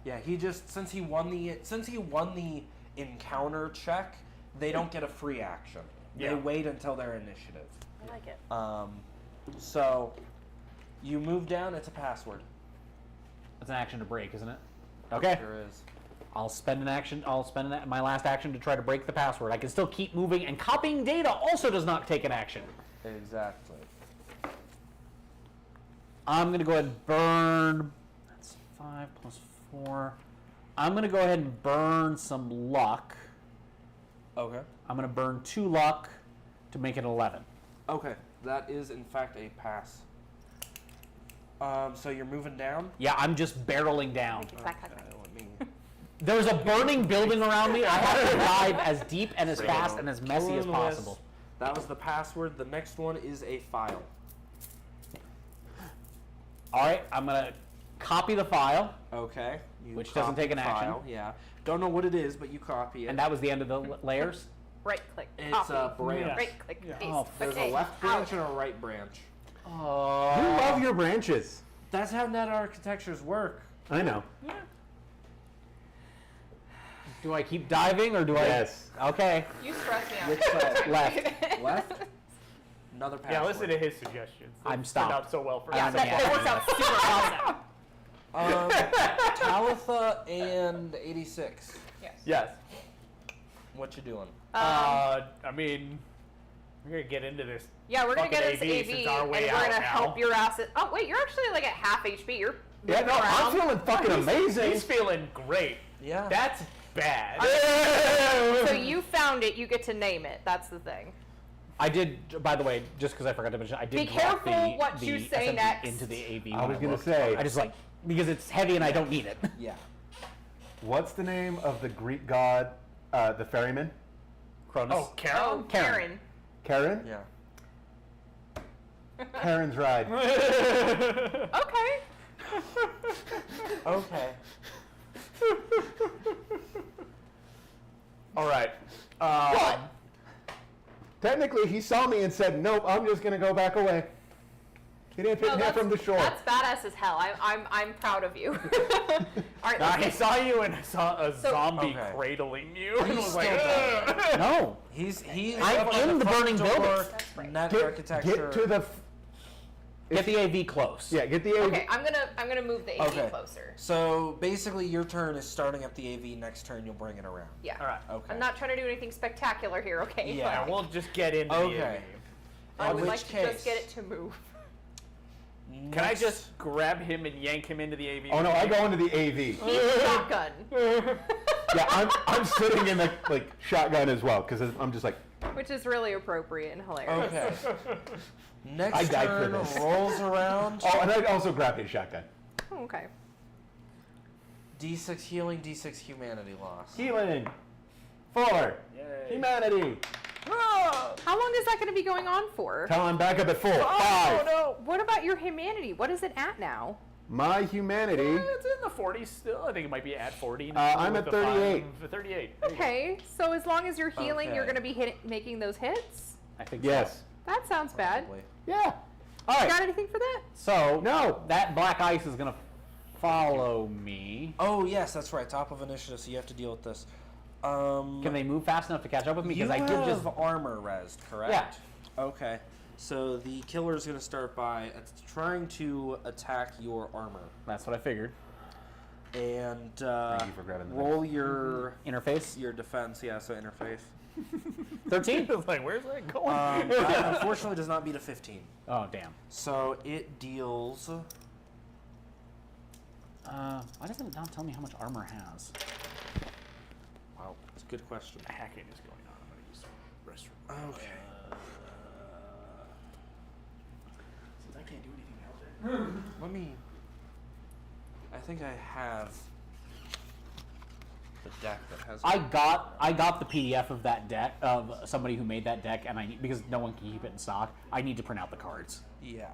Yeah, he just since he won the encounter check, they don't get a free action. Yeah. They wait until their initiative. I like it. So you move down. It's a password. It's an action to break, isn't it? Okay. Sure is. I'll spend my last action to try to break the password. I can still keep moving, and copying data also does not take an action. Exactly. I'm going to go ahead and burn. That's 5 plus 4. I'm going to go ahead and burn some luck. Okay. I'm going to burn 2 luck to make it 11. Okay. That is in fact a pass. So you're moving down. Yeah, I'm just barreling down. Back. Let me. There's a burning building around me. I have to dive as deep and as fast and as messy as Killing list. possible. That was the password. The next one is a file. All right, I'm going to copy the file, Okay. You Which doesn't copy take an the action. file, yeah. Don't know what it is, but you copy it. and that was the end of the layers. Right click. It's Copy. a branch. Right click. Paste. Oh, There's okay. a left branch and a right branch. You love your branches. That's how net architectures work. I know. Yeah. Do I keep diving or do Yes. I? Okay. You stress me out. Which side? Left. Left? Another password. Yeah, listen to his suggestions. I'm It stopped. turned out so well for Yeah, us. that works out super well now. Talitha and 86. Yes. Yes. What you doing? I mean, we're gonna get into this. Yeah, we're gonna fucking get into AV AV, since our and way we're out gonna now. help your asses. Oh wait, you're actually like at half HP. You're Yeah, moving no, I'm around. feeling fucking amazing. He's feeling great. Yeah. That's bad. So you found it. You get to name it. That's the thing. I did, by the way, just because I forgot to mention, I did Be drop careful the, what the you say SMG next. into the AV. I was when gonna looked. say- I just like, because it's heavy and I don't need it. Yeah. What's the name of the Greek god, the ferryman? Cronus. Oh, Carol? Oh, Karen. Karen? Yeah. Karen's ride. Okay. Okay. All right. Technically, he saw me and said, "Nope, I'm just gonna go back away." He didn't pick No, me up from the shore. That's badass as hell. I'm proud of you. All right, Nah, let's he get- saw you and saw a zombie Okay. cradling you and He's was like, still "Ugh." No. He's I'm up on in the front burning door, building. That's right. Net Get architecture. to the. Get the AV close. Yeah, get the. Okay, I'm gonna move the AV Okay. closer. So basically, your turn is starting at the AV. Next turn, you'll bring it around. Yeah. All right. Okay. I'm not trying to do anything spectacular here, okay? Yeah, Yeah, we'll just get into Okay. the AV. I In would like which to case- just get it to move. Can I just grab him and yank him into the AV? Oh no, I go into the AV. He's shotgun, Yeah, I'm sitting in the shotgun as well because I'm just like, which is really appropriate and hilarious. Okay. Next I died for turn this. rolls around. oh, and I also grab his shotgun. Oh, okay. D6 healing, D6 humanity loss. Healing. 4. Humanity. How long is that going to be going on for? Tell I'm back up at full. 5. Oh no! What about your humanity? What is it at now? My humanity. It's in the 40s still. I think it might be at 40 now. I'm with at the 38. 38. There you go. Okay, so as long as you're healing, Okay. you're going to be making those hits? I think Yes. That sounds bad. Probably. Yeah. All right. Got anything for that? So No. that black ice is gonna follow me. Oh yes, that's right. Top of initiative, so you have to deal with this. Can they move fast enough to catch up with me? You Because I did just. have armor resed, correct? Yeah. Okay. So the killer is going to start by trying to attack your armor, That's what I figured. and Thank you for grabbing the roll your Interface. defense. Yeah, so interface. 13. I was like, where's that going? That unfortunately does not beat a 15. Oh damn. So it deals. Why doesn't it not tell me how much armor has? Wow, it's a good question. Hacking is going on. I'm going to use the restroom. Okay. Since I can't do anything out there. Let me. I think I have the deck that has. I got the PDF of that deck of somebody who made that deck, and because no one can keep it in stock, I need to print out the cards. Yeah.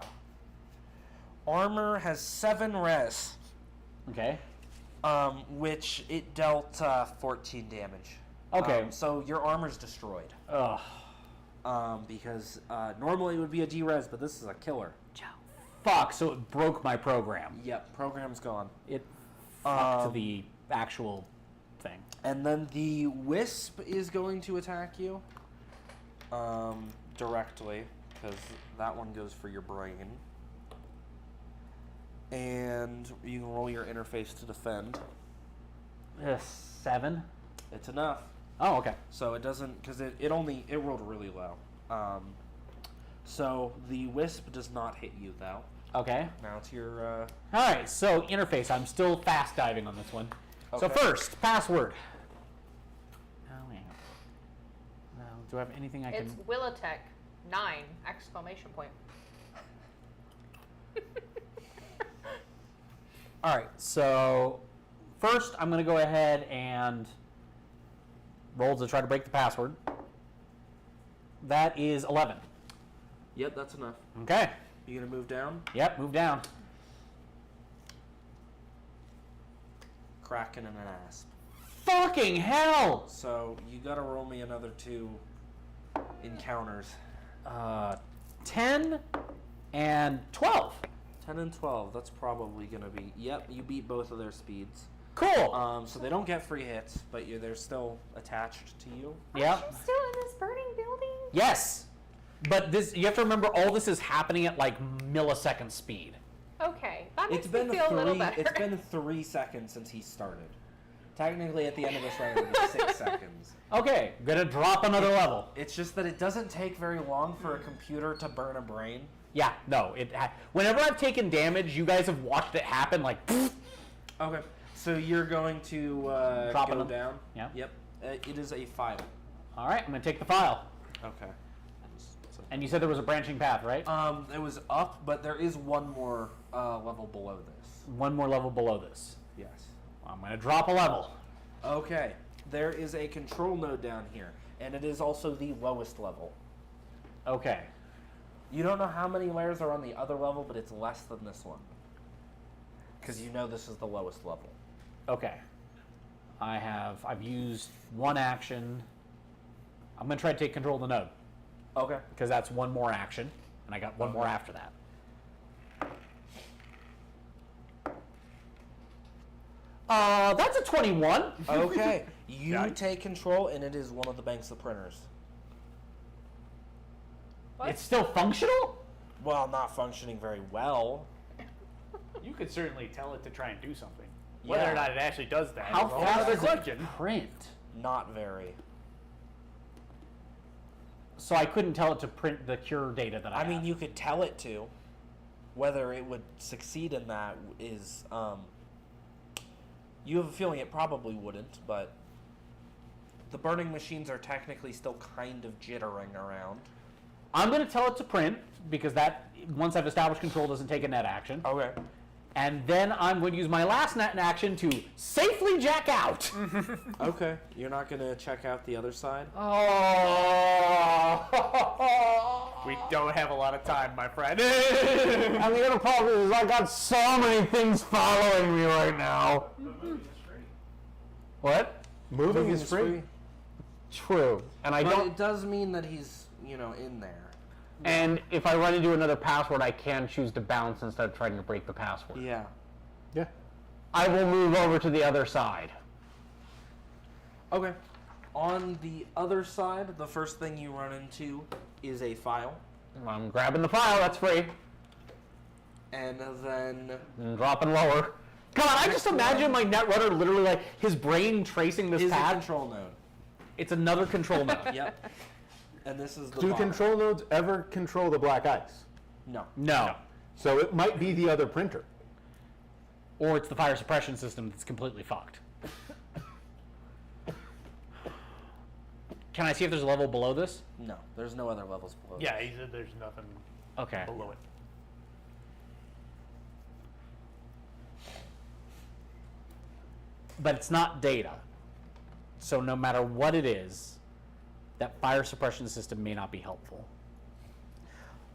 Armor has 7 res. Okay. Which it dealt 14 damage. Okay. So your armor's destroyed. Ugh. Because normally it would be a D-res, but this is a killer. Fuck. So it broke my program. Yep, program's gone. It fucked the actual thing. And then the wisp is going to attack you directly, because that one goes for your brain. And you can roll your interface to defend. 7. It's enough. Oh, okay. So it doesn't, because it rolled really low. So the wisp does not hit you, though. Okay. Now it's your, All right. So interface. I'm still fast diving on this one. So Okay. first, password. Oh, yeah. No. Do I have anything I It's can? Willitech 9 exclamation point. All right. So first, I'm going to go ahead and roll to try to break the password. That is 11. yep, that's enough. Okay. You gonna move down? Yep. Move down. Kraken and an asp. Fucking hell! So you gotta roll me another 2 encounters. 10 and 12. 10 and 12, that's probably gonna be, yep, you beat both of their speeds. Cool. So they don't get free hits, but they're still attached to you. Yep. I'm still in this burning building? Yes. But this, you have to remember, all this is happening at like millisecond speed. Okay, that makes It's been me feel a little 3. better. It's been 3 seconds since he started. Technically, at the end of this round, it'll be 6 seconds. Okay, gonna drop another level. It's just that it doesn't take very long for a computer to burn a brain. Yeah, no. Whenever I've taken damage, you guys have watched it happen. Like, Okay, so you're going to Drop go it. down. Yeah. Yep. It is a file. all right, I'm gonna take the file. Okay. And you said there was a branching path, right? It was up, but there is one more level below this. One more level below this. Yes. I'm gonna drop a level. Okay. There is a control node down here, and it is also the lowest level. Okay. You don't know how many layers are on the other level, but it's less than this one. Because you know this is the lowest level. Okay. I've used one action. I'm gonna try to take control of the node. Okay. Because that's one more action, and I got one more after that. That's a 21. Okay. You Yeah. take control, and it is one of the banks of printers. What? It's still functional? Well, not functioning very well. You could certainly tell it to try and do something. Whether Yeah. or not it actually does that How is a whole fast other does question. it print? Not very. So I couldn't tell it to print the cure data that I I mean, have. you could tell it to. Whether it would succeed in that is, you have a feeling it probably wouldn't, but the burning machines are technically still kind of jittering around. I'm going to tell it to print, because that, once I've established control, doesn't take a net action. Okay. And then I'm going to use my last net in action to safely jack out. Okay. You're not gonna check out the other side? Oh. We don't have a lot of time, my friend. And the other problem is I got so many things following me right now. What? Moving is free. True. And I But don't. it does mean that he's, in there. And if I run into another password, I can choose to bounce instead of trying to break the password. Yeah. Yeah. I will move over to the other side. Okay. On the other side, the first thing you run into is a file. I'm grabbing the file. That's free. And then And dropping lower. God, I just imagine my Netrunner literally like his brain tracing this is a path. control node. It's another control node. Yep. And this is the Do bottom. control nodes ever control the black ice? No. No. So it might be the other printer. Or it's the fire suppression system that's completely fucked. Can I see if there's a level below this? No. There's no other levels below. Yeah, he said there's nothing Okay. below it. But it's not data. So no matter what it is, that fire suppression system may not be helpful.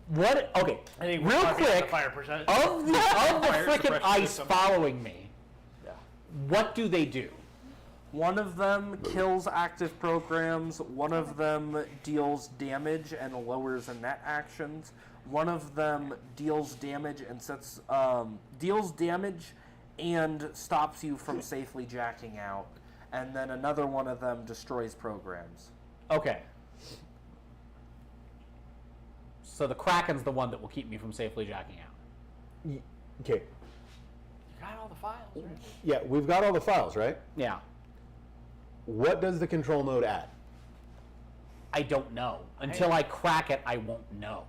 What? Okay, I think we're real talking about the quick, fire percent. of the Fire freaking suppression ice system. following me, Yeah. what do they do? One of them kills active programs. One of them deals damage and lowers the net actions. One of them deals damage and deals damage and stops you from safely jacking out. And then another one of them destroys programs. Okay. So the Kraken's the one that will keep me from safely jacking out. Okay. You got all the files, right? Yeah, we've got all the files, right? Yeah. What does the control node add? I don't know. Until I crack it, I won't know.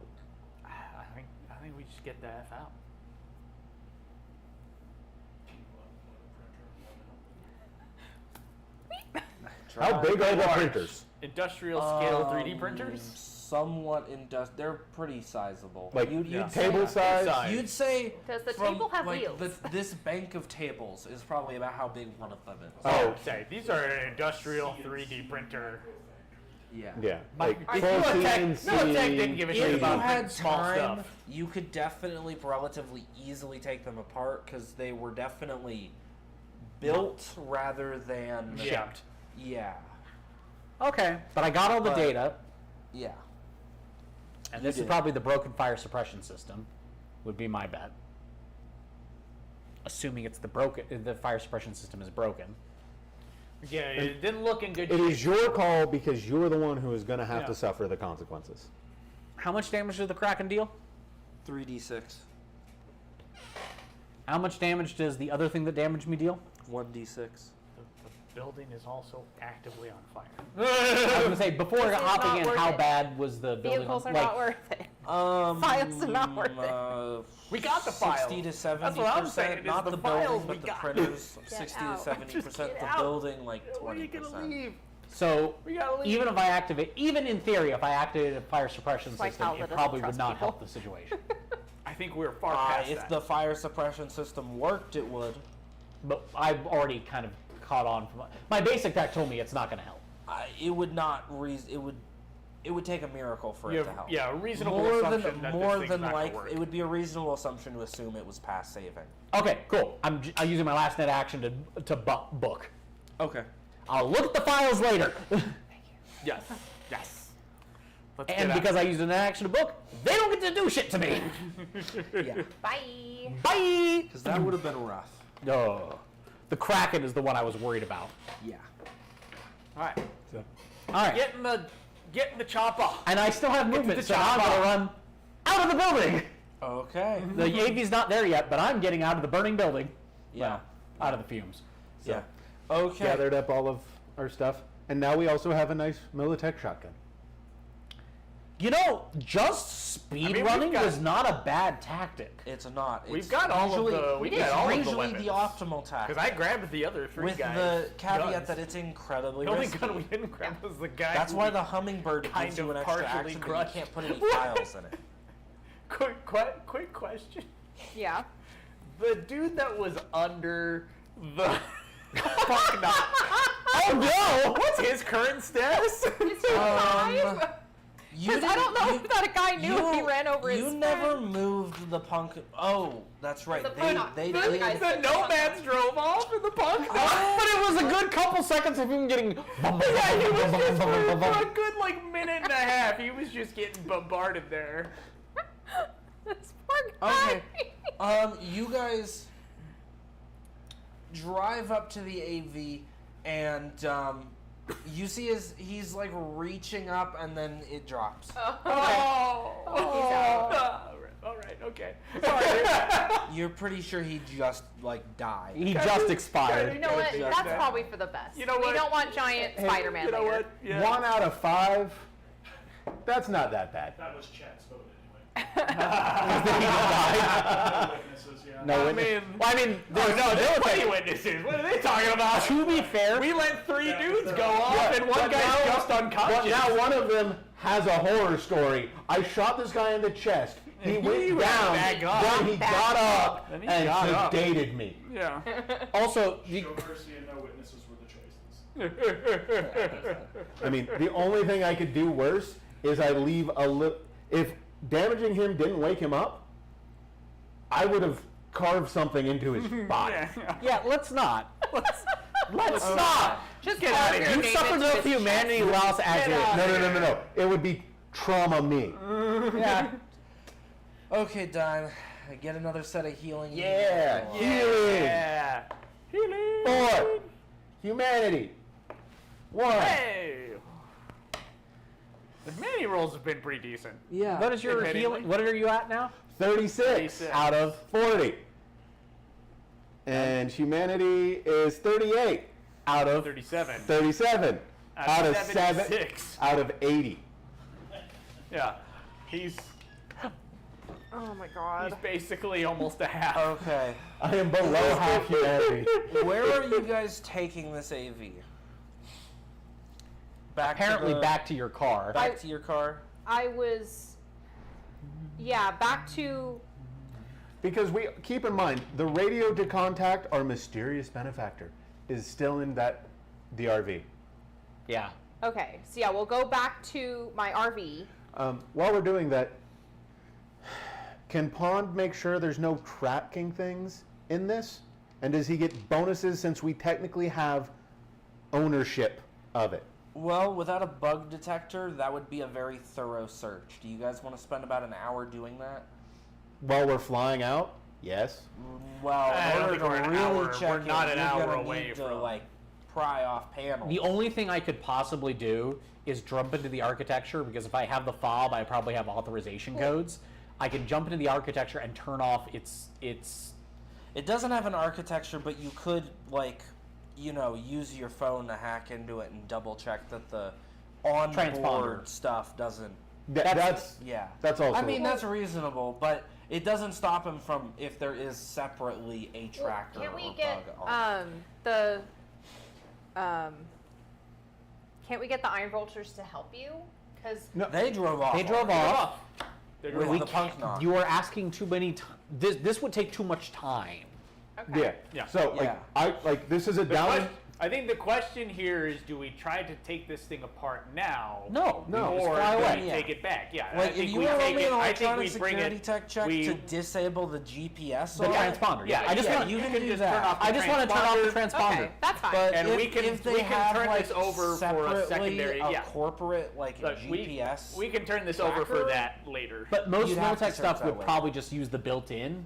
I think we just get the F out. How big are the printers? Industrial scale 3D printers? Somewhat they're pretty sizable. Like you'd table say, size? You'd say Does the from, table have like, wheels? this bank of tables is probably about how big one of them is. Oh, Say, these are an industrial 3D printer. Yeah. yeah. Like, Like Militech, full Militech didn't give a shit If you about had small time, stuff. you could definitely relatively easily take them apart because they were definitely built rather than Shipped. Yeah. Okay. But I got all the But- data, Yeah. and You this is did. probably the broken fire suppression system, would be my bet. Assuming it's the fire suppression system is broken. Yeah, it didn't look in good It shape. is your call because you're the one who is going to have Yeah. to suffer the consequences. How much damage does the Kraken deal? 3d6. How much damage does the other thing that damaged me deal? 1d6. The building is also actively on fire. I was gonna say before This is hopping not in, worth how it. bad was the building? Vehicles are like, not worth it. Files are not worth it. We got the files. 60 to 70%. That's what I'm saying, is Not the the files building, we but the got. printers. Get 60 to out. 70%. get The out. building, like Where are you 20%. gonna leave? So We gotta leave. even if I activate, even in theory, if I activated a fire suppression Like system, Outlet it doesn't probably would trust not people. help the situation. I think we're far past If that. the fire suppression system worked, it would. But I've already kind of caught on from my basic tech told me it's not going to help. It would not. It would take a miracle for it to help. Yeah, a reasonable more assumption that more this thing's than not gonna like work. it would be a reasonable assumption to assume it was past saving. Okay, cool. I'm using my last net action to book. Okay. I'll look at the files later. Yes. Yes. Let's And get because out. I used an action to book, they don't get to do shit to me. Yeah. Bye. Bye. Because that would have been rough. Oh, the Kraken is the one I was worried about. Yeah. All right. All right. Get in the chopper. And I still have Get to movement, the so I'm chopper. gonna run out of the building. Okay. The AV's not there yet, but I'm getting out of the burning building. Yeah. Well, out of the fumes. Yeah. Okay. Gathered up all of our stuff. And now we also have a nice Militech shotgun. You know, just speed I mean, running we've got- was not a bad tactic. It's not. We've It's got all of usually- the- we've it's got all of the usually weapons. the optimal tactic. Because I grabbed the other three with guys. the caveat guns. that it's incredibly The only risky. gun we didn't grab was the guy. That's who why we- the hummingbird kind gives you of an extra partially action, but crushed. you can't put any files in it. Quick question. Yeah. the dude that was under the fuck not. Oh no! What's his current status? Is he alive? Because I don't know if that guy knew if he ran over his You friend. never moved the punk. Oh, that's right. The punk- They the did. guy- The nomads drove off in the punk. But it was a good couple seconons of him getting. Yeah, he was just for a good like minute and a half. He was just getting bombarded there. This poor guy. Okay. You guys drive up to the AV, and you see he's like reaching up, and then it drops. Oh. He's out. All right. Okay. Sorry. You're pretty sure he just like died. He just expired. You know what? Yeah. That's probably for the best. You know We what? don't want giant Spider-Man You know later. what? Yeah. 1 out of 5. That's not that bad. That was Chet's vote No witnesses, yeah. No, I it- mean, Well, I mean, there's plenty witnesses. What are they talking about? to be fair, We let 3 dudes go off, and one but guy's now- just unconscious. But now one of them has a horror story. I shot this guy in the chest. He And went he ran down, back up. then he got up Then he and got up. sedated me. Yeah. also, Show mercy and no witnesses were the choices. I mean, the only thing I could do worse is I leave a little. If damaging him didn't wake him up, I would have carved something into his body. yeah, let's not. Let's not. Just Get out of here. carve your You name suffered into enough his humanity chest. whilst acting. No. It would be trauma me. Yeah. Okay, Dime. Get another set of healing. Yeah. Yeah. Healing. 4. Humanity. 1. Hey. The mini rolls have been pretty decent. Yeah. What is your Admittedly. healing? What are you at now? 36 36. out of 40. And humanity is 38 out of 37. 37. Out of 7 76. out of 80. Yeah. He's Oh my god. basically almost a half. Okay. I am below half humanity. Where are you guys taking this AV? Back Apparently to back to your car. back to your car. I was, back to, Because we keep in mind, the radio to contact our mysterious benefactor is still in the RV. Yeah. okay, so yeah, we'll go back to my RV. While we're doing that, can Pond make sure there's no tracking things in this? And does he get bonuses since we technically have ownership of it? Well, without a bug detector, that would be a very thorough search. Do you guys want to spend about an hour doing that? While we're flying out? Yes. Well, I in don't order think to we're an really hour. check We're it, not an you're hour gonna away need to from- like pry off panels. The only thing I could possibly do is jump into the architecture, because if I have the fob, I probably have authorization codes. I can jump into the architecture and turn off its. It doesn't have an architecture, but you could use your phone to hack into it and double check that the onboard Transponder. stuff doesn't. That's Yeah. That's also. I mean, that's reasonable, but it doesn't stop him from if there is separately a tracker Can we or get bug on. can't we get the Iron Vultures to help you? Because No. They drove off. They drove off. They're With going the punk knock. You are asking too many. This would take too much time. okay. Yeah. Yeah. So like this is a down. I think the question here is: do we try to take this thing apart now? No, No. just Or fly do away. we take it back? Yeah. I Like, if think you we were take only it. an I think electronic we bring security it. tech check we, to disable the GPS The on it, transponder. Yeah, I just yeah, want. you you can can do just that. turn off the I just want to turn off the transponder. Okay, that's fine. But And if, we can- if they we can have turn like this over for a separately secondary- a yeah. corporate like Look, GPS. we can turn this over for tracker? that later. But most You'd have to Militech search stuff that would way. probably just use the built-in,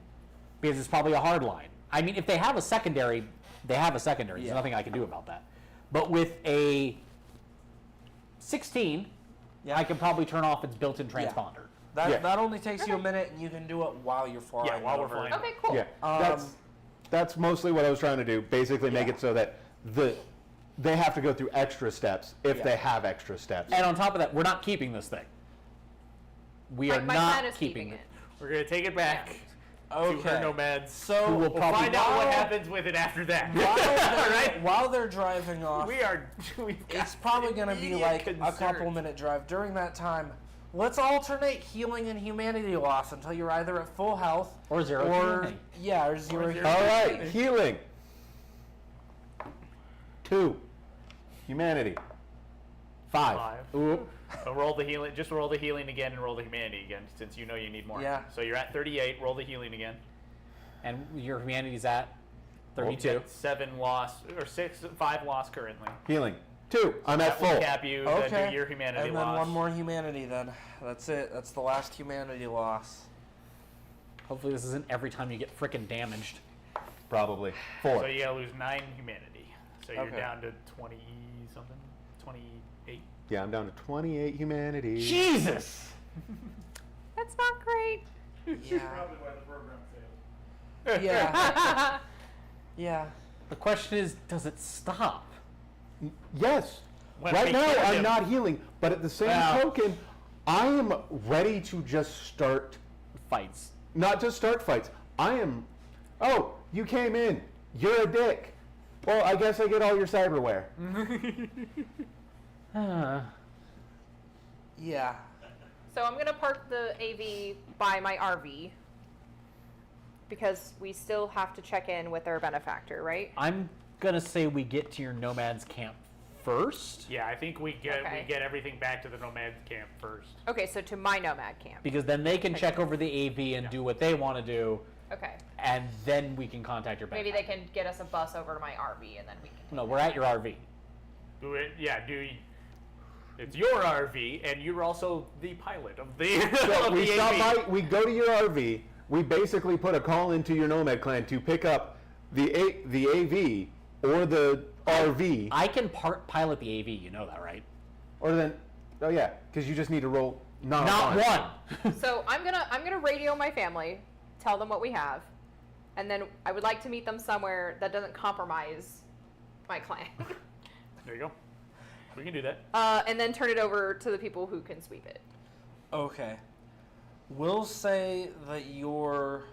because it's probably a hard line. I mean, if they have a secondary, they have a secondary. Yeah. There's nothing I can do about that. But with a 16, Yeah. I can probably turn off its built-in transponder. That only takes you a minute, and you can do it while you're flying. Yeah, while we're over. flying. Okay, cool. Yeah. That's mostly what I was trying to do. Basically, make Yeah. it so that they have to go through extra steps if Yeah. they have extra steps. And on top of that, we're not keeping this thing. We are My not son is keeping it. We're gonna take it back to her Okay. nomads. So Who will We'll probably find out what while- happens with it after that. while they're driving off, We are. We've got it's probably going to be immediate like a concerns. couple minute drive. During that time, let's alternate healing and humanity loss until you're either at full health Or 0 humanity. Yeah, or 0 Or humanity. All right, healing. 2. Humanity. 5. 5. Oop. So roll the healing. Just roll the healing again and roll the humanity again, since you know you need more. Yeah. So you're at 38. Roll the healing again. And your humanity's at 32. Get 7 loss or 5 loss currently. Healing. 2. I'm at That will full. cap you. Okay. Then do your humanity and loss. then one more humanity then. That's it. That's the last humanity loss. Hopefully this isn't every time you get frickin' damaged. Probably. 4. So you gotta lose 9 humanity. So you're Okay. down to 20 something, 28. Yeah, I'm down to 28 humanity. Jesus! That's not great. Yeah. Probably why the program failed. Yeah. Yeah. The question is, does it stop? Yes. When right we now, killed I'm him. not healing, but at the same Wow. token, I am ready to just start. Fights. Not just start fights. I am. Oh, you came in. You're a dick. Well, I guess I get all your cyberware. Yeah. So I'm gonna park the AV by my RV because we still have to check in with our benefactor, right? I'm gonna say we get to your nomad's camp first, Yeah, I think we get Okay. everything back to the nomad camp first. Okay, so to my nomad camp. because then they can check over the AV and do what they want to do, Okay. and then we can contact your Maybe benefactor. they can get us a bus over to my RV and then we can. No, we're at your RV. Do it. Yeah, it's your RV, and you're also the pilot of the. So of we the stop AV. by. We go to your RV. We basically put a call into your nomad clan to pick up the AV or the RV, I can pilot the AV, you know that, right? or then. Oh yeah, because you just need to roll. Not one. So I'm gonna radio my family, tell them what we have, and then I would like to meet them somewhere that doesn't compromise my clan. There you go. We can do that. And then turn it over to the people who can sweep it. Okay. We'll say that your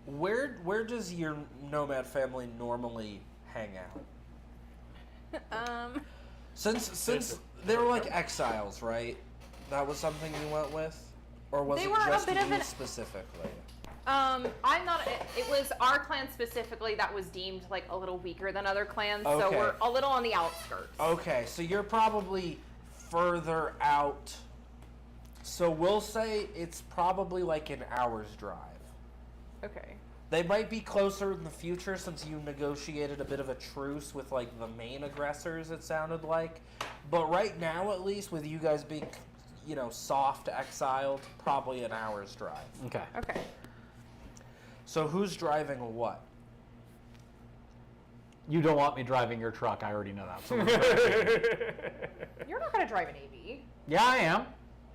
where does your nomad family normally hang out? Since they were like exiles, right? That was something you went with, or was They it were a just bit of you an- specifically? I'm not. It was our clan specifically that was deemed like a little weaker than other clans, so Okay. we're a little on the outskirts. Okay, so you're probably further out. So we'll say it's probably like an hour's drive. Okay. They might be closer in the future since you negotiated a bit of a truce with like the main aggressors, it sounded like. But right now, at least, with you guys being, soft exiled, probably an hour's drive. Okay. Okay. So who's driving what? You don't want me driving your truck, I already know that. So You're not gonna drive an AV. yeah, I am.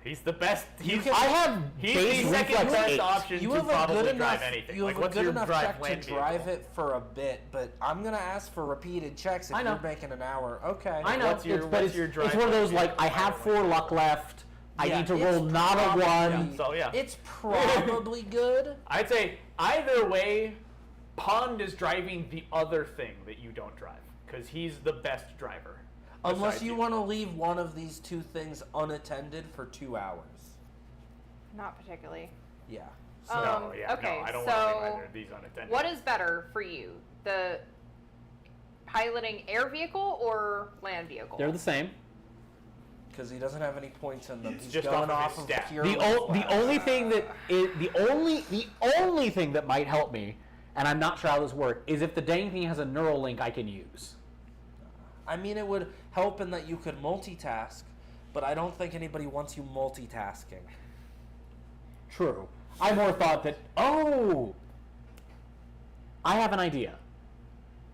He's the best. He's, I have he's base the second reflex best 8. option You to have a probably good drive enough. anything. You Like, have a what's good your enough drive check to land drive vehicle? it for a bit, but I'm gonna ask for repeated checks if I know. you're making an hour. Okay. I know. What's your- but what's it's, your it's drive one of those land like I have 4 luck left. I Yeah, need to it's roll not a probably- 1. So yeah, It's probably good. I'd say either way, Pond is driving the other thing that you don't drive because he's the best driver. Unless besides you want to leave one of these two things unattended for 2 hours. Not particularly. Yeah. No, yeah, okay, no, I don't so want to leave either of these unattended. what is better for you, the piloting air vehicle or land vehicle? They're the same. Because he doesn't have any points in them. It's He's just going off off of of his stat. pure The reflex. only thing that the only thing that might help me, and I'm not sure how this works, is if the dang thing has a neural link I can use. I mean, it would help in that you could multitask, but I don't think anybody wants you multitasking. True. I more thought that, I have an idea.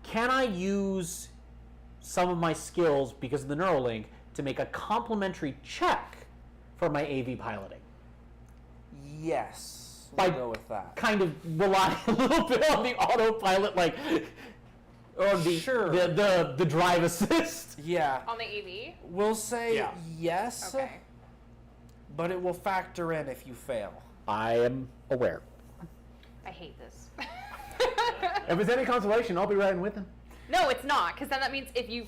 Can I use some of my skills because of the neural link to make a complimentary check for my AV piloting? Yes. By- We'll go with that. Kind of rely a little bit on the autopilot, or the Sure. the drive assist. Yeah. On the AV? We'll say Yeah. yes, Okay. but it will factor in if you fail. I am aware. I hate this. If it's any consolation, I'll be riding with him. No, it's not, because then that means if you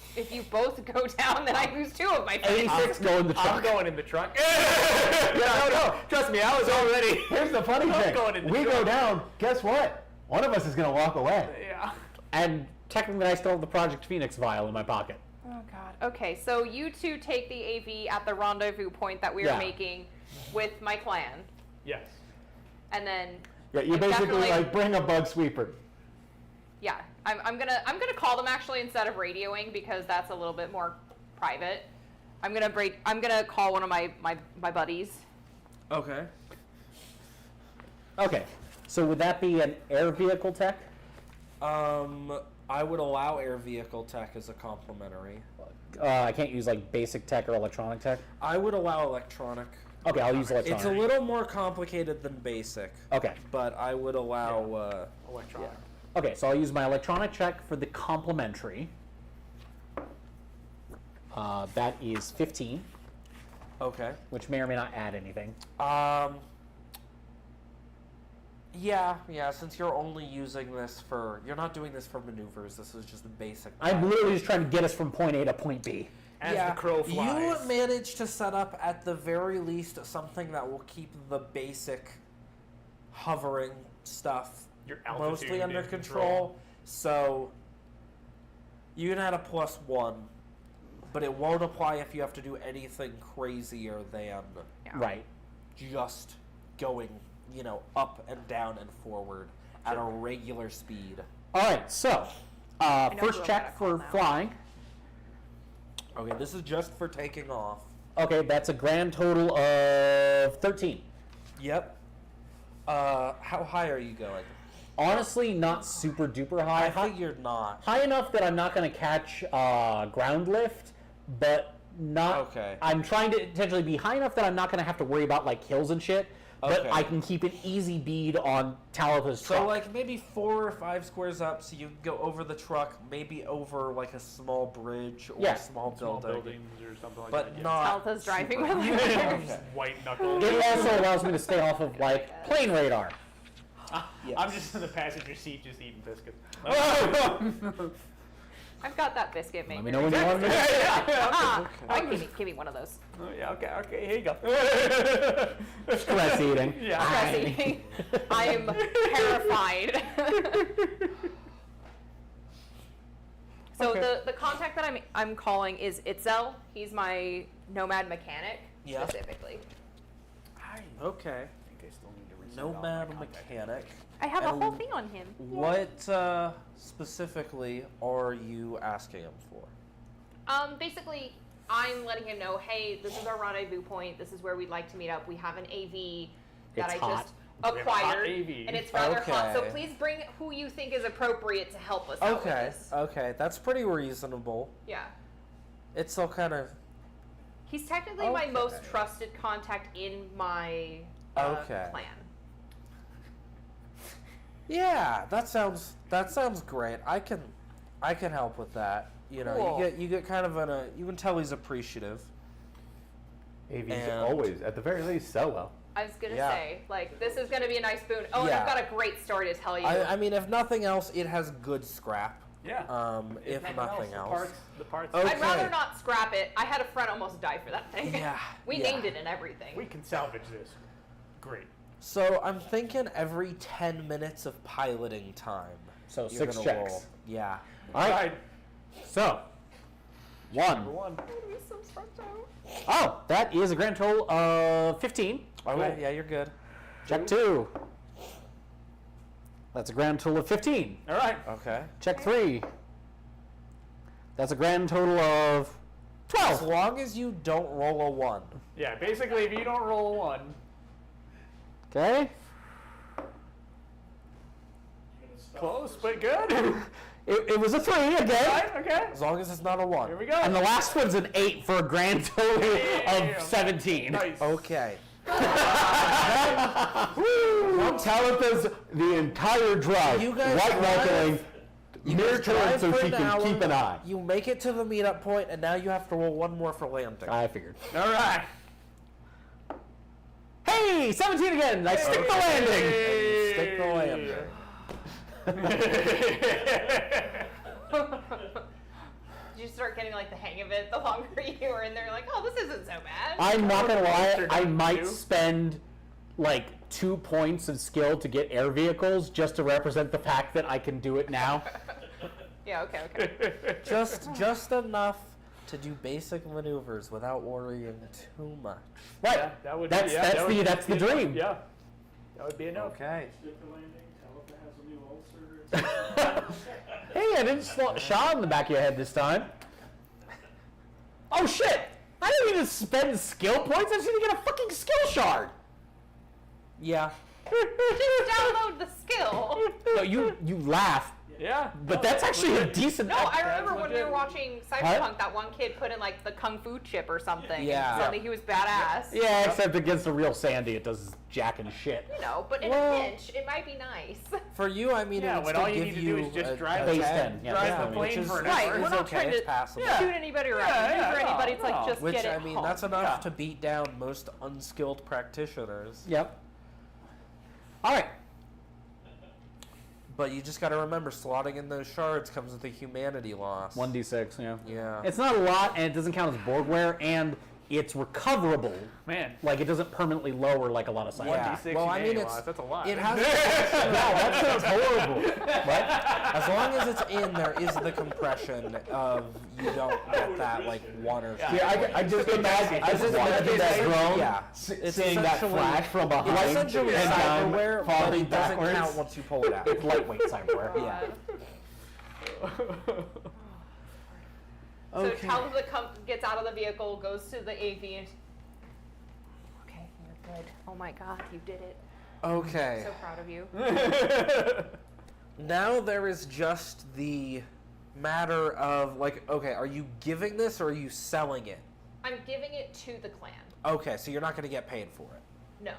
both go down, then I lose 2 of my points. 86 go in the I'm truck. going in the truck. No. Trust me, I was already. Here's the funny I'm thing. going in the We go truck. down. Guess what? One of us is going to walk away. Yeah. And technically, I still have the Project Phoenix vial in my pocket. Oh god. Okay, so you two take the AV at the rendezvous point that we are Yeah. making with my clan, Yes. and then Yeah, you I'm basically definitely- like bring a bug sweeper. yeah, I'm gonna call them actually instead of radioing because that's a little bit more private. I'm gonna call one of my buddies. Okay. Okay, so would that be an air vehicle tech? I would allow air vehicle tech as a complimentary. I can't use like basic tech or electronic tech. I would allow electronic. Okay, I'll use electronic. It's a little more complicated than basic, Okay. but I would allow. Electronic. Okay, so I'll use my electronic check for the complimentary. That is 15, Okay. which may or may not add anything. Yeah. Since you're only using this for, you're not doing this for maneuvers. This is just a basic. I'm literally just trying to get us from point A to point B. As the crow flies. You managed to set up at the very least something that will keep the basic hovering stuff Your altitude mostly under in control. So you can add a +1, but it won't apply if you have to do anything crazier than Yeah. Right. just going, up and down and forward at a regular speed. All right, so know first who I'm check gonna for call now. flying. Okay, this is just for taking off. Okay, that's a grand total of 13. Yep. How high are you going? Honestly, not super duper high. I figured not. High enough that I'm not going to catch ground lift, but not. Okay. I'm trying to intentionally be high enough that I'm not going to have to worry about like hills and shit. But Okay. I can keep an easy bead on Talitha's So truck. like maybe 4 or 5 squares up, so you can go over the truck, maybe over like a small bridge or Yeah. a small Small building, buildings or something like but that. not. Talitha's driving super- with Okay. White knuckle. It also allows me to stay off of like plane radar. Yes. I'm just in the passenger seat, just eating biscuits. I've got that biscuit maker. Let me know when you want me. Ah, Okay. give me one of those. Oh, yeah, okay, here you go. Stress eating. Yeah. Stress eating. I am terrified. So Okay. the contact that I'm calling is Itzel. He's my nomad mechanic Yeah. specifically. Okay. I think I still need to reset all my Nomad contact. mechanic. I have a And whole thing on him. What specifically are you asking him for? Basically, I'm letting him know, hey, this is our rendezvous point. This is where we'd like to meet up. We have an AV that It's I hot. just We have a hot acquired, AV. and it's rather hot. So Okay. please bring who you think is appropriate to help us out with Okay. this. Okay, that's pretty reasonable. Yeah. It's still kind of He's technically my Okay. most trusted contact in my Okay. clan. yeah. That sounds great. I can help with that. Cool. You get kind of you can tell he's appreciative. AVs And- always, at the very least, sell well. I was gonna Yeah. say, like, this is gonna be a nice boon. Oh, Yeah. and I've got a great story to tell you. I mean, if nothing else, it has good scrap. Yeah. If nothing The else. parts. Okay. I'd rather not scrap it. I had a friend almost die for that thing. Yeah, We yeah. named it and everything. We can salvage this. Great. So I'm thinking every 10 minutes of piloting time. So you're 6 gonna checks. roll. Yeah. All right. So, Number 1. one. I'm so stressed out. Oh, that is a grand total of 15. Okay. Yeah, you're good. Check 2. That's a grand total of 15. All right. Okay. Check 3. That's a grand total of As 12. long as you don't roll a 1. Yeah, basically, if you don't roll a 1, Okay. close but good. It was a 3 again. Right, okay. As long as it's not a 1. Here we go. And the last one's an 8 for a grand total Damn. of 17. Nice. Okay. Talitha's the entire drive. You guys white drive- knuckling, You near guys turn drive so for she an can hour, keep an eye. You make it to the meetup point, and now you have to roll 1 more for landing. I figured. All right. Hey, 17 again. I stick the landing. Stick the landing. Did you start getting like the hang of it the longer you were in there? Like, oh, this isn't so bad. I'm not gonna lie, Monster I Dog might too. spend like 2 points of skill to get air vehicles just to represent the fact that I can do it now. Yeah, okay. Just enough to do basic maneuvers without worrying too much. Right. Yeah, that would that's be, yeah, that would that's be the enough. dream. Yeah, that would be enough. Okay. Stick the landing, tell if it has a new ulcer. Hey, I didn't shot in the back of your head this time. Oh shit! I didn't even spend skill points. I just need to get a fucking skill shard. Yeah. Just download the skill. No, you laugh, Yeah, but that's actually a decent. No, I remember That's when we were legit. watching Cyberpunk, that one kid put in like the kung fu chip or something. Yeah. And suddenly he was badass. Yeah, except against the real Sandy, it does jack and shit. You know, but in Well- a pinch, it might be nice. For you, I mean, Yeah, it would when still all you give need to do is just a- drive a Base 10. 10, yeah, drive yeah, the which plane is- for an Right, hour. we're It's not okay, trying it's to passable. Yeah. shoot anybody around. Yeah, for yeah, anybody, it's like no. just Which, get it I mean, home. that's enough Yeah. to beat down most unskilled practitioners. Yep. All right. But you just got to remember, slotting in those shards comes with a humanity loss. 1d6. Yeah. Yeah. It's not a lot, and it doesn't count as Borgware, and it's recoverable. Man, Like it doesn't permanently lower like a lot of Yeah. 1d6 Well, I mean, humanity it's- loss, that's a lot. It has. That sounds horrible. Right? As long as it's in, there is the compression of you don't get that like one or two. Yeah, I just imagine that drone Yeah. seeing that essentially- flash from It's behind essentially and down, cyberware, but falling it doesn't backwards. count once you pull it out. It's lightweight cyberware. Yeah. So Cal gets out of the vehicle, goes to the AV, and okay, you're good. Oh my god, you did it. Okay. So proud of you. Now there is just the matter of like, okay, are you giving this or are you selling it? I'm giving it to the clan. Okay, so you're not going to get paid for it. No.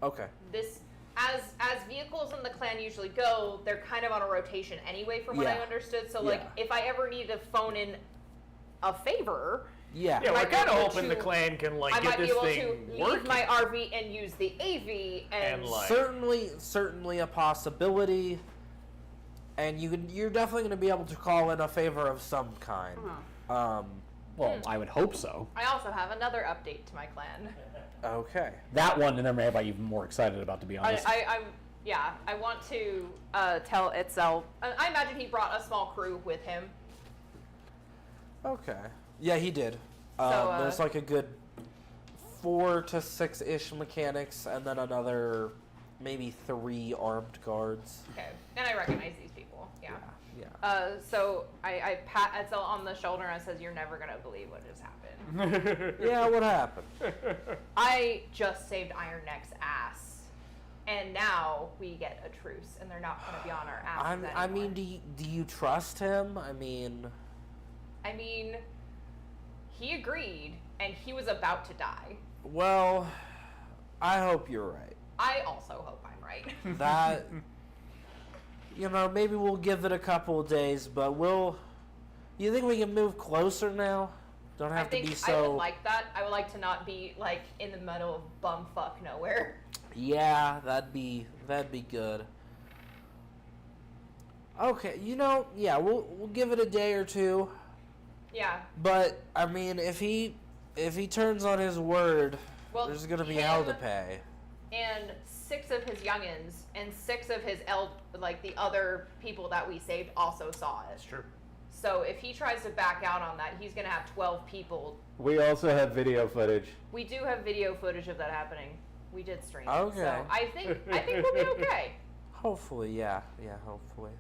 Okay. This as vehicles in the clan usually go, they're kind of on a rotation anyway from what I Yeah. understood. So like Yeah. if I ever need to phone in a favor, Yeah. Yeah, we're might be kind of able hoping the to- clan can like I get might be this able thing to working. leave my RV and use the AV and, And, like- Certainly a possibility. And you're definitely going to be able to call in a favor of some kind. Well, I would hope so. I also have another update to my clan. Okay. That one, and then maybe I'm even more excited about, to be honest. I want to tell Itzel. I imagine he brought a small crew with him. Okay. Yeah, he did. So, There's like a good 4 to 6-ish mechanics, and then another maybe 3 armed guards. Okay, and I recognize these people. Yeah. Yeah. So I pat Etzel on the shoulder and says, "You're never gonna believe what just happened. Yeah, what happened? I just saved Iron Neck's ass, and now we get a truce, and they're not gonna be on our asses I anymore." mean, do you trust him? I mean, he agreed, and he was about to die. well, I hope you're right. I also hope I'm right. That, maybe we'll give it a couple of days, but you think we can move closer now? Don't I have to think be I would so. like that. I would like to not be like in the middle of bumfuck nowhere. Yeah, that'd be good. Okay, yeah, we'll give it a day or two. Yeah. But I mean, if he turns on his word, Well, there's gonna be hell to him- pay. And 6 of his youngins and 6 of his the other people that we saved also saw it. That's true. So if he tries to back out on that, he's gonna have 12 people. We also have video footage. We do have video footage of that happening. We did stream it. Okay. So I think we'll be okay. Hopefully, yeah, hopefully.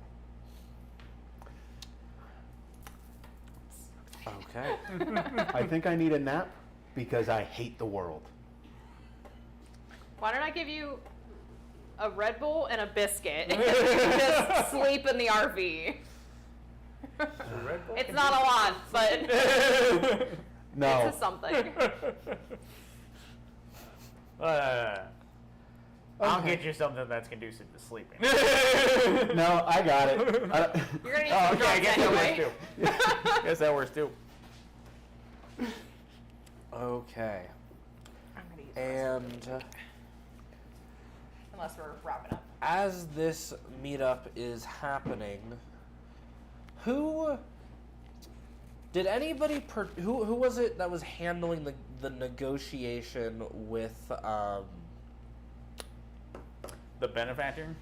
Okay. I think I need a nap because I hate the world. Why don't I give you a Red Bull and a biscuit and you can just sleep in the RV? It's not a lot, but No. it's a something. I'll get you something that's conducive to sleeping. No, I got it. You're gonna need Oh, some okay, I drugs guess that works anyway. too. Guess that works too. Okay. I'm gonna use the rest of it, And unless we're wrapping up. as this meetup is happening, Who did anybody? Who was it that was handling the negotiation with? The benefactor?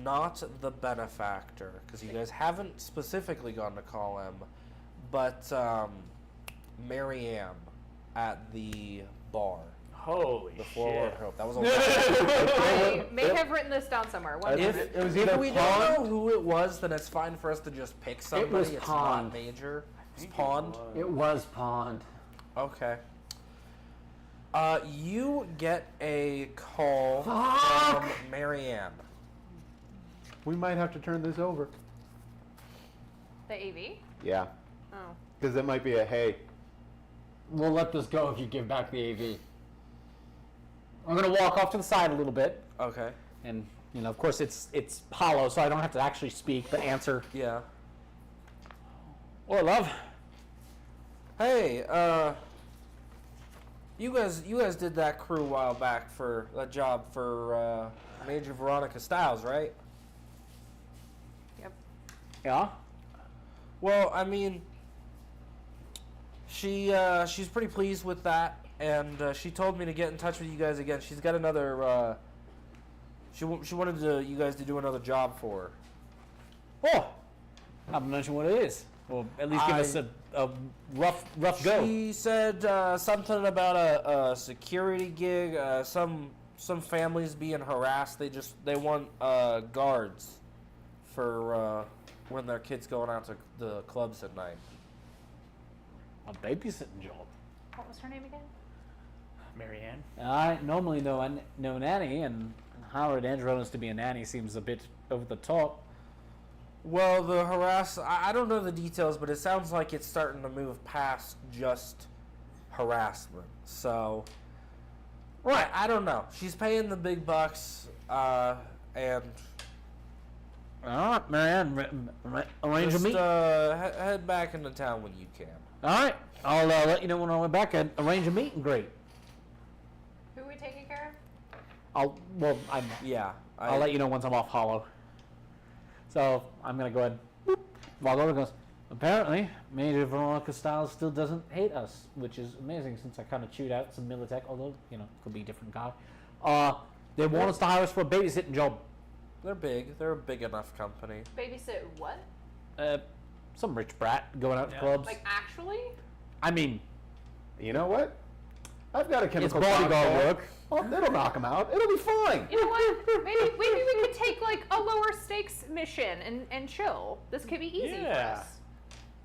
Not the benefactor, because you guys haven't specifically gone to call him, but Marianne at the bar. Holy The Forward shit. Hope. That was a I may have written this down somewhere. One If, moment. It was if either we Pond- don't know who it was, then it's fine for us to just pick somebody. was it's Pond. not major. It's Pond. It was Pond. Okay. You get a call Fuck! from Marianne. We might have to turn this over. The AV? Yeah, Oh. because it might be a hey. We'll let this go if you give back the AV. I'm gonna walk off to the side a little bit, Okay. and of course it's hollow, so I don't have to actually speak, but answer. Yeah. Or love. Hey, you guys did that crew a while back for that job for Major Veronica Stiles, right? Yep. Yeah. Well, I mean, she's pretty pleased with that, and she told me to get in touch with you guys again. She's got another. She wanted you guys to do another job for her. Oh, haven't mentioned what it is. Well, at least give us a rough go. She said something about a security gig. Some families being harassed. They want guards for when their kids going out to the clubs at night. A babysitting job. What was her name again? Marianne? I normally know nanny, and Howard Andronis to be a nanny seems a bit over the top. Well, I don't know the details, but it sounds like it's starting to move past just harassment. So, right, I don't know. She's paying the big bucks, and All right, Marianne, arrange a just meet. head back into town when you can. All right, I'll let you know when I get back and arrange a meet and greet. Who are we taking care I'll Yeah, I'll let you know once I'm off hollow. So I'm gonna go ahead. Boop, walk over. Goes. Apparently, Major Veronica Stiles still doesn't hate us, which is amazing since I kind of chewed out some Militech. Although could be a different guy. They want us to hire us for a babysitting job. They're big. They're a big enough company. of? Babysit what? Some rich brat going out to clubs. Like actually? I mean, You know what? I've got a chemical bodyguard cocktail. work. Well, it'll knock him out. It'll be fine. You know what? Maybe we could take like a lower stakes mission and chill. This could be easy Yeah. for us.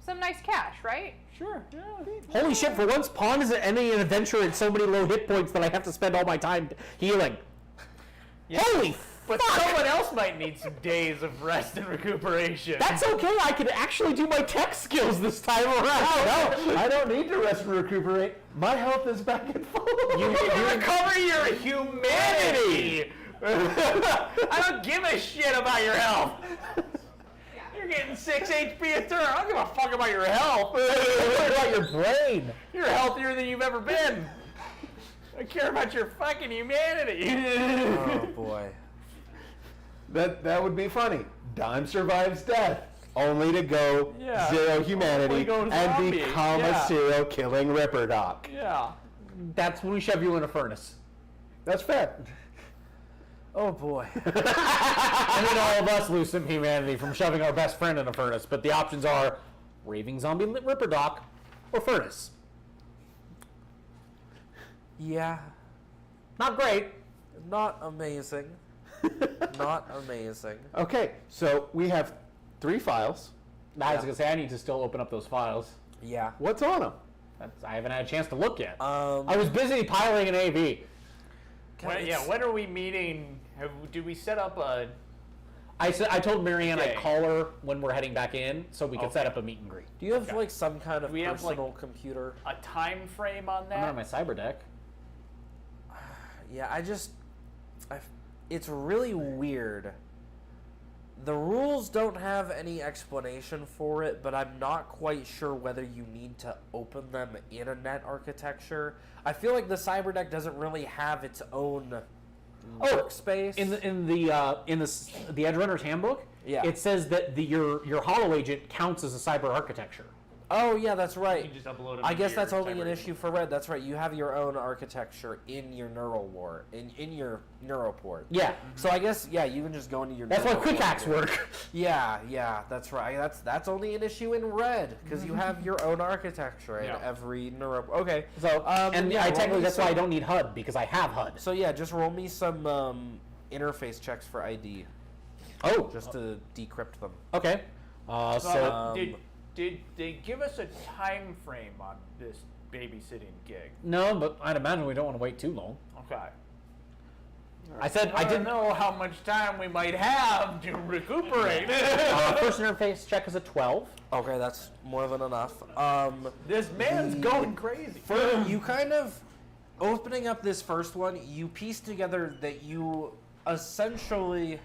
Some nice cash, right? Sure. Yeah. holy shit! For once, Pond isn't ending an adventure at so many low hit points that I have to spend all my time healing. Holy But fuck! someone else might need some days of rest and recuperation. That's okay. I could actually do my tech skills this time around. No, I don't need to rest and recuperate. My health is back in full. You recover your humanity. I don't give a shit about your health. You're getting 6 HP a turn. I don't give a fuck about your health. What about your brain? You're healthier than you've ever been. I care about your fucking humanity. Oh boy. That would be funny. Dime survives death, only to go Yeah. zero humanity Only go and zombie. become Yeah. a serial killing Ripper Doc. Yeah. That's when we shove you in a furnace. That's fair. Oh boy. And then all of us lose some humanity from shoving our best friend in a furnace. But the options are raving zombie Ripper Doc or furnace. Yeah. Not great. Not amazing. Not amazing. Okay, so we have 3 files. I was gonna say I need to still open up those files. Yeah. What's on them? I haven't had a chance to look yet. Um. I was busy piloting an AV. When are we meeting? Do we set up a... I told Marianne Okay. I'd call her when we're heading back in so we could Okay. set up a meet and greet. Do you have like some kind of Do we have, like, personal computer? a time frame on I'm that? not on my cyber deck. Yeah, it's really weird. The rules don't have any explanation for it, but I'm not quite sure whether you need to open them in a net architecture. I feel like the cyber deck doesn't really have its own workspace. In the Edge Runner's handbook, Yeah. it says that your Hollow agent counts as a cyber architecture. Oh yeah, that's You right. can just upload them I into guess that's your only an Cyber issue for Red. That's right. You have your own architecture in your neural war in your neural port. Yeah, So I guess you can just go into your. that's why neural quick port hacks here. work. Yeah, that's right. That's only an issue in Red because you have your own architecture in Yeah. every neural. Okay. So and yeah, I roll technically me that's why I some- don't need HUD because I have HUD. So yeah, just roll me some interface checks for ID, Oh, just to decrypt them. okay. So Um, Did they give us a time frame on this babysitting gig? no, but I'd imagine we don't want to wait too long. Okay. I said I don't didn't. know how much time we might have to recuperate. First interface check is a 12. Okay, that's more than enough. This man's going crazy. For you kind of opening up this first one, you piece together that you essentially,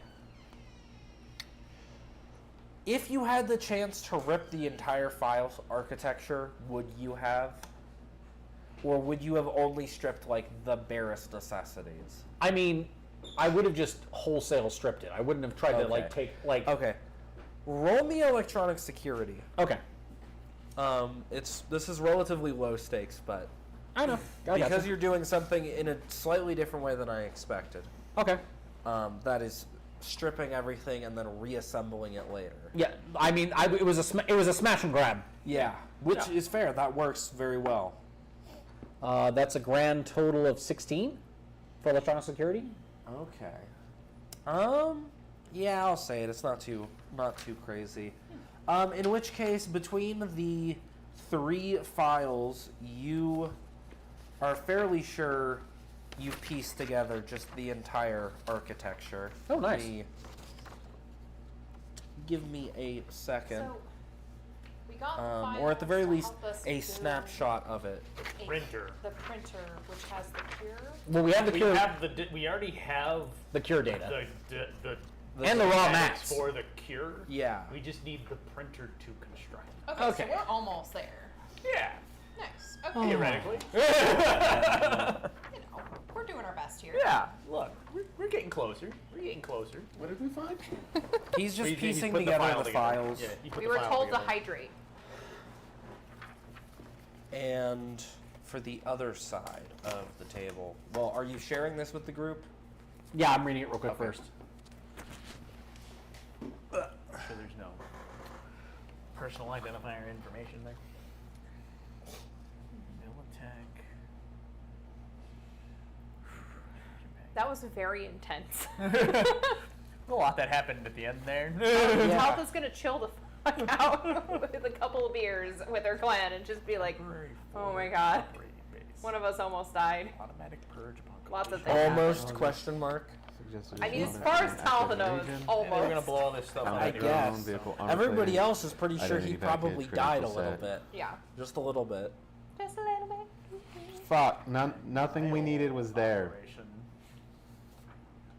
if you had the chance to rip the entire file architecture, would you have? Or would you have only stripped like the barest necessities? I mean, I would have just wholesale stripped it. I wouldn't have tried to like Okay. take like. Okay. Roll me electronic security. Okay. This is relatively low stakes, but I know. because you're doing something in a slightly different way than I expected. Okay. That is stripping everything and then reassembling it later. Yeah, I mean, it was a smash and grab. Yeah, which is fair. That works very well. That's a grand total of 16 for electronic security. Okay. Yeah, I'll say it. It's not too crazy. In which case, between the 3 files, you are fairly sure you've pieced together just the entire architecture. Oh, nice. Give me a second. So, we got the Or at the very files to least, help us a build snapshot of it. a- Printer. The printer, which has the cure. Well, we have the cure, We already have the cure data, the and the raw schematics mats. for the cure. Yeah. We just need the printer to construct. Okay, Okay. so we're almost there. Yeah. Nice. Oh. Okay. Theoretically. You know, we're doing our best here. Yeah. Look, we're getting closer. We're getting closer. What did we find? He's just He's piecing put together file the files. Yeah, he put We the were file told to together. hydrate. And for the other side of the table, well, are you sharing this with the group? Yeah, I'm reading it real quick Okay. first. So there's no personal identifier information there. Militech. That was very intense. A lot that happened at the end there. Taltha's gonna chill the fuck out with a couple of beers with her clan and just be like, oh my god, one of us almost died. Automatic purge upon Lots of completion. things. Almost question mark. I mean, as far as Taltha knows, And we're gonna almost. blow all this stuff How up. I Make your own guess. vehicle armor Everybody plating. else is pretty sure he Identity probably package, died a critical little set. bit. Yeah, Just a little bit. just a little bit. Fuck. Nothing we needed was there.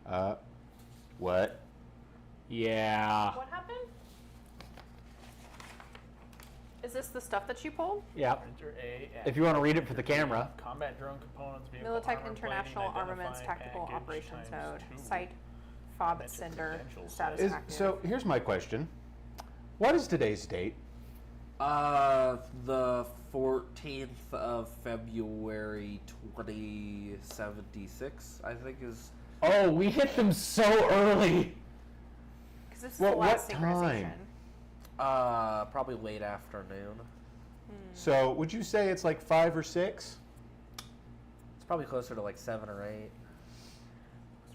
Operation. What? Yeah. What happened? Is this the stuff that you pulled? Yeah. Printer A. If you want to read it for the camera. Combat drone components. Vehicle Militech armor International plating, Armaments identify Tactical package Operations times Node. 2. Site Fob Mental Cinder. credentials. Status active. So here's my question. What is today's date? The 14th of February 2076, I think is. Oh, we hit them so early. Because this is Well, the last what synchronization. time? Probably late afternoon. So would you say it's like 5 or 6? It's probably closer to like 7 or 8.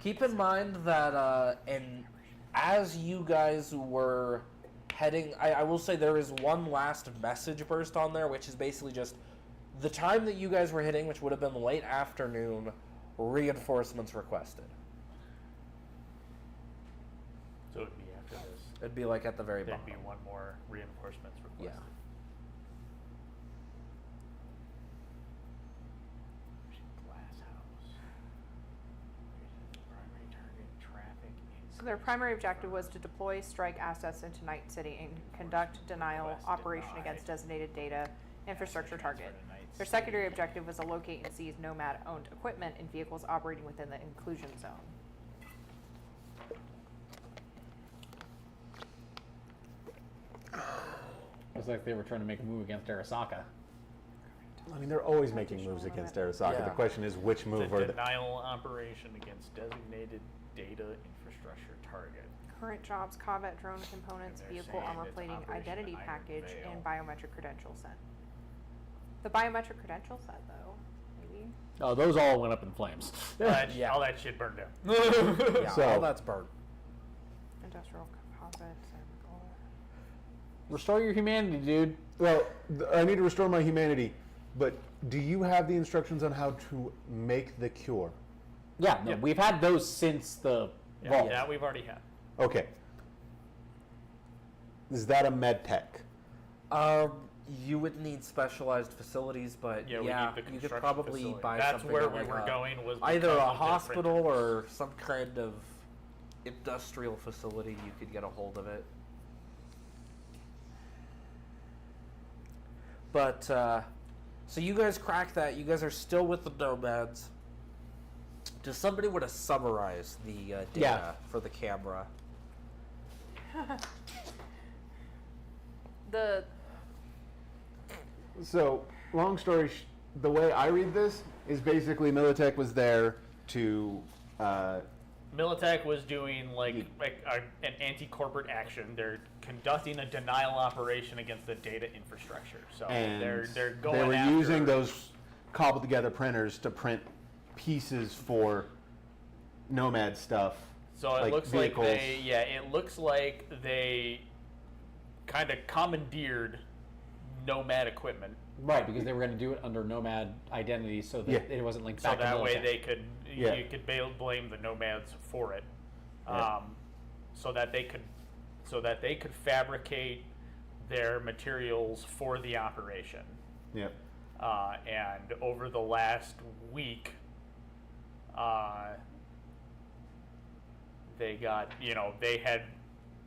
Keep in mind that, and as you guys were heading, I will say there is one last message burst on there, which is basically just the time that you guys were hitting, which would have been late afternoon, reinforcements requested. So it'd be after this. It'd be like at the very There'd bottom. be one more reinforcements requested. Yeah. Glass house. Primary target traffic. So their primary objective was to deploy strike assets into Night City and conduct denial operation against designated data infrastructure target. Their secondary objective was to locate and seize Nomad-owned equipment and vehicles operating within the inclusion zone. It's like they were trying to make a move against Arasaka. I mean, they're always making moves against Arasaka. Yeah. The question is, which It's move a are they? denial operation against designated data infrastructure target. Current jobs, combat drone components, And they're vehicle saying armor it's plating, Operation identity Iron package, Veil. and biometric credential set. The biometric credential set, though, maybe. Oh, those all went up in flames. Yeah. All that shit burned down. Yeah, So- all that's burnt. Industrial composite, cyberpunk. Restore your humanity, dude. Well, I need to restore my humanity, but do you have the instructions on how to make the cure? Yeah, no, Yep. we've had those since the vault. That we've already had. Okay. Is that a med tech? You would need specialized facilities, but Yeah, we yeah, need the you could construction probably facility. buy That's something where at we like were going, was either because a of their hospital printers. or some kind of industrial facility. You could get a hold of it. But so you guys crack that. You guys are still with the nomads. Does somebody want to summarize the data Yeah. for the camera? The So, long story, the way I read this is basically Militech was there to. Militech was doing an anti-corporate action. They're conducting a denial operation against the data infrastructure. So And they're going. they were after, using those cobbled together printers to print pieces for Nomad stuff. So it like looks vehicles. like it looks like they kind of commandeered Nomad equipment, Right, because they were going to do it under Nomad identity so that Yeah. it wasn't linked so back to that way Militech. they could Yeah. you could blame the Nomads for it, Yeah. so that they could fabricate their materials for the operation. Yep. And over the last week, they got, they had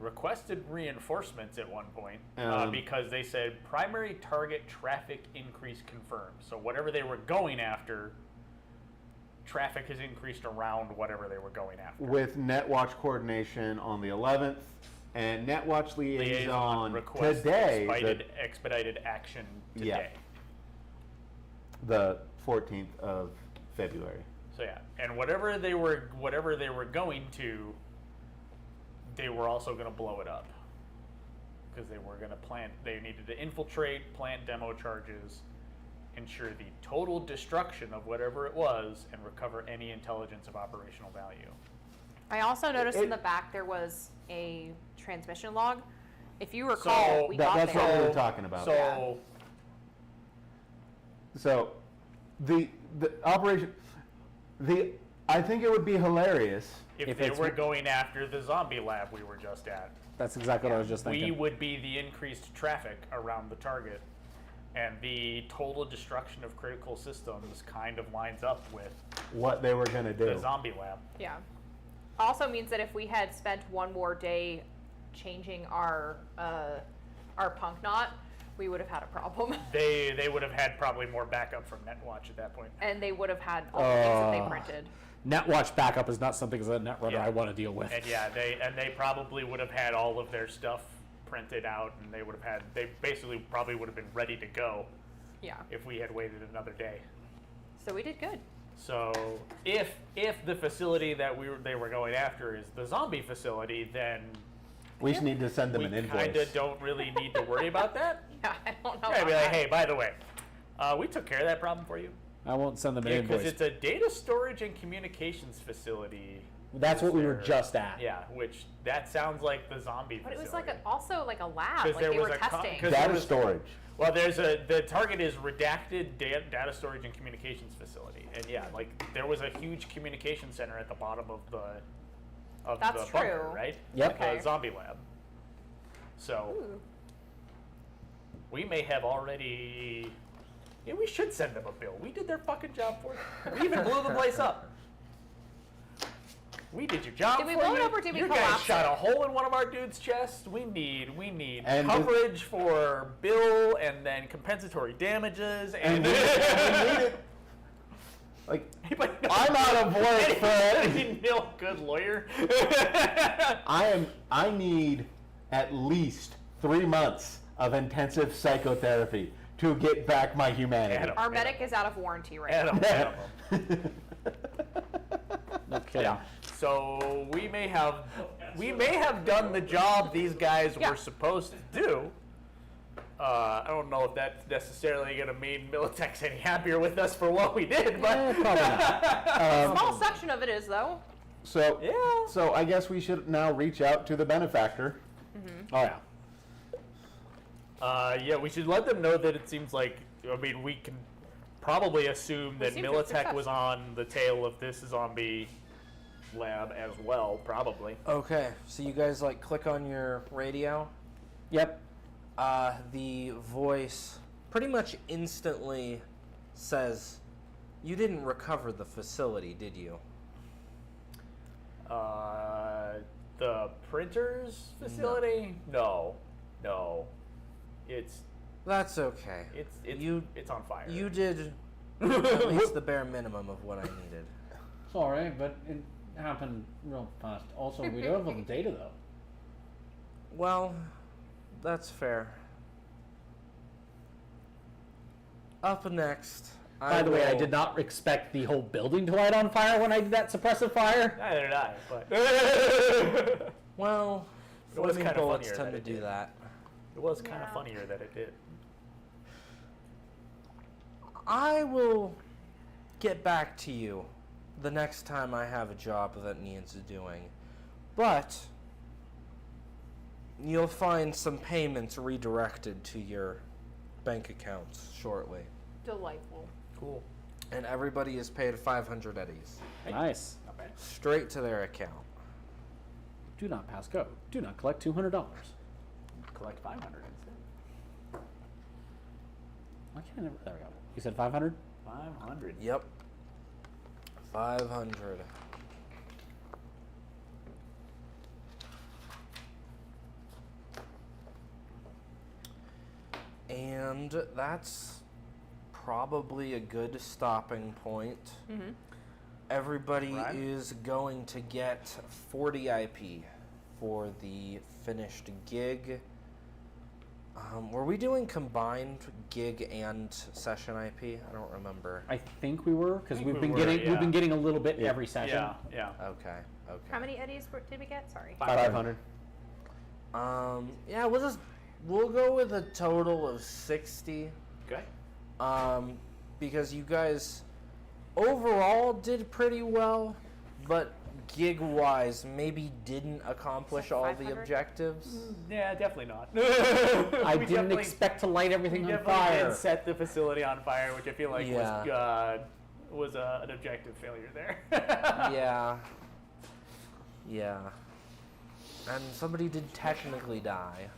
requested reinforcements at one point because they said primary target traffic increase confirmed. So whatever they were going after, traffic has increased around whatever they were going after. With NetWatch coordination on the 11th and NetWatch liaison request today, expedited action today. Yeah. the 14th of February. So yeah, and whatever they were going to, they were also going to blow it up because they were going to plant. They needed to infiltrate, plant demo charges, ensure the total destruction of whatever it was, and recover any intelligence of operational value. I also noticed in the back there was a transmission log. If you recall, So we That- got that's there. what we were talking about. So So, the operation, I think it would be hilarious. if it's- they were going after the zombie lab we were just at, That's exactly what I was just thinking. we would be the increased traffic around the target, and the total destruction of critical systems kind of lines up with What they were gonna do. the zombie lab. Yeah. Also means that if we had spent one more day changing our punk knot, we would have had a problem. They would have had probably more backup from NetWatch at that point. And they would have had all the things that they printed. NetWatch backup is not something as a netrunner Yeah. I want to deal with. And yeah, they probably would have had all of their stuff printed out, and they basically probably would have been ready to go Yeah. if we had waited another day. So we did good. So if the facility that they were going after is the zombie facility, then We just need to send them we an kind invoice. of don't really need to worry about that. Yeah, I don't know. Yeah, about be like, that. hey, by the way, we took care of that problem for you. I won't send them an Yeah, because invoice. it's a data storage and communications facility. That's what we were There- just at. Yeah, which that sounds like the zombie But it facility. was like also like a lab, 'Cause like there they was were a co- testing. 'cause- Data there was- storage. Well, the target is redacted data storage and communications facility, and yeah, like there was a huge communication center at the bottom of the That's bunker, true. right? Yep. Like Okay. a zombie lab. So Ooh. we may have already. Yeah, we should send them a bill. We did their fucking job for them. We even blew the place up. We did your job Did we for blow it you. up or did we You guys collapse shot it? a hole in one of our dudes' chests. We need And coverage for bill and then compensatory damages and. Like, Anybody know- I'm out of work, Fred. Any good lawyer? I need at least 3 months of intensive psychotherapy to get back my humanity. Adam. Our medic is out of warranty right Adam, now. Adam. Okay. Yeah. So we may have done the job these guys Yeah. were supposed to do. I don't know if that's necessarily going to mean Militech's any happier with us for what we did, but Probably not. A small section of it is, though. So, Yeah. so I guess we should now reach out to the benefactor. Oh yeah. yeah, we should let them know that it seems like, I mean, we can probably assume that seem to Militech success. was on the tail of this zombie lab as well, probably. Okay, so you guys like click on your radio. Yep. The voice pretty much instantly says, "You didn't recover the facility, did you?" The printers facility? No. It's That's okay. it's on fire. You did at least the bare minimum of what I needed. Sorry, but it happened real fast. Also, we don't have all the data though. Well, that's fair. Up next, By the way, I will- did not expect the whole building to light on fire when I did that suppressive fire. Neither did I, but Well, It was flaming kinda bullets funnier tend to that it do did. that. it was kind of Yeah. funnier that it did. I will get back to you the next time I have a job that needs doing. But you'll find some payments redirected to your bank accounts shortly. Delightful. Cool. And everybody is paid 500 eddies. Nice. Not bad. Straight to their account. Do not pass go. Do not collect $200. Collect 500 instead. Why can't I never? There we go. You said 500? 500. Yep. 500. And that's probably a good stopping point. Mm-hmm. Everybody Right. is going to get 40 IP for the finished gig. Were we doing combined gig and session IP? I don't remember. I think we were because think we've we been were, getting yeah. we've been getting a little bit Yeah. every session. Yeah. Okay. Okay. How many eddies did we get? Sorry. 500. Yeah, we'll go with a total of 60. Okay. Because you guys overall did pretty well, but gig wise maybe didn't accomplish Is that all the 500? objectives. Yeah, definitely not. I We didn't definitely- expect to light everything we on definitely fire. did set the facility on fire, which I feel like Yeah. was an objective failure there. Yeah. Yeah. And somebody did technically die.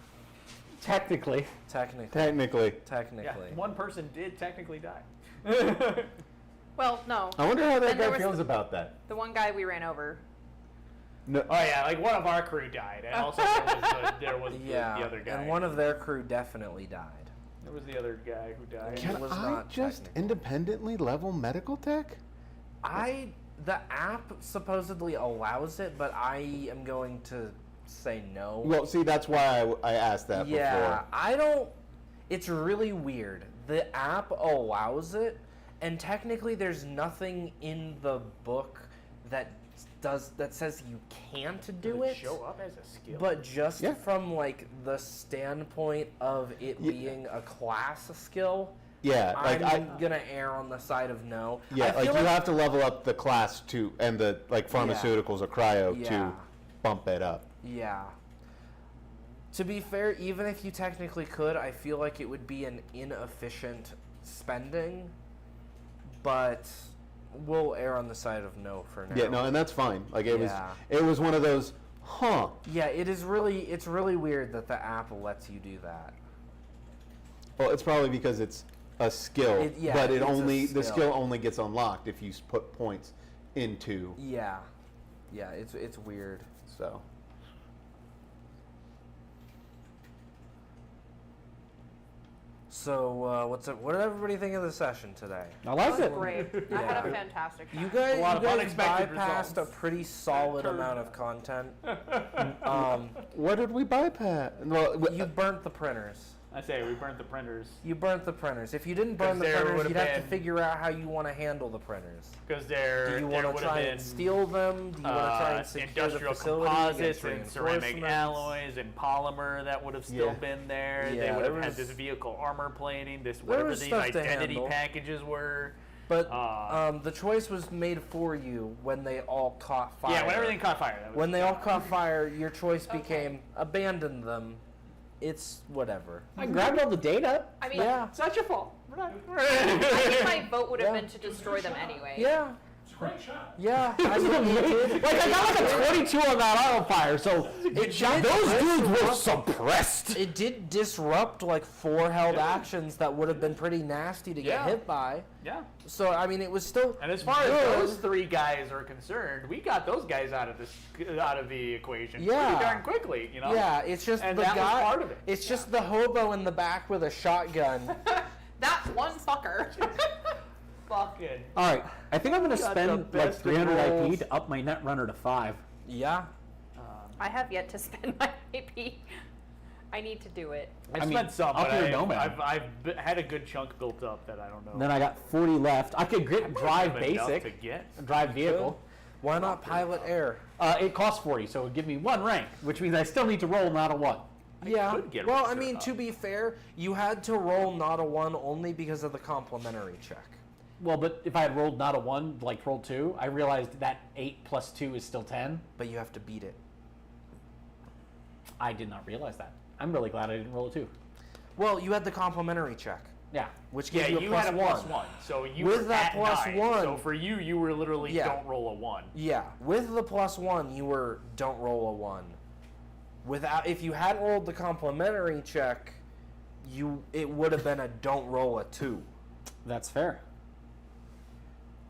Technically, Technically. Technically. Yeah, one person did technically die. Well, no. I wonder how that Then there guy was feels about that. The one guy we ran over. No, Oh yeah, like one of our crew died, and also there was Yeah. the other guy. And one of their crew definitely died. there was the other guy who died. It can was I not just technical. independently level medical tech? The app supposedly allows it, but I am going to say no. Well, see, that's why I asked that Yeah, before. I don't. It's really weird. The app allows it, and technically, there's nothing in the book that says you can't do Does it. show up as a skill. But just Yeah. from like the standpoint of it Yeah. being a class skill, Yeah, like I'm gonna err on the side of no. yeah, I like feel you have to level up the class to and the like pharmaceuticals or cryo Yeah. to bump it up. Yeah. To be fair, even if you technically could, I feel like it would be an inefficient spending. But we'll err on the side of no for now. Yeah, no, and that's fine. Like it Yeah. was one of those, huh? Yeah, it's really weird that the app lets you do that. Well, it's probably because it's a skill, Yeah, but it's a the skill. skill only gets unlocked if you put points into. Yeah. Yeah, it's weird. So So, what did everybody think of the session today? I liked it. Great. I had a fantastic time. You guys, lot of unexpected bypassed results. a pretty solid amount of content. What did we bypass? Well, You burnt the printers. I say we burnt the printers You burnt the printers. If you didn't burn the 'Cause there printers, would've you'd have to been- figure out how you want to handle the printers. because Do there you there want would to have try been and steal them? Do you want to try and secure the industrial facility composites against and ceramic reinforcements? alloys and polymer that would have still Yeah. been there. Yeah, they would have there had was- this vehicle armor plating, this there whatever was these stuff to identity handle. packages were. But Uh, the choice was made for you when they all caught fire. Yeah, when everything caught fire. That was, When they all caught fire, your choice became abandon them. It's whatever. I grabbed all the data. I mean, Yeah. it's not your fault. We're not. I think my vote would have Yeah. been to destroy them anyway. Yeah. It's a great shot. Yeah. I mean, it did. Like I got like a 22 on that auto fire, so It those did dudes were disrupt- suppressed. It did disrupt like 4 held actions that would have been pretty nasty to get Yeah. hit by. Yeah. So I mean, it was still. And as far as good. those 3 guys are concerned, we got those guys out of the equation Yeah. pretty darn quickly. You know. Yeah, it's just And the that was guy. part of it. It's just the hobo in the back with a shotgun. That one fucker. Fucking. All right, I think I'm gonna Got spend the like best of 300 IP rolls. to up my net runner to 5. Yeah. I have yet to spend my AP. I need to do it. I mean, spent some, up but your nomad. had a good chunk built up that I don't know. And then I got 40 left. I could drive Have enough to basic, get. drive vehicle. Why not pilot air? It costs 40, so it would give me 1 rank, which means I still need to roll not a 1. Yeah. could get Well, I reserve mean, up. to be fair, you had to roll not a 1 only because of the complimentary check. Well, but if I had rolled not a 1, like rolled 2, I realized that 8 plus 2 is still 10. But you have to beat it. I did not realize that. I'm really glad I didn't roll a 2. Well, you had the complimentary check, Yeah. which Yeah, gave you a you plus had a 1. +1, so you With were that at plus 9. 1 So for you, you were literally Yeah. don't roll a 1. Yeah, with the plus 1, you were don't roll a 1. Without, if you hadn't rolled the complimentary check, it would have been a don't roll a 2. That's fair.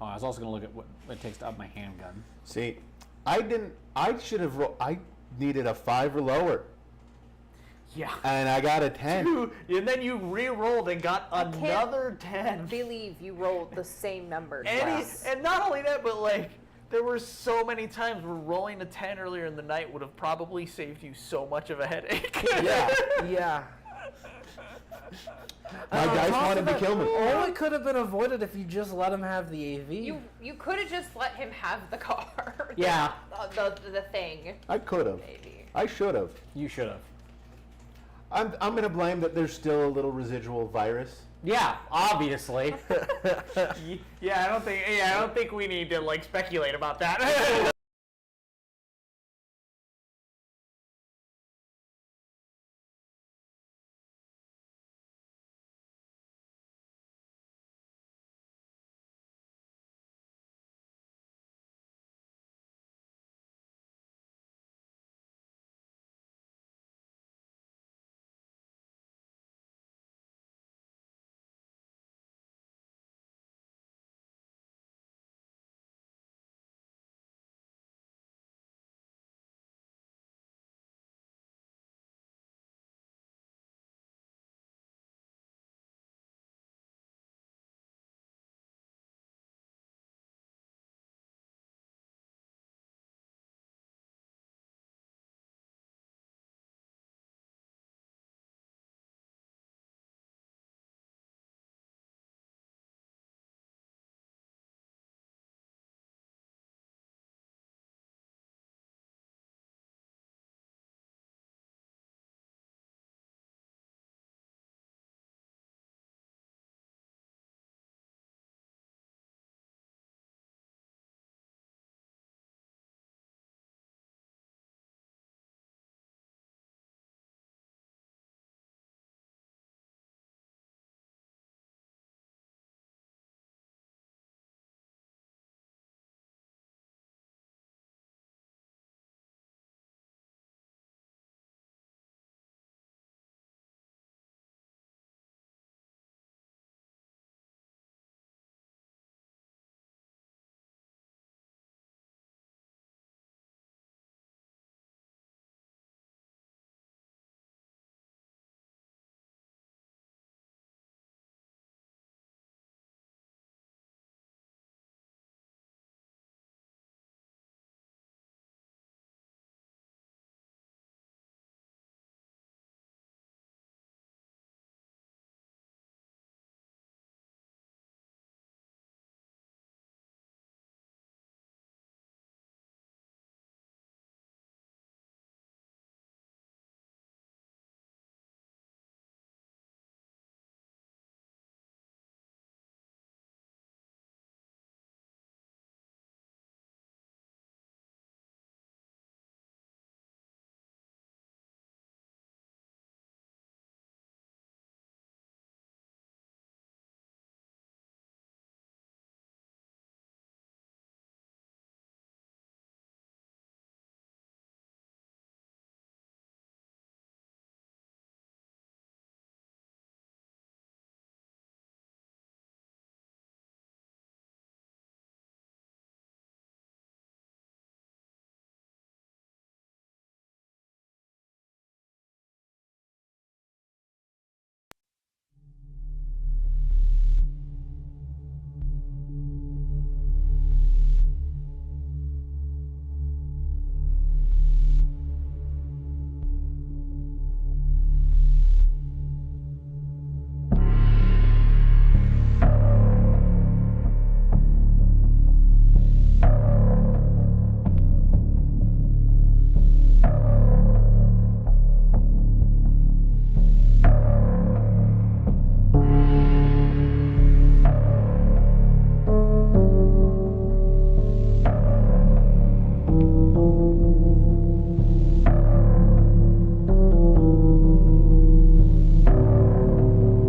Oh, I was also going to look at what it takes to up my handgun. see, I should have. I needed a 5 or lower, Yeah. and I got a 10. And then you re-rolled and got can't another 10. Believe you rolled the same number And, twice. and not only that, but like, there were so many times where rolling a 10 earlier in the night would have probably saved you so much of a headache. Yeah, yeah. My And on guys top of wanted to that, kill me. All it could have been avoided if you just let him have the AV. You could have just let him have the car. Yeah. The thing. I could have. Maybe. I should have. You should have. I'm going to blame that there's still a little residual virus. Yeah, obviously. Yeah, I don't think we need to like speculate about that.